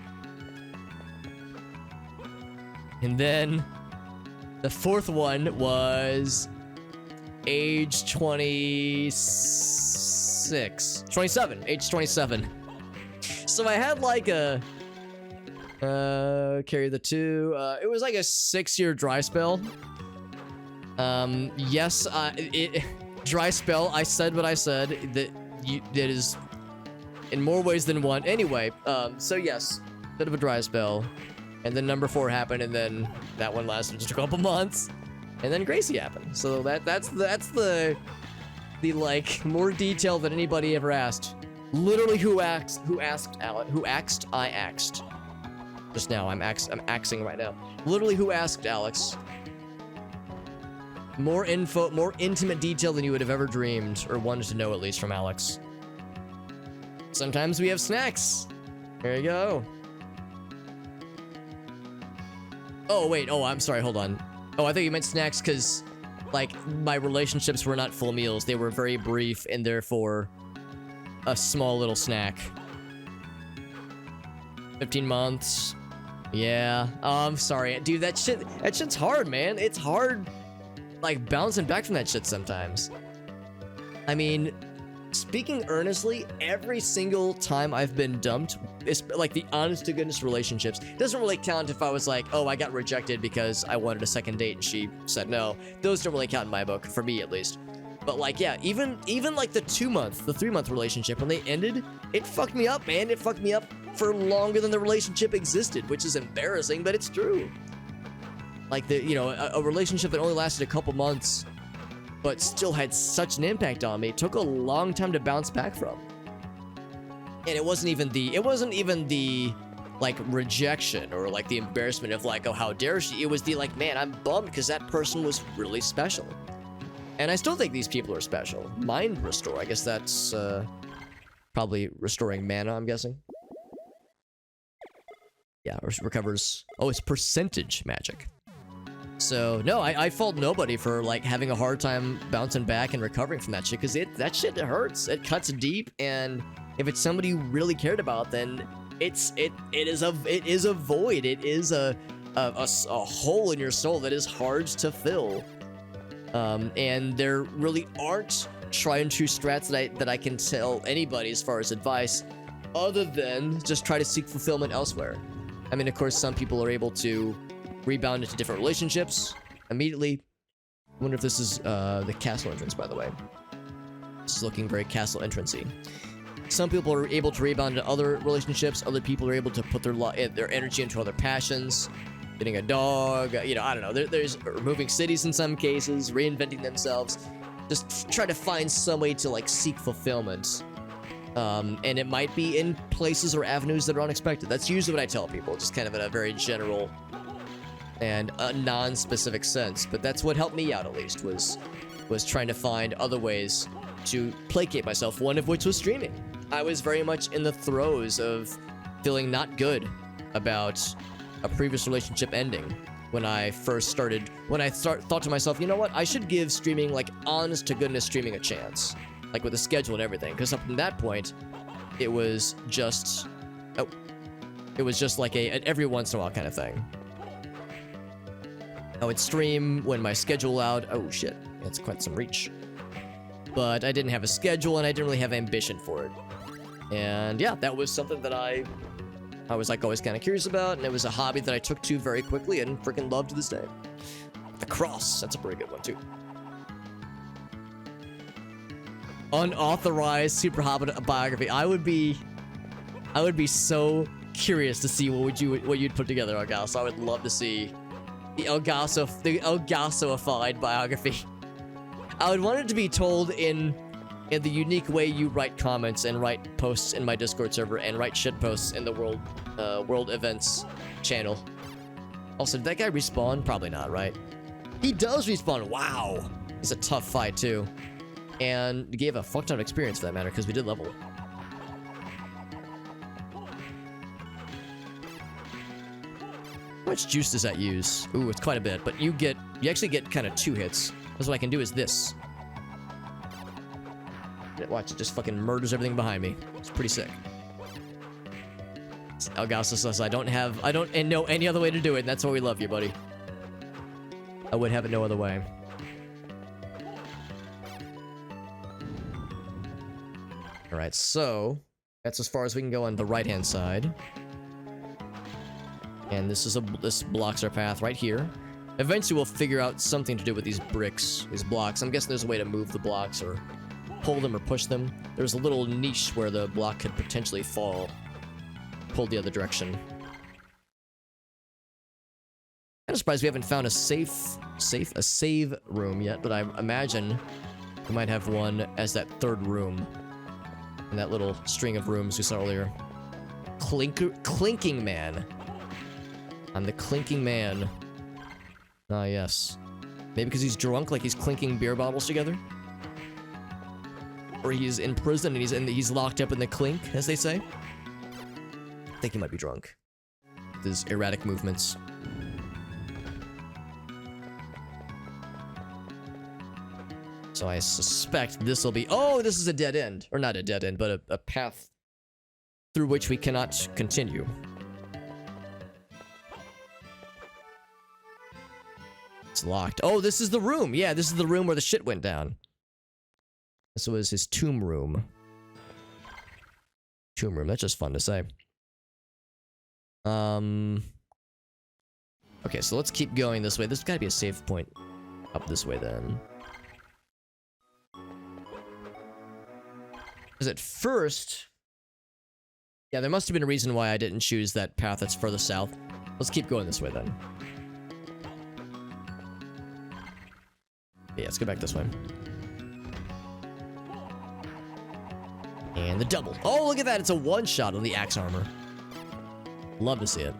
And then the fourth one was age 27, age 27. So I had like a carry the two. It was like a 6-year dry spell. Yes, dry spell. I said what I said. That is in more ways than one. Anyway, so yes, bit of a dry spell, and then number 4 happened, and then that one lasted just a couple months, and then Gracie happened. So that's the like more detail than anybody ever asked. Literally, who asked Alex? Who axed? I axed. Just now, I'm axing right now. Literally, who asked Alex? More info, more intimate detail than you would have ever dreamed or wanted to know, at least from Alex. Sometimes we have snacks. There you go. Oh, wait. Oh, I'm sorry. Hold on. Oh, I thought you meant snacks because, like, my relationships were not full meals. They were very brief and therefore a small little snack. 15 months. Yeah. Oh, I'm sorry. Dude, that shit's hard, man. It's hard, like, bouncing back from that shit sometimes. I mean, speaking earnestly, every single time I've been dumped, it's like the honest to goodness relationships, doesn't really count if I was like, oh, I got rejected because I wanted a second date and she said no. Those don't really count in my book, for me at least. But like, yeah, even like the 3-month relationship, when they ended, it fucked me up, man. It fucked me up for longer than the relationship existed, which is embarrassing, but it's true. Like, a relationship that only lasted a couple months, but still had such an impact on me, took a long time to bounce back from. And it wasn't even the like rejection or like the embarrassment of like, oh, how dare she? It was the like, man, I'm bummed because that person was really special. And I still think these people are special. Mind restore, I guess that's probably restoring mana, I'm guessing. Yeah, recovers. Oh, it's percentage magic. So no, I fault nobody for like having a hard time bouncing back and recovering from that shit, because that shit hurts. It cuts deep, and if it's somebody you really cared about, then it is a void. It is a hole in your soul that is hard to fill. And there really aren't tried and true strats that I can tell anybody as far as advice, other than just try to seek fulfillment elsewhere. I mean, of course, some people are able to rebound into different relationships immediately. I wonder if this is the castle entrance, by the way. This is looking very castle entrancey. Some people are able to rebound into other relationships. Other people are able to put their energy into other passions. Getting a dog, you know, I don't know. There's moving cities in some cases, reinventing themselves. Just try to find some way to like seek fulfillment. And it might be in places or avenues that are unexpected. That's usually what I tell people, just kind of in a very general and a non-specific sense. But that's what helped me out, at least, was trying to find other ways to placate myself, one of which was streaming. I was very much in the throes of feeling not good about a previous relationship ending when I first started, thought to myself, you know what, I should give streaming, like, honest to goodness streaming a chance, like with a schedule and everything, because up to that point, it was just like an every once in a while kind of thing. I would stream when my schedule allowed. Oh shit, that's quite some reach. But I didn't have a schedule, and I didn't really have ambition for it. And yeah, that was something that I was like always kind of curious about, and it was a hobby that I took to very quickly and freaking love to this day. The cross, that's a pretty good one too. Unauthorized Super Hobbit biography. I would be so curious to see what you'd put together, Elgaso. I would love to see the Elgasoified biography. I would want it to be told in the unique way you write comments and write posts in my Discord server and write shit posts in the world events channel. Also, did that guy respawn? Probably not, right? He does respawn. Wow. It's a tough fight too. And gave a fuck ton of experience for that matter, because we did level. How much juice does that use? Ooh, it's quite a bit, but you actually get kind of 2 hits. Because what I can do is this. Watch, it just fucking murders everything behind me. It's pretty sick. Elgaso says I don't know any other way to do it, and that's why we love you, buddy. I would have it no other way. Alright, so that's as far as we can go on the right-hand side. And this blocks our path right here. Eventually we'll figure out something to do with these bricks, these blocks. I'm guessing there's a way to move the blocks or pull them or push them. There's a little niche where the block could potentially fall. Pulled the other direction. Kind of surprised we haven't found a save room yet, but I imagine we might have one as that 3rd room in that little string of rooms we saw earlier. Clinking man. I'm the clinking man. Ah, yes. Maybe because he's drunk, like he's clinking beer bottles together? Or he's in prison and he's locked up in the clink, as they say? I think he might be drunk. With his erratic movements. So I suspect this will be... Oh, this is a dead end. Or not a dead end, but a path through which we cannot continue. It's locked. Oh, this is the room. Yeah, this is the room where the shit went down. This was his tomb room. Tomb room, that's just fun to say. Okay, so let's keep going this way. There's gotta be a save point up this way then. Because at first... Yeah, there must have been a reason why I didn't choose that path that's further south. Let's keep going this way then. Yeah, let's go back this way. And the double. Oh, look at that. It's a one-shot on the axe armor. Love to see it.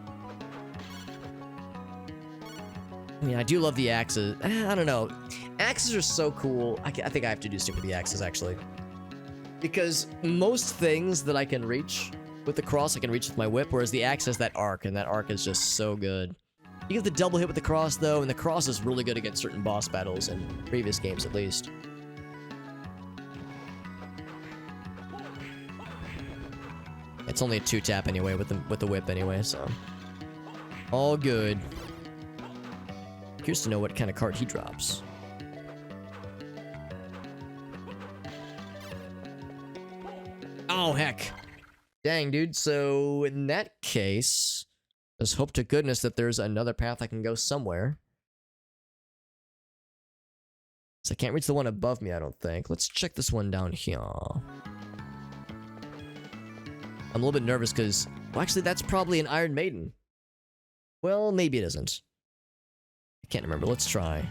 I mean, I do love the axes. I don't know. Axes are so cool. I think I have to do something with the axes, actually. Because most things that I can reach, With the cross, I can reach with my whip, whereas the axe has that arc, and that arc is just so good. You get the double hit with the cross, though, and the cross is really good against certain boss battles in previous games, at least. It's only a 2-tap anyway with the whip anyway, so all good. Curious to know what kind of card he drops. Oh heck! Dang, dude. So in that case, let's hope to goodness that there's another path I can go somewhere. So I can't reach the one above me, I don't think. Let's check this one down here. I'm a little bit nervous because, well, actually, that's probably an Iron Maiden. Well, maybe it isn't. I can't remember. Let's try.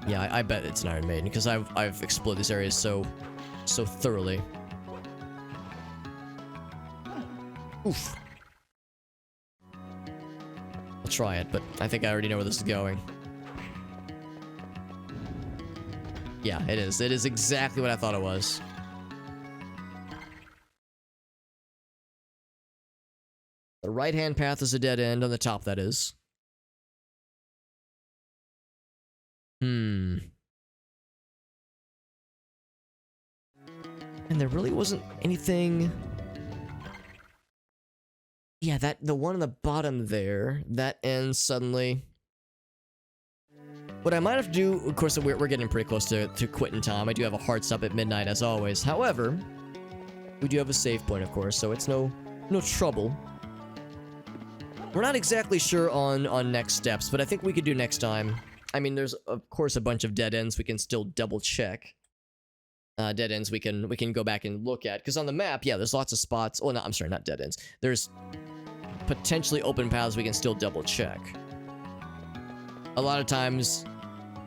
Yeah, I bet it's an Iron Maiden because I've explored these areas so thoroughly. Oof. I'll try it, but I think I already know where this is going. Yeah, it is. It is exactly what I thought it was. The right-hand path is a dead end on the top, that is. And there really wasn't anything... Yeah, the one on the bottom there, that ends suddenly. What I might have to do, of course, we're getting pretty close to quitting time. I do have a hard stop at midnight, as always. However, we do have a save point, of course, so it's no trouble. We're not exactly sure on next steps, but I think we could do next time. I mean, there's, of course, a bunch of dead ends we can still double-check. Dead ends we can go back and look at. Because on the map, yeah, there's lots of spots. Oh, no, I'm sorry, not dead ends. There's potentially open paths we can still double-check. A lot of times,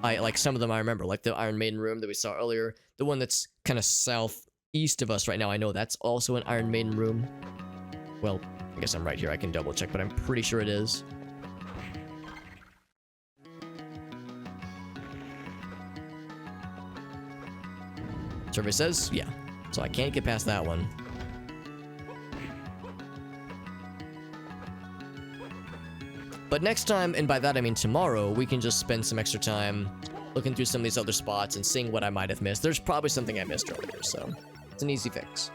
like some of them I remember, like the Iron Maiden room that we saw earlier. The one that's kind of southeast of us right now, I know that's also an Iron Maiden room. Well, I guess I'm right here. I can double-check, but I'm pretty sure it is. Survey says, yeah. So I can't get past that one. But next time, and by that I mean tomorrow, we can just spend some extra time looking through some of these other spots and seeing what I might have missed. There's probably something I missed earlier, so it's an easy fix.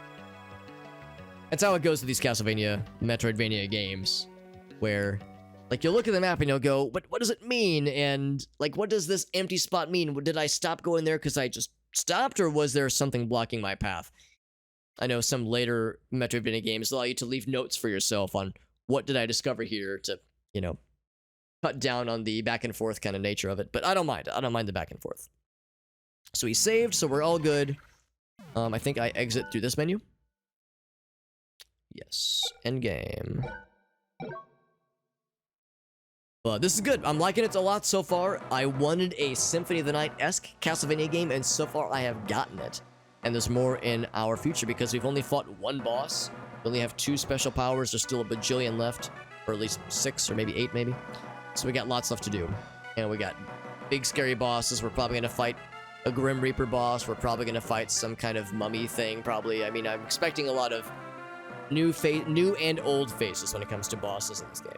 That's how it goes with these Castlevania, Metroidvania games, where, like, you'll look at the map and you'll go, what does it mean? And, like, what does this empty spot mean? Did I stop going there because I just stopped, or was there something blocking my path? I know some later Metroidvania games allow you to leave notes for yourself on what did I discover here to, you know, cut down on the back and forth kind of nature of it, but I don't mind. I don't mind the back and forth. So he saved, so we're all good. I think I exit through this menu. Yes, end game. But this is good. I'm liking it a lot so far. I wanted a Symphony of the Night-esque Castlevania game, and so far I have gotten it. And there's more in our future because we've only fought one boss. We only have 2 special powers. There's still a bajillion left, or at least 6 or maybe 8 maybe. So we got lots left to do. And we got big scary bosses. We're probably going to fight a Grim Reaper boss. We're probably going to fight some kind of mummy thing, probably. I mean, I'm expecting a lot of new and old faces when it comes to bosses in this game.